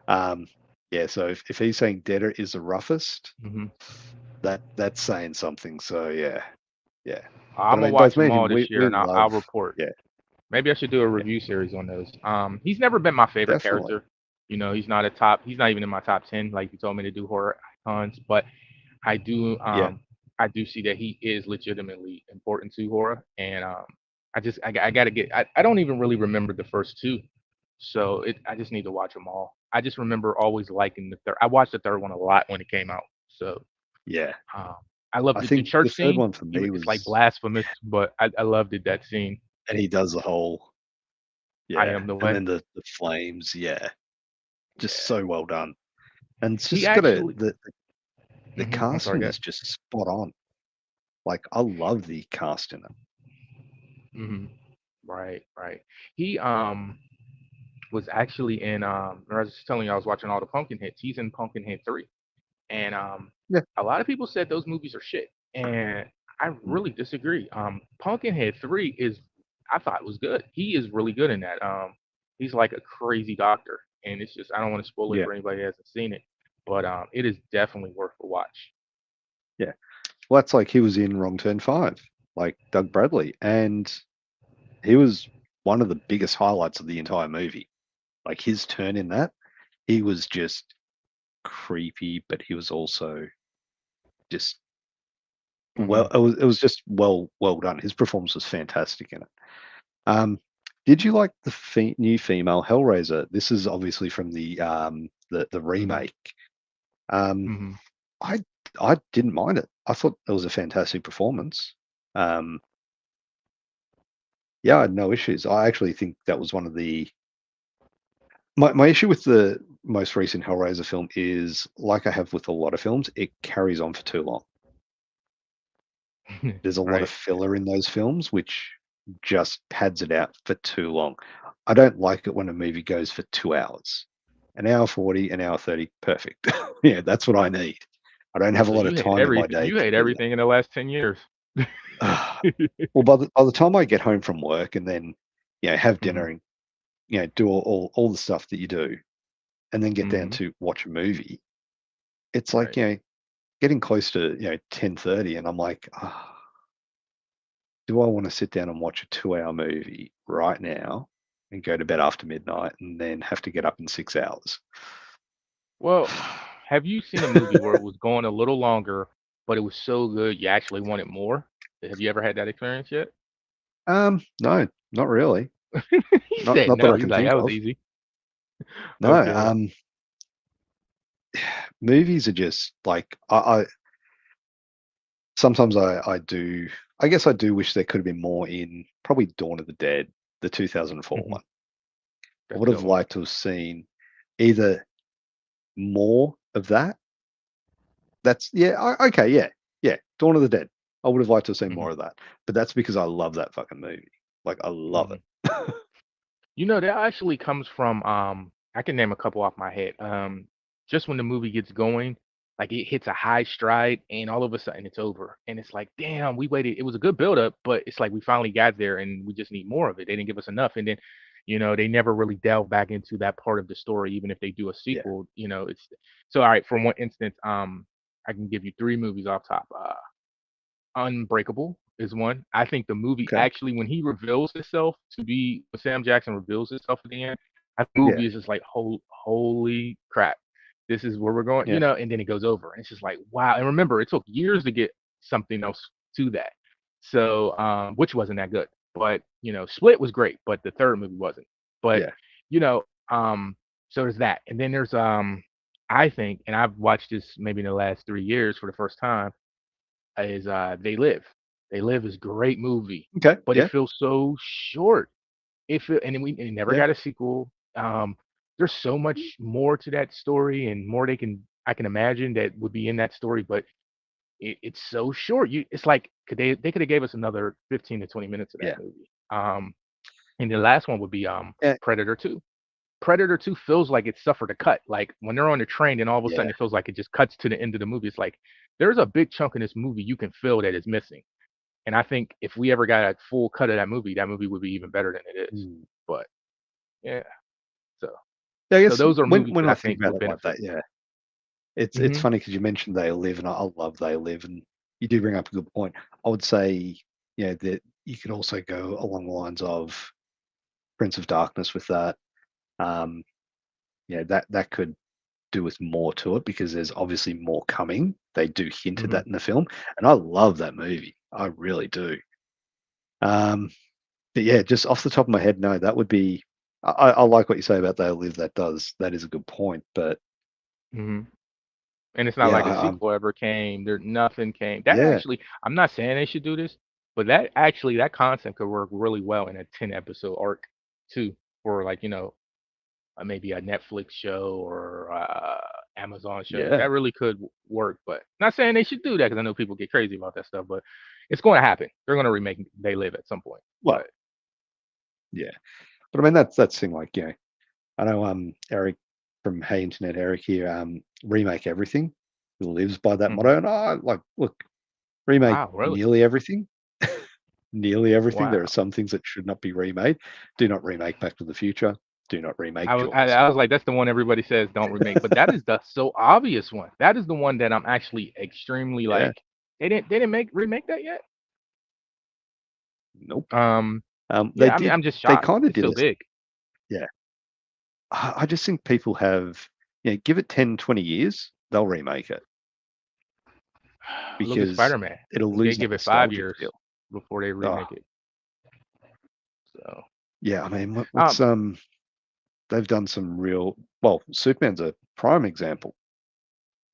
Um, yeah. So if he's saying Detta is the roughest, hmm that's saying something. So yeah, yeah. But I'm I gonna mean, both watch me them and him, all we this year we and love. I'll report. Yeah, Maybe I should do a yeah, review series on those. He's never been my favorite definitely. character. He's not a top. He's not even in my top 10, like you told me to do horror icons. But I do, Yeah, I do see that he is legitimately important to horror, and I gotta get. I don't even really remember the first two, so I just need to watch them all. I just remember always liking the third. I watched the third one a lot when it came out, so yeah. um, I loved I the think the church third scene. one for Even me it's like was, blasphemous, but I loved it, that scene. and he does the whole, I yeah, am the and way. then the flames, yeah, just Yeah, so well done. And it's he just got actually. the I'm sorry, casting guys. is just spot on. Like I love the cast in it. hmm Right, right. He was actually in I was just telling you I was watching all the Pumpkin hits. He's in Pumpkinhead 3. And Yeah. a lot of people said those movies are shit. And I Mm. really disagree. Pumpkinhead 3 is I thought was good. He is really good in that. He's like a crazy doctor. And it's just I don't want to spoil it Yeah. for anybody that hasn't seen it. But it is definitely worth a watch. Yeah. Well, that's like he was in Wrong Turn 5, like Doug Bradley, and he was one of the biggest highlights of the entire movie. Like his turn in that, he was just creepy, but he was also just well. hmm It was just well done. His performance was fantastic in it. Um, did you like the new female Hellraiser? This is obviously from the hmm remake. Um, hmm I I didn't mind it. I thought it was a fantastic performance. Um, yeah, I had no issues. I actually think that was one of the my issue with the most recent Hellraiser film is like I have with a lot of films, it carries on for too long. There's a lot of right. filler in those films, which just pads it out for too long. I don't like it when a movie goes for 2 hours. An hour 40, an hour 30, perfect. Yeah, that's what I need. I don't have a So lot of you hate time in my everything. day You to hate do that. everything in the last 10 years. Well, by the time I get home from work and then, have dinner hmm and, do all the stuff that you do and then get down hmm to watch a movie, it's like, Right. getting close to, 10:30 and I'm like, do I want to sit down and watch a 2-hour movie right now and go to bed after midnight and then have to get up in 6 hours? Well, have you seen a movie where it was going a little longer, but it was so good you actually wanted more? Have you ever had that experience yet? No, not really. He Not said not that no. I He's can like, think that was of. easy. No, Okay. movies are just like I sometimes I do. I guess I do wish there could have been more in probably Dawn of the Dead, the 2004 hmm one. I That's a would good have one. liked to have seen either more of that. That's yeah, okay, yeah, yeah. Dawn of the Dead. I would have liked to have seen hmm more of that, but that's because I love that fucking movie. Like I love hmm it. That actually comes from I can name a couple off my head. Just when the movie gets going, like it hits a high stride and all of a sudden it's over. And it's like, damn, we waited. It was a good build up, but it's like we finally got there and we just need more of it. They didn't give us enough. And then They never really delve back into that part of the story, even if they do a Yeah. sequel. It's so all right. For one instance, I can give you three movies off top. Unbreakable is one. I think the movie Okay. actually, when he reveals himself to be, when Sam Jackson reveals himself at the end, that Yeah. movie is just like, holy crap, this is where we're going, Yeah. and then it goes over. And it's just like, wow. And remember, it took years to get something else to that. So, which wasn't that good. But, Split was great, but the third movie wasn't. But, Yeah. you know, um, so there's that. And then there's, I think, and I've watched this maybe in the last 3 years for the first time, is They Live. They Live is a great movie, Okay. but it Yeah. feels so short. And then we never Yeah. got a sequel. There's so much more to that story and more I can imagine that would be in that story, but it's so short. It's like they could have gave us another 15 to 20 minutes of that Yeah. movie. And the last one would be Yeah. Predator 2. Predator 2 feels like it suffered a cut. Like when they're on the train and all of a Yeah. sudden it feels like it just cuts to the end of the movie. It's like there's a big chunk in this movie you can feel that is missing. And I think if we ever got a full cut of that movie would be even better than it is. Mm. But yeah, so Yeah, I so guess those are movies when that I I think think about would it like benefit. that, yeah, it's Mhm. funny because you mentioned They Live, and I love They Live, and you do bring up a good point. I would say, that you could also go along the lines of Prince of Darkness with that. Um, that could do with more to it because there's obviously more coming. They do hint at Mhm. that in the film, and I love that movie. I really do. Um, but yeah, just off the top of my head, no, that would be. I like what you say about They Live. That is a good point, but Mhm. And it's not yeah, like a sequel ever came. There Nothing came. That yeah, actually, I'm not saying they should do this, but that concept could work really well in a 10 episode arc too, for like, maybe a Netflix show or Amazon show. yeah. That really could work, but not saying they should do that because I know people get crazy about that stuff, but it's going to happen. They're going to remake They Live at some point. Well, But yeah, but I mean that's the thing. Like, I know Eric from Hey Internet Eric here remake everything. He lives by that mhm. motto, and I like look remake Wow, really? nearly everything. Nearly everything. There are Wow. some things that should not be remade. Do not remake Back to the Future. Do not remake I, Jaws. I was like, that's the one everybody says don't remake, but that is the so obvious one. That is the one that I'm actually extremely Yeah, like. They didn't make remake that yet. nope. Um, They yeah, I mean, did. I'm just They shocked. kind of It's did so it. big. Yeah, I just think people have. Give it 10, 20 years, they'll remake it Look at because Spider Man. it'll They lose that give it 5 years nostalgia feel. before they Oh, remake it. So, yeah. I mean, um, what's they've done some real. Well, Superman's a prime example.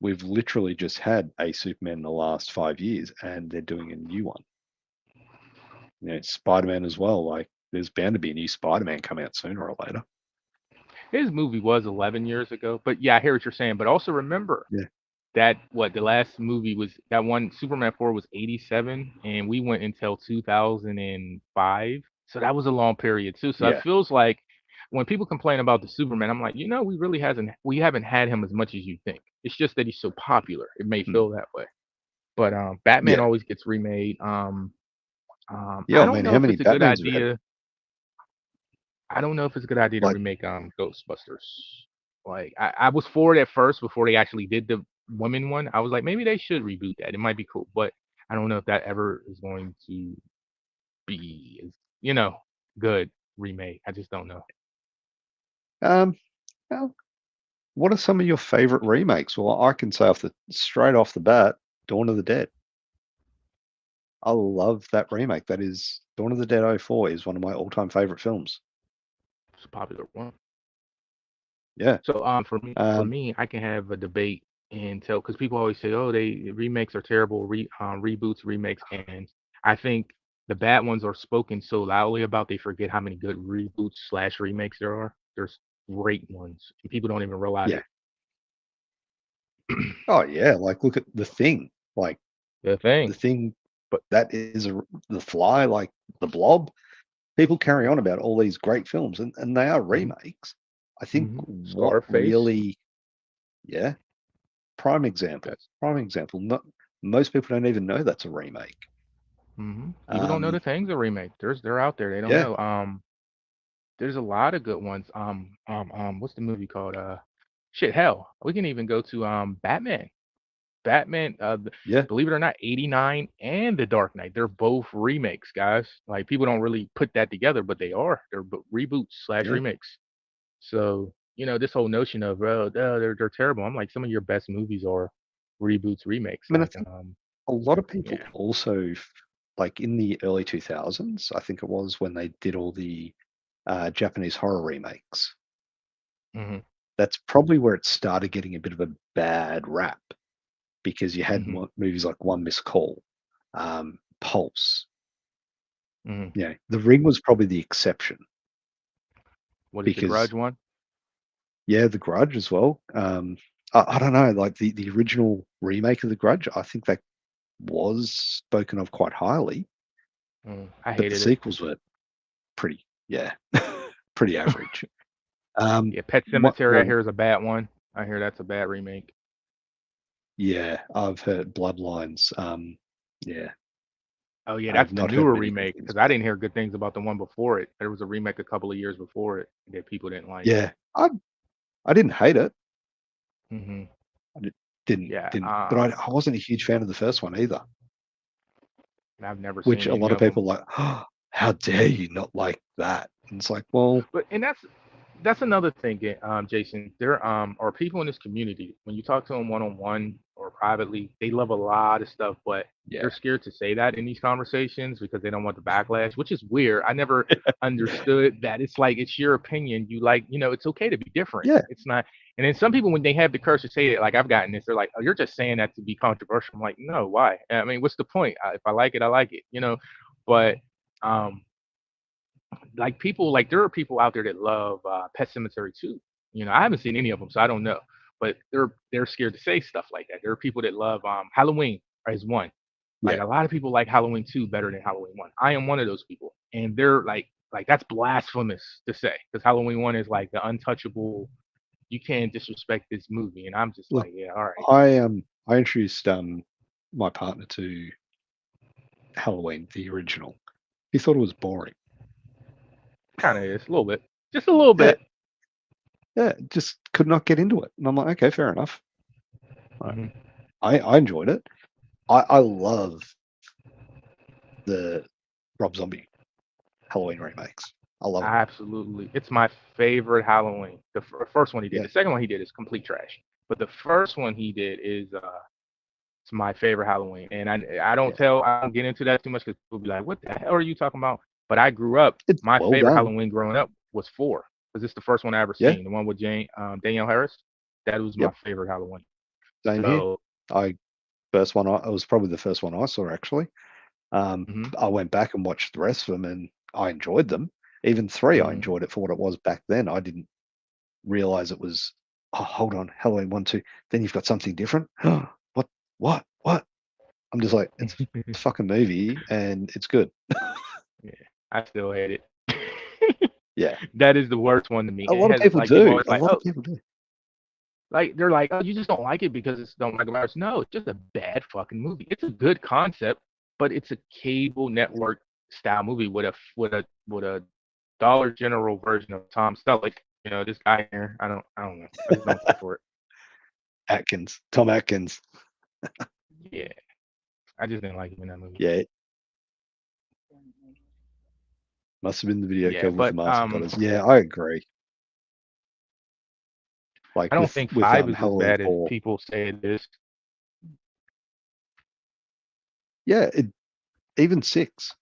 We've literally just had a Superman in the last 5 years, and they're doing a new one. Spider-Man as well. Like, there's bound to be a new Spider-Man come out sooner or later. his movie was 11 years ago, but yeah, I hear what you're saying. But also remember Yeah, that what the last movie was, that one Superman 4 was 87, and we went until 2005. So that was a long period too. So it yeah. feels like when people complain about the Superman, I'm like, we haven't had him as much as you think. It's just that he's so popular. It may Hmm. feel that way. But Batman Yeah, always gets remade. yeah. I I don't mean, know how if many it's a good Batmans have we had? idea. I don't know if it's a good idea to Like, remake Ghostbusters. Like I was for it at first before they actually did the women one. I was like, maybe they should reboot that. It might be cool, but I don't know if that ever is going to be you know good remake. I just don't know. um, well, what are some of your favorite remakes? Well, I can say straight off the bat, Dawn of the Dead. I love that remake. That is Dawn of the Dead '04 is one of my all-time favorite films. It's a popular one. Yeah. So for Um, me, I can have a debate and tell because people always say, oh, they remakes are terrible, reboots, remakes, and I think the bad ones are spoken so loudly about they forget how many good reboots slash remakes there are. There's great ones, and people don't even realize yeah. it. Oh yeah. Like, look at The Thing. Like, The thing, The Thing. but That is The Fly. Like, The Blob. People carry on about all these great films, and they are hmm remakes. I think what Scarface, really, yeah, prime example. that's Prime example. Not most people don't even know that's a remake. people don't know Um, the thing's a remake. They're out there. They don't yeah, know. there's a lot of good ones. What's the movie called? Shit, hell, we can even go to Batman. Batman, Yeah, believe it or not, 89 and The Dark Knight. They're both remakes, guys. Like people don't really put that together, but they are. They're reboots slash yeah. remakes. So, this whole notion of, oh, they're terrible. I'm like, some of your best movies are reboots, remakes. I mean, I Like, think a lot of people yeah. also, like in the early 2000s, I think it was when they did all the Japanese horror remakes. Hmm. That's probably where it started getting a bit of a bad rap because you had Hmm. movies like One Missed Call, Pulse. Hmm. Yeah, The Ring was probably the exception What is The because Grudge one? yeah, The Grudge as well. I don't know, like the original remake of The Grudge, I think that was spoken of quite highly, I but the hated it. sequels were pretty, yeah, pretty average. Yeah, Pet What? Cemetery, I Well, hear is a bad one. I hear that's a bad remake. yeah, I've heard Bloodlines. Yeah, Oh yeah, that's I've the not heard newer many good remake things because I about it. didn't hear good things about the one before it. There was a remake a couple of years before it that people didn't like. Yeah, I didn't hate it. Hmm. I didn't Yeah, but I wasn't a huge fan of the first one either. I've never Which seen a any lot of of them. people are like, oh, how dare you not like that? And it's like, well, But and that's another thing, Jason. There are people in this community when you talk to them one on one or privately, they love a lot of stuff, but yeah, they're scared to say that in these conversations because they don't want the backlash, which is weird. I never understood that. It's like it's your opinion. You like, it's okay to be different. yeah, It's not. And then some people when they have the courage to say it, like I've gotten this, they're like, "Oh, you're just saying that to be controversial." I'm like, "No, why? I mean, what's the point? If I like it, I like it." But um like people like there are people out there that love Pet Cemetery too. I haven't seen any of them, so I don't know. But they're scared to say stuff like that. There are people that love Halloween is one. Like yeah. a lot of people like Halloween 2 better than Halloween 1. I am one of those people. And they're like that's blasphemous to say because Halloween 1 is like the untouchable, you can't disrespect this movie and I'm just Look, like, yeah, all right. I introduced my partner to Halloween, the original. He thought it was boring. Kind of is a little bit. Just a little Yeah, bit. yeah, just could not get into it. And I'm like, okay, fair enough. Right. Hmm. I enjoyed it. I love the Rob Zombie Halloween remakes. I love them. Absolutely. It's my favorite Halloween. The first one he did. Yeah, The second one he did is complete trash. But the first one he did is it's my favorite Halloween. And yeah. I don't get into that too much because people be like, "What the hell are you talking about?" But I grew up. It's My well favorite done. Halloween growing up was 4 because it's the first one I ever Yeah, seen. The one with Danielle Harris. That was my yep. favorite Halloween. Same here. So, I first one. It was probably the first one I saw actually. hmm. I went back and watched the rest of them, and I enjoyed them. Even three, I Hmm. enjoyed it for what it was back then. I didn't realize it was. Oh, hold on, Halloween 1, 2. Then you've got something different. What? What? I'm just like, it's a fucking movie, and it's good. Yeah, I still hate it. Yeah, That is the worst one to me. a And it lot of has people like people do. always A like, lot of "Oh, people do. like they're like, oh, you just don't like it because it's don't like virus." No, it's just a bad fucking movie. It's a good concept, but it's a cable network style movie with a Dollar General version of Tom Selleck. This guy here. I don't know. I just don't care for it. Tom Atkins. Yeah, I just didn't like him in that movie. Yeah, must have been the video Yeah, cover with the but Master Butters. Yeah, I agree. I Like don't think with 5 is as Halloween bad as 4. people say it is. Yeah, even 6.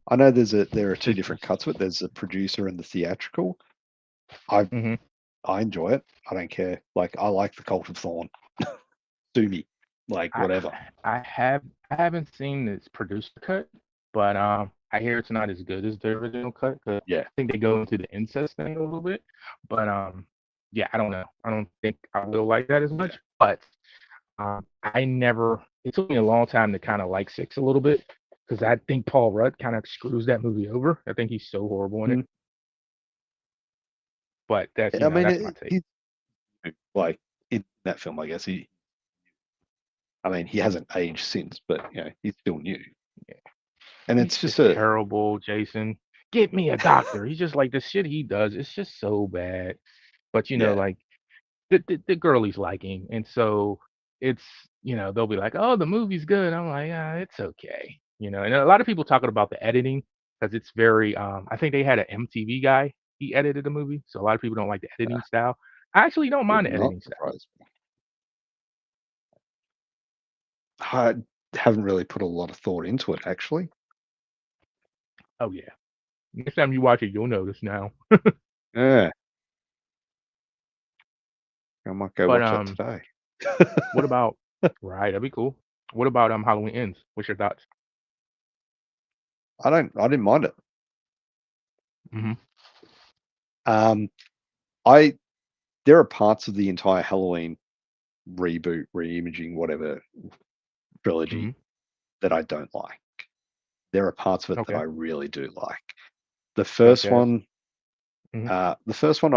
I know there are two Just, different cuts of it. There's the producer and the theatrical. I hmm. I enjoy it. I don't care. Like I like the Cult of Thorn. Sue me. Like I whatever. I haven't seen this producer cut, but I hear it's not as good as the original cut because Yeah. I think they go into the incest thing a little bit. But yeah, I don't know. I don't think I will like that as Yeah. much. But I never. It took me a long time to kind of like 6 a little bit because I think Paul Rudd kind of screws that movie over. I think he's so horrible in it. Mm. But that's I mean, that's my take. he's like in that film. I guess he. I mean, he hasn't aged since, but he's still new. Yeah. And He's it's just just a terrible, Jason. get me a doctor. He's just like the shit he does. It's just so bad. But Yeah. like the girlies like him, and so it's they'll be like, oh, the movie's good. I'm like, yeah, it's okay. And a lot of people talking about the editing because it's very. I think they had an MTV guy. He edited the movie, so a lot of people don't like the editing style. I actually don't Would mind the not editing style. surprise me. I haven't really put a lot of thought into it, actually. Oh yeah. Next time you watch it, you'll notice now. Yeah, I might go But watch that today. what about right? That'd be cool. What about Halloween Ends? What's your thoughts? I didn't mind it. Hmm. Um, I there are parts of the entire Halloween reboot, reimaging, whatever Hmm. trilogy that I don't like. There are parts of it that Okay. I really do like. The Such first as. one, Hmm. the first one,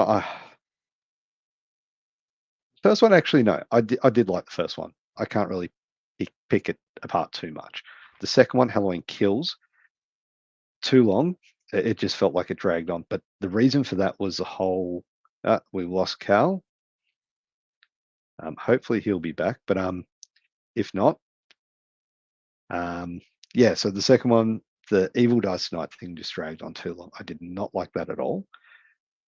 first one actually no, I did like the first one. I can't really pick it apart too much. The second one, Halloween Kills, too long. It just felt like it dragged on. But the reason for that was the whole we lost Cal. Hopefully he'll be back, but if not, um, yeah. So the second one, the Evil Dice Night thing, just dragged on too long. I did not like that at all.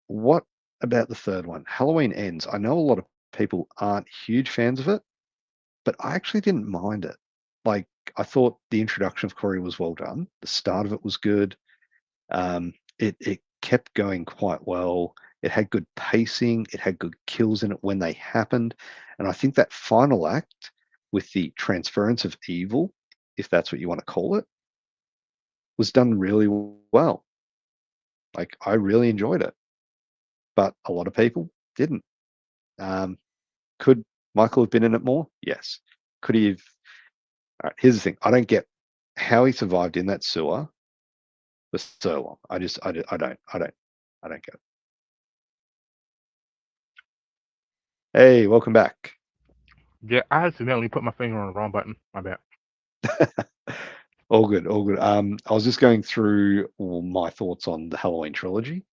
What about the third one, Halloween Ends? I know a lot of people aren't huge fans of it, but I actually didn't mind it. Like I thought the introduction of Corey was well done. The start of it was good. It kept going quite well. It had good pacing. It had good kills in it when they happened, and I think that final act with the transference of evil, if that's what you want to call it, was done really well. Like I really enjoyed it, but a lot of people didn't. Um, could Michael have been in it more? Yes. Could he have? All right, here's the thing. I don't get how he survived in that sewer for so long. I don't get it. Hey, welcome back. Yeah, I accidentally put my finger on the wrong button. My bad. All good, all good. I was just going through all my thoughts on the Halloween trilogy,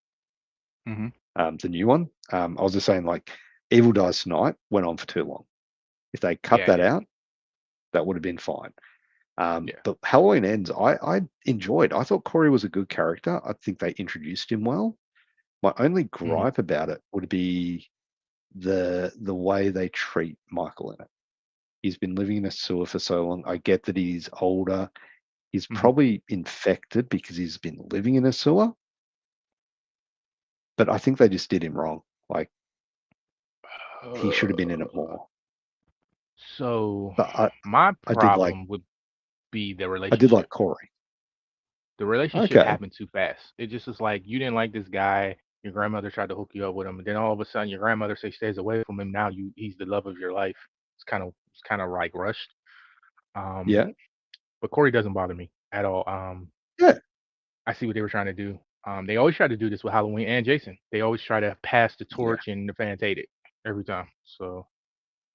Hmm. the new one. I was just saying, like, Evil Dies Tonight went on for too long. If they cut Yeah, it that did. out, that would have been fine. Yeah. But Halloween Ends, I enjoyed. I thought Corey was a good character. I think they introduced him well. My only Hmm. gripe about it would be the way they treat Michael in it. He's been living in a sewer for so long. I get that he's older. He's Hmm. probably infected because he's been living in a sewer, but I think they just did him wrong. Like he should have been in it more. So But my I did like problem would be the I did like relationship. Corey. The relationship Okay. happened too fast. It just was like you didn't like this guy. Your grandmother tried to hook you up with him, and then all of a sudden your grandmother say stays away from him. Now he's the love of your life. It's kind of like rushed. Um, Yeah. but Corey doesn't bother me at all. Yeah. I see what they were trying to do. They always try to do this with Halloween and Jason. They always try to pass the Yeah. torch, and the fans hate it every time. So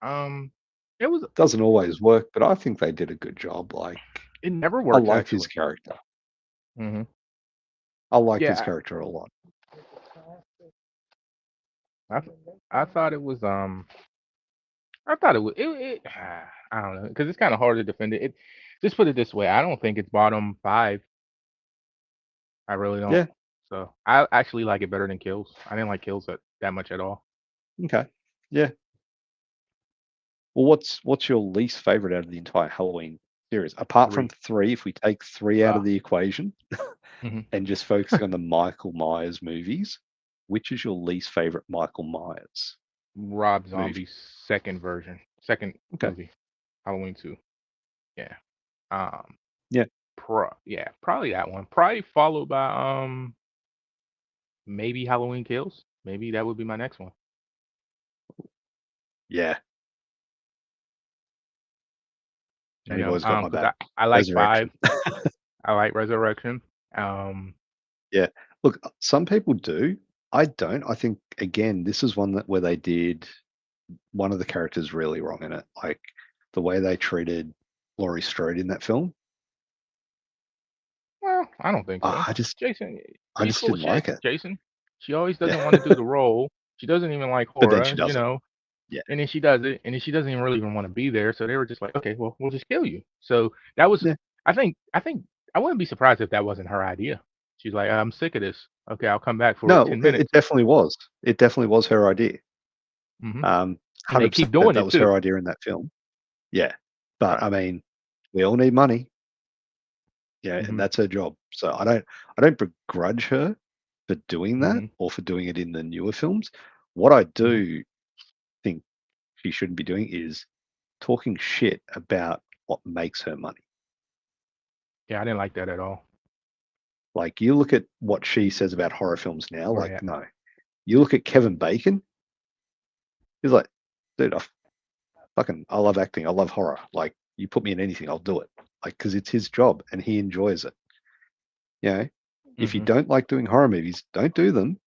um, it was Doesn't always work, but I think they did a good job. Like it never I works liked his actually. character. Hmm. I liked his Yeah, character a lot. I I thought it was I thought it I don't know because it's kind of hard to defend it. Just put it this way, I don't think it's bottom five. I really don't. Yeah. So I actually like it better than Kills. I didn't like Kills that much at all. Okay. Yeah. Well, what's your least favorite out of the entire Halloween series? Apart from Three. three, if we take three out Uh, of the equation mhm. and just focusing on the Michael Myers movies, which is your least favorite Michael Myers Rob movie? Zombie's second version, second Okay. movie, Halloween 2. Yeah. Um. Yeah. Yeah, probably that one. Probably followed by maybe Halloween Kills. Maybe that would be my next one. Yeah. And you've always got my Because back. I like Resurrection. five. I like Resurrection. Um. Yeah. Look, some people do. I don't. I think again, this is one that where they did one of the characters really wrong in it. Like the way they treated Laurie Strode in that film. Well, I don't think so. I just Jason, I she's just full of didn't shit. like it. Jason, she always Yeah, doesn't want to do the role. She doesn't even like but then she horror, does it. Yeah, and then she does it, and then she doesn't even really even want to be there. So they were just like, okay, well, we'll just kill you. So that was, yeah. I think I wouldn't be surprised if that wasn't her idea. She's like, I'm sick of this. Okay, I'll come back for No, 10 minutes. it definitely was. It definitely was her idea. Hmm. Um, And they 100% keep doing that it was too. her idea in that film. Yeah, but Right. I mean, we all need money. Yeah, and Hmm. that's her job. So I don't begrudge her for doing that Hmm. or for doing it in the newer films. What I Hmm. do think she shouldn't be doing is talking shit about what makes her money. Yeah, I didn't like that at all. Like you look at what she says about horror films now, Where like at? no. You look at Kevin Bacon, he's like, dude, I love acting, I love horror. Like you put me in anything, I'll do it. Like because it's his job and he enjoys it. You know, if you Hmm. don't like doing horror movies, don't do them,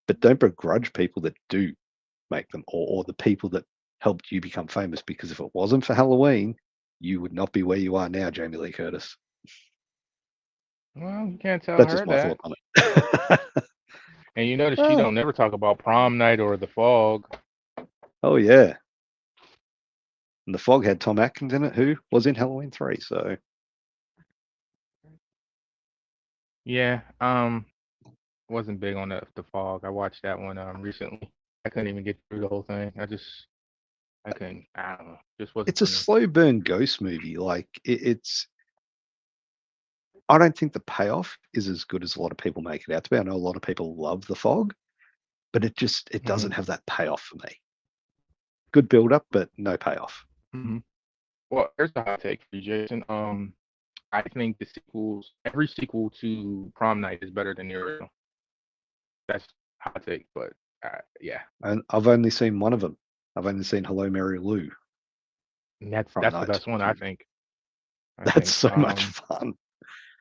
but don't begrudge people that do make them or the people that helped you become famous because if it wasn't for Halloween, you would not be where you are now, Jamie Lee Curtis. Well, you can't tell That's just her my that. thought on it. And you notice she Ah, don't never talk about prom night or the fog. oh yeah. And the fog had Tom Atkins in it, who was in Halloween 3. So Yeah, wasn't big on the fog. I watched that one recently. I couldn't even get through the whole thing. I couldn't. I don't know. Just wasn't it's a for me. slow burn ghost movie. Like it's I don't think the payoff is as good as a lot of people make it out to be. I know a lot of people love the fog, but it Hmm. doesn't have that payoff for me. Good build up, but no payoff. Hmm. Well, here's the hot take for you, Jason. I think every sequel to Prom Night is better than the original. That's hot take, but yeah, And I've only seen one of them. I've only seen Hello Mary Lou and that's from that's the Night best one I 2. think. I That's think so much fun.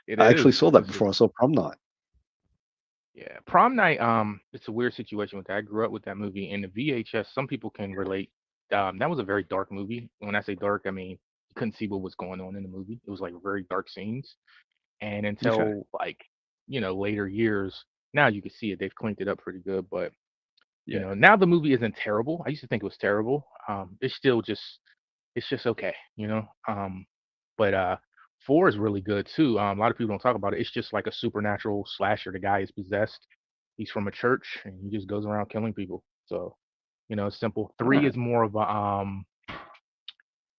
it I actually is saw that because before I saw Prom Night. yeah, Prom Night. It's a weird situation with that. I grew up with that movie, and the VHS. Some people can relate. That was a very dark movie. When I say dark, I mean you couldn't see what was going on in the movie. It was like very dark scenes, and Okay. until like later years, now you can see it. They've cleaned it up pretty good, but Yeah. now the movie isn't terrible. I used to think it was terrible. It's still just it's just okay, but 4 is really good too. A lot of people don't talk about it. It's just like a supernatural slasher. The guy is possessed. He's from a church and he just goes around killing people. So, it's simple. All right.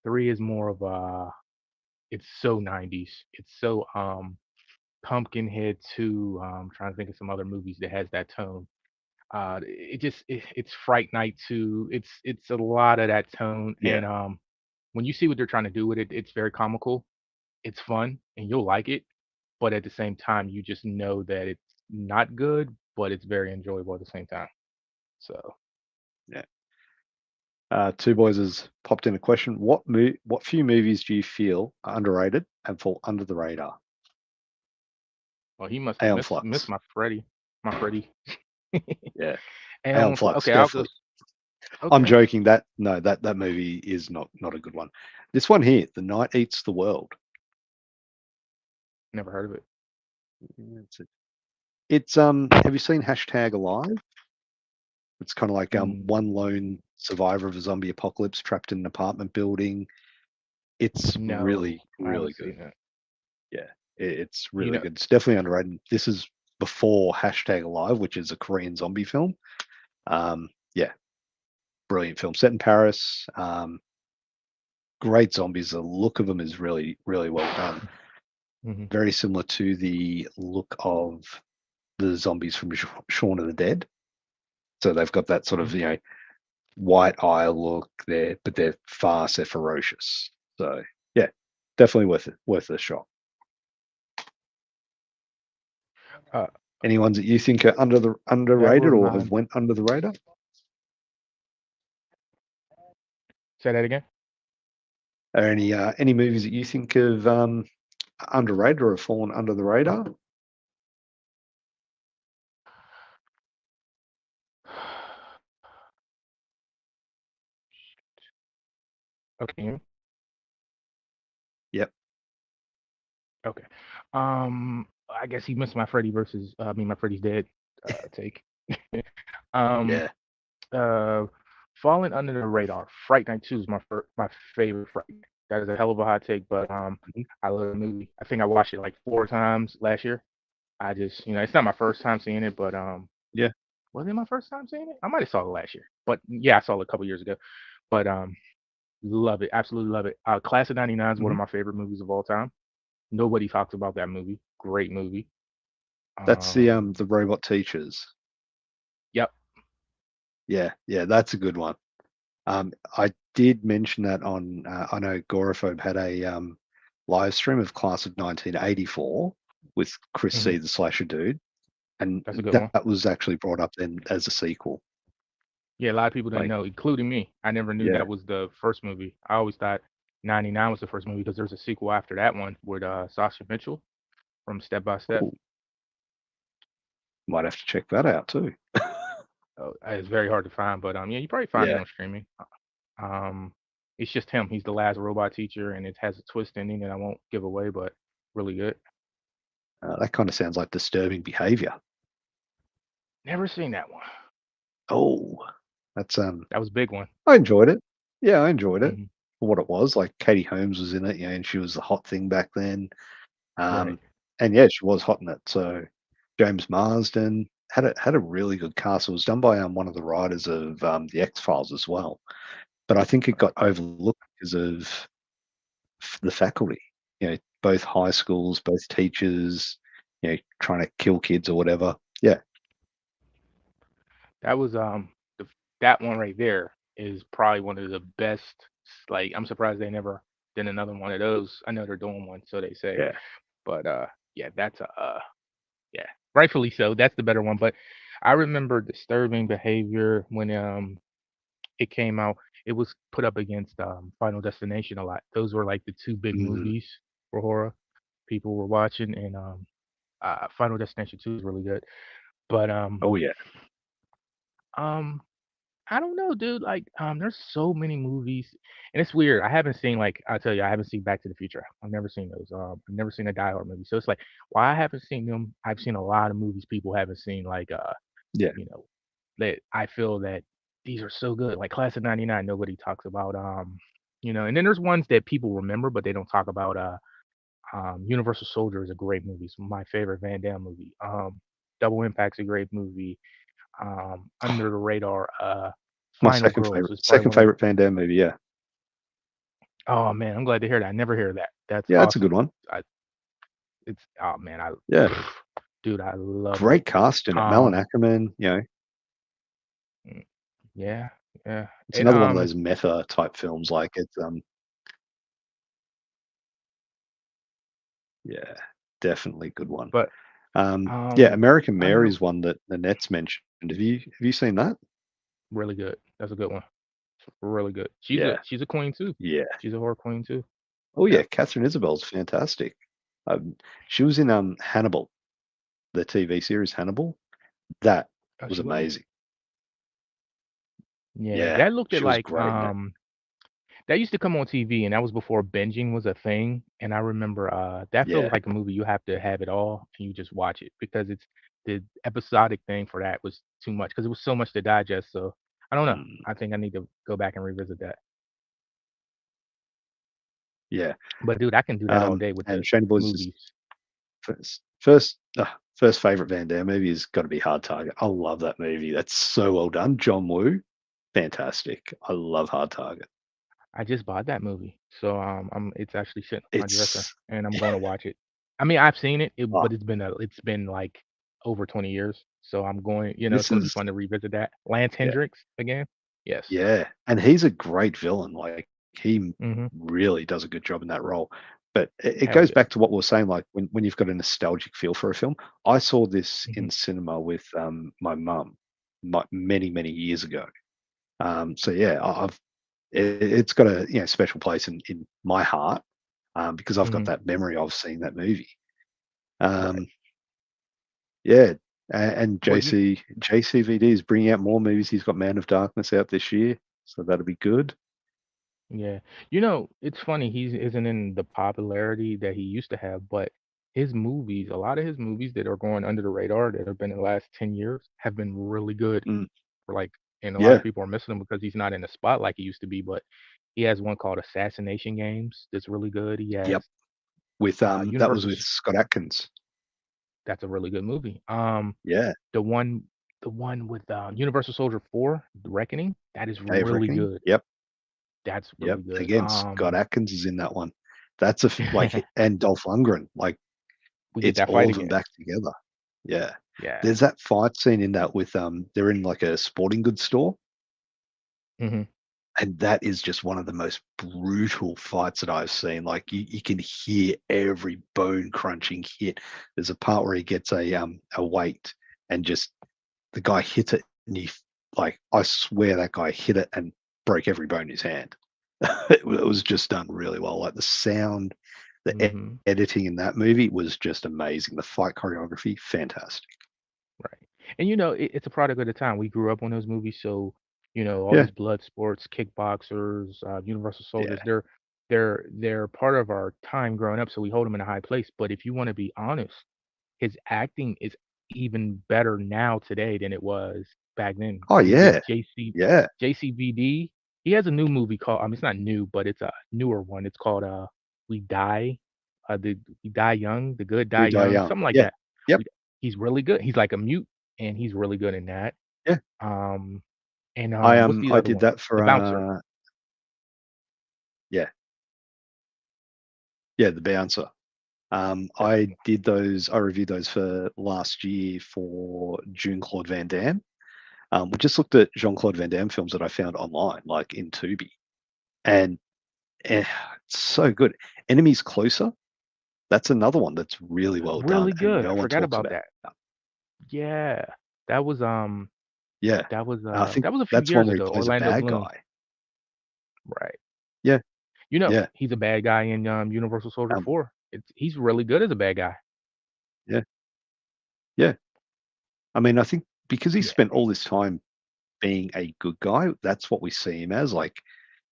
3 is more of a it's so 90s. It's so Pumpkinhead 2. Trying to think of some other movies that has that tone. It's Fright Night 2. It's a lot of that tone Yeah. and when you see what they're trying to do with it, it's very comical. It's fun and you'll like it, but at the same time, you just know that it's not good, but it's very enjoyable at the same time. So, Yeah. Two boys has popped in a question. What few movies do you feel are underrated and fall under the radar? well, he must have Aeon missed Flux. my Freddy. Yeah. Aeon And Flux, okay, I'll go. definitely. I'm Okay, joking. That no, that movie is not a good one. This one here, The Night Eats the World. never heard of it. Yeah, it's have you seen Hashtag Alive? It's kind of like Mm, one lone survivor of a zombie apocalypse trapped in an apartment building. It's no, really, I really haven't good. seen that. Yeah, it's You really know, good. It's definitely underrated. This is before Hashtag Alive, which is a Korean zombie film. Yeah, brilliant film set in Paris. Great zombies. The look of them is really, really well done. hmm Very similar to the look of the zombies from Shaun of the Dead. So they've got that sort of white eye look there, but they're fast, they're ferocious. So yeah, definitely worth a shot. uh, Any ones that you think are never underrated or have mind. went under the radar? Say that again. Are any movies that you think have underrated or have fallen under the radar? Okay. Yep. Okay. I guess he missed my Freddy versus I mean my Freddy's Dead take. um, Yeah, uh, Falling Under the Radar. Fright Night 2 is my favorite Fright Night. That is a hell of a hot take, but mhm, I love the movie. I think I watched it like 4 times last year. I just it's not my first time seeing it, but yeah. was it my first time seeing it? I might have saw it last year, but yeah, I saw it a couple years ago. But love it, absolutely love it. Class of '99 is one Mhm. of my favorite movies of all time. Nobody talks about that movie. Great movie. That's Um, the robot teachers. yep. Yeah, yeah, that's a good one. I did mention that on. I know Agoraphobe had a live stream of Class of 1984 with Chris Hmm. C, the slasher dude, and That's a good one. that was actually brought up then as a sequel. Yeah, a lot of people didn't Like, know, including me. I never knew yeah, that was the first movie. I always thought '99 was the first movie because there's a sequel after that one with Sasha Mitchell from Step by Step. oh, might have to check that out too. It's very hard to find, but yeah, you probably find it Yeah, on streaming. Um, it's just him. He's the last robot teacher, and it has a twist ending that I won't give away, but really good. that kind of sounds like disturbing behavior. Never seen that one. Oh, that's That was a big one. I enjoyed it. Yeah, I enjoyed it Hmm. for what it was. Like Katie Holmes was in it, and she was the hot thing back then. Right. Um, and yeah, she was hot in it. So James Marsden had a really good cast. It was done by one of the writers of the X Files as well. But I think it got overlooked because of the faculty. Both high schools, both teachers, trying to kill kids or whatever. Yeah, That was the, that one right there is probably one of the best. Like I'm surprised they never did another one of those. I know they're doing one, so they say, yeah. but yeah, that's a yeah, rightfully so. That's the better one. But I remember Disturbing Behavior when it came out. It was put up against Final Destination a lot. Those were like the two big Mm. movies for horror people were watching, and Final Destination 2 is really good. But Oh yeah. um I don't know, dude. Like, there's so many movies, and it's weird. I haven't seen like I tell you, I haven't seen Back to the Future. I've never seen those. I've never seen a Die Hard movie. So it's like, why I haven't seen them. I've seen a lot of movies people haven't seen. Like, Yeah. you know, that I feel that these are so good. Like Class of '99, nobody talks about. And then there's ones that people remember, but they don't talk about. Universal Soldier is a great movie. It's my favorite Van Damme movie. Double Impact's a great movie. Under the Radar. My Final Girls is probably second one of favorite Van Damme movie. Yeah, oh man, I'm glad to hear that. I never hear that. That's yeah, that's a good awesome. one. I it's oh man, I Yeah, dude, I love it. great cast in it. Malin Um Ackerman. mm, yeah, yeah. It's And another one of those meta type films. Like it's yeah, definitely a good one. but Yeah, American under Mary's one that Annette's mentioned. Have you seen that? really good. That's a good one. Really good. Yeah, She's a queen too. yeah. She's a horror queen too. Oh Yeah. yeah, Catherine Isabel's fantastic. She was in Hannibal, the TV series Hannibal. That Oh, was she was in it? amazing. Yeah, Yeah, that looked at she was like great in it. that used to come on TV, and that was before binging was a thing, and I remember, that Yeah. feels like a movie you have to have it all, and you just watch it because it's the episodic thing for that was too much because it was so much to digest, so I don't know. Mm, I think I need to go back and revisit that. yeah. But dude, I can do that all day with And the Shane Boy's is movies. first favorite Van Damme movie has got to be Hard Target. I love that movie. That's so well done. John Woo, fantastic. I love Hard Target. I just bought that movie, so, it's actually sitting on my dresser, It's and I'm gonna watch it. I mean, I've seen it, oh, but it's been, like, over 20 years, so I'm going it's this gonna be is fun to revisit that. Lance yeah, Hendricks again? Yes. yeah, and he's a great villain. Like he Mhm. really does a good job in that role. But it Hell goes yeah. back to what we were saying. Like when you've got a nostalgic feel for a film. I saw this Mhm. in cinema with my mum, many years ago. So yeah, it's got a special place in my heart because I've got Mhm. that memory of seeing that movie. Right. Um, yeah, and Well, you JCVD is bringing out more movies. He's got Man of Darkness out this year, so that'll be good. Yeah. You know, it's funny, he isn't in the popularity that he used to have, but his movies, a lot of his movies that are going under the radar that have been in the last 10 years have been really good. Mm, For like, and a lot of yeah, people are missing him because he's not in the spot like he used to be, but he has one called Assassination Games that's really good. He yep. has With that was Universal with Scott Atkins. that's a really good movie. Yeah, The one the one with Universal Soldier 4, The Reckoning, that is Day of really Reckoning. good. Yep, That's yep. really good. Again, Scott Atkins is in that one. That's a like, and Dolph Lundgren. Like, we get it's that all fight of them again. back together. Yeah. Yeah. There's that fight scene in that with they're in like a sporting goods store, Mhm. and that is just one of the most brutal fights that I've seen. Like, you can hear every bone crunching hit. There's a part where he gets a weight, and just the guy hits it, and like, I swear that guy hit it and broke every bone in his hand. It was just done really well. Like, the sound, the Mhm. editing in that movie was just amazing. The fight choreography, fantastic. Right. And you know, it's a product of the time. We grew up on those movies, so you know, all Yeah, these blood sports, kickboxers, Universal Soldiers, yeah. they're part of our time growing up, so we hold them in a high place. But if you want to be honest, his acting is even better now today than it was back then. Oh, When he did yeah, yeah. JCVD, he has a new movie called, I mean, it's not new, but it's a newer one. It's called We Die, We Die Young, The Good Die We Die Young, Young. something like Yeah. that. Yep. We, he's really good. He's like a mute, and he's really good in that. Yeah. Um, and what's the I other did one? that The for Bouncer. yeah, yeah, The Bouncer. That's the I one. did those. I reviewed those for last year for Jean Claude Van Damme. We just looked at Jean Claude Van Damme films that I found online, like in Tubi, and it's so good. Enemies Closer. That's another one that's really well done Really and good. I no one forgot talks about about. that. Yeah, that was Yeah, I think that was a few that's one years where he ago. plays a Orlando bad Bloom. guy. Right. Yeah, You know, yeah, he's a bad guy in Universal Soldier um, 4. He's really good as a bad guy. yeah, yeah. I mean, I think because he Yeah. spent all this time being a good guy, that's what we see him as. Like,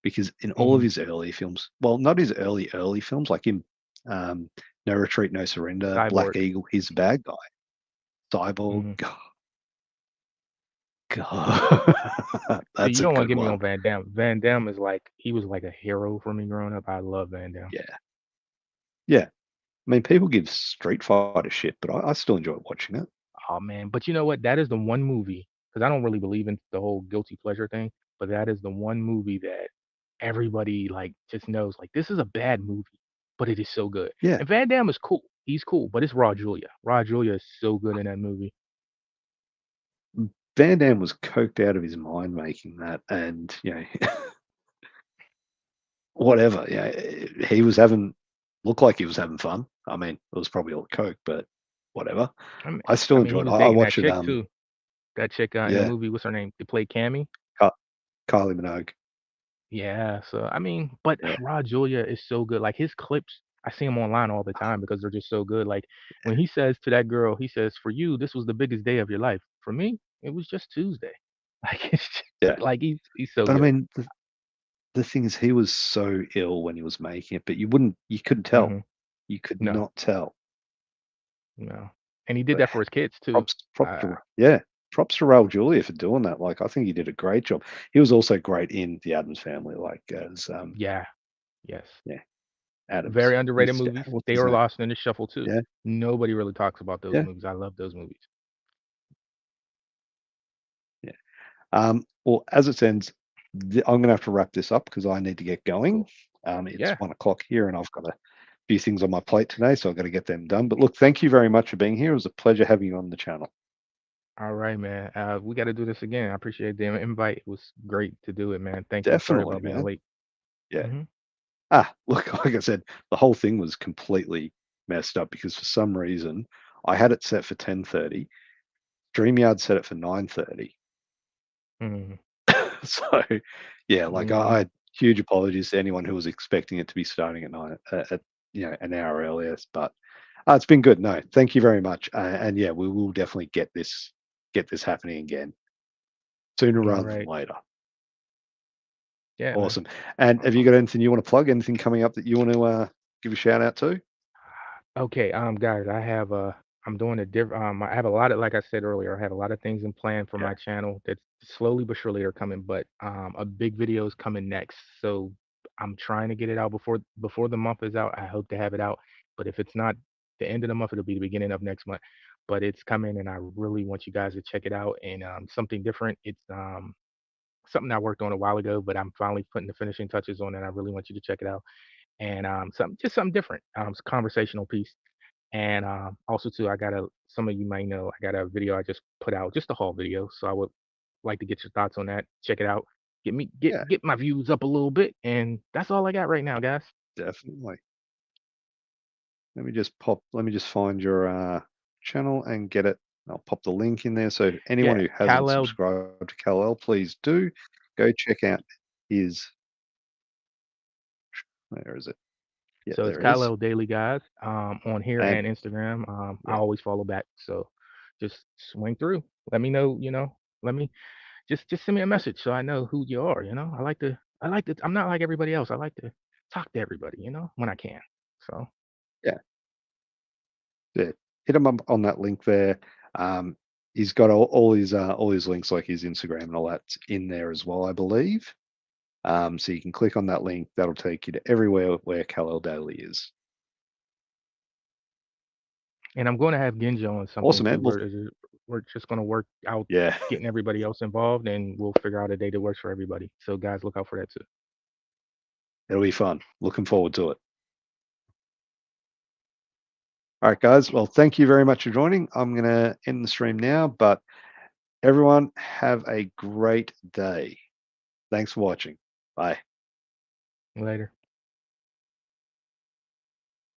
because in all of Mhm. his early films, well, not his early films, like in No Retreat, No Surrender, Black Cyborg. Eagle, he's a bad guy. Cyborg, Mhm. God, See, that's you a don't wanna good get me one. on Van Damme. Van Damme is like he was like a hero for me growing up. I love Van Damme. Yeah, yeah. I mean, people give Street Fighter shit, but I still enjoy watching it. Oh, man, but you know what? That is the one movie, because I don't really believe in the whole guilty pleasure thing, but that is the one movie that everybody, like, just knows, like, this is a bad movie, but it is so good. Yeah, And Van Damme is cool. He's cool, but it's Raw Julia. Raw Julia is so good in that movie. Van Damme was coked out of his mind making that, and whatever. He was having looked like he was having fun. I mean, it was probably all coke, but whatever. I mean I still I mean, he enjoyed it. was I dating that watch it. chick too. That chick, in the Yeah, movie, what's her name? They played Cammy? Ka- Kylie Minogue. Yeah, so, I mean, but Yeah, Raw Julia is so good, like, his clips, I see him online all the time because they're just so good, like, when he says to that girl, he says, "For you, this was the biggest day of your life. For me, it was just Tuesday." Like, it's just yeah. like, he's so But I good. mean, the thing is, he was so ill when he was making it, but you couldn't tell. Mhm. You could No, not tell. no, and he did But that for his kids too. props Uh, to yeah, props to Raul Julia for doing that. Like, I think he did a great job. He was also great in The Addams Family, like as yeah, yes. yeah, Adams, Very underrated Mr. movies. What's They his were name? lost in the shuffle too. Yeah, Nobody really talks about those yeah, movies. I love those movies. yeah. Well, as it ends, I'm going to have to wrap this up because I need to get going. It's Yeah. 1 o'clock here, and I've got a few things on my plate today, so I've got to get them done. But look, thank you very much for being here. It was a pleasure having you on the channel. All right, man. We got to do this again. I appreciate the invite. It was great to do it, man. Thank you. Sorry Definitely, about being man. late. Yeah. Hmm. Look, like I said, the whole thing was completely messed up because for some reason I had it set for 10:30. StreamYard set it for 9:30. Hmm. So, yeah, like I Yeah. had huge apologies to anyone who was expecting it to be starting at nine at an hour earlier. But it's been good. No, thank you very much. And yeah, we will definitely get this happening again sooner All rather than right. later. Yeah, man. Awesome. And have you got anything you want to plug? Anything coming up that you want to give a shout out to? Okay, guys, I'm doing a I have a lot of, like I said earlier, I have a lot of things in plan for Yeah. my channel that slowly but surely are coming, but a big video is coming next. So I'm trying to get it out before the month is out. I hope to have it out, but if it's not the end of the month, it'll be the beginning of next month. But it's coming, and I really want you guys to check it out. And something different. It's something I worked on a while ago, but I'm finally putting the finishing touches on it. I really want you to check it out. And something different. It's a conversational piece. And also too, I got a some of you might know I got a video I just put out, just a haul video. So I would like to get your thoughts on that. Check it out. Yeah, Get my views up a little bit, and that's all I got right now, guys. definitely. Let me just find your channel and get it. I'll pop the link in there. So anyone Yeah, who hasn't Kal-El. subscribed to Kal-El, please do go check out his, where is it? Yeah, So it's there it is. Kal-El Daily, guys. On here And and Instagram. I yeah, always follow back. So just swing through. Let me know. Let me just send me a message so I know who you are. I like to. I'm not like everybody else. I like to talk to everybody. When I can. So. yeah, yeah. Hit him up on that link there. Um, he's got all his links, like his Instagram and all that's in there as well, I believe. So you can click on that link. That'll take you to everywhere where Kal-El Daily is. And I'm going to have Ginja on something Awesome, too. man. Well, We're just going to work out yeah, getting everybody else involved, and we'll figure out a day that works for everybody. So guys, look out for that too. it'll be fun. Looking forward to it. All right, guys. Well, thank you very much for joining. I'm going to end the stream now, but everyone have a great day. Thanks for watching. Bye. Later.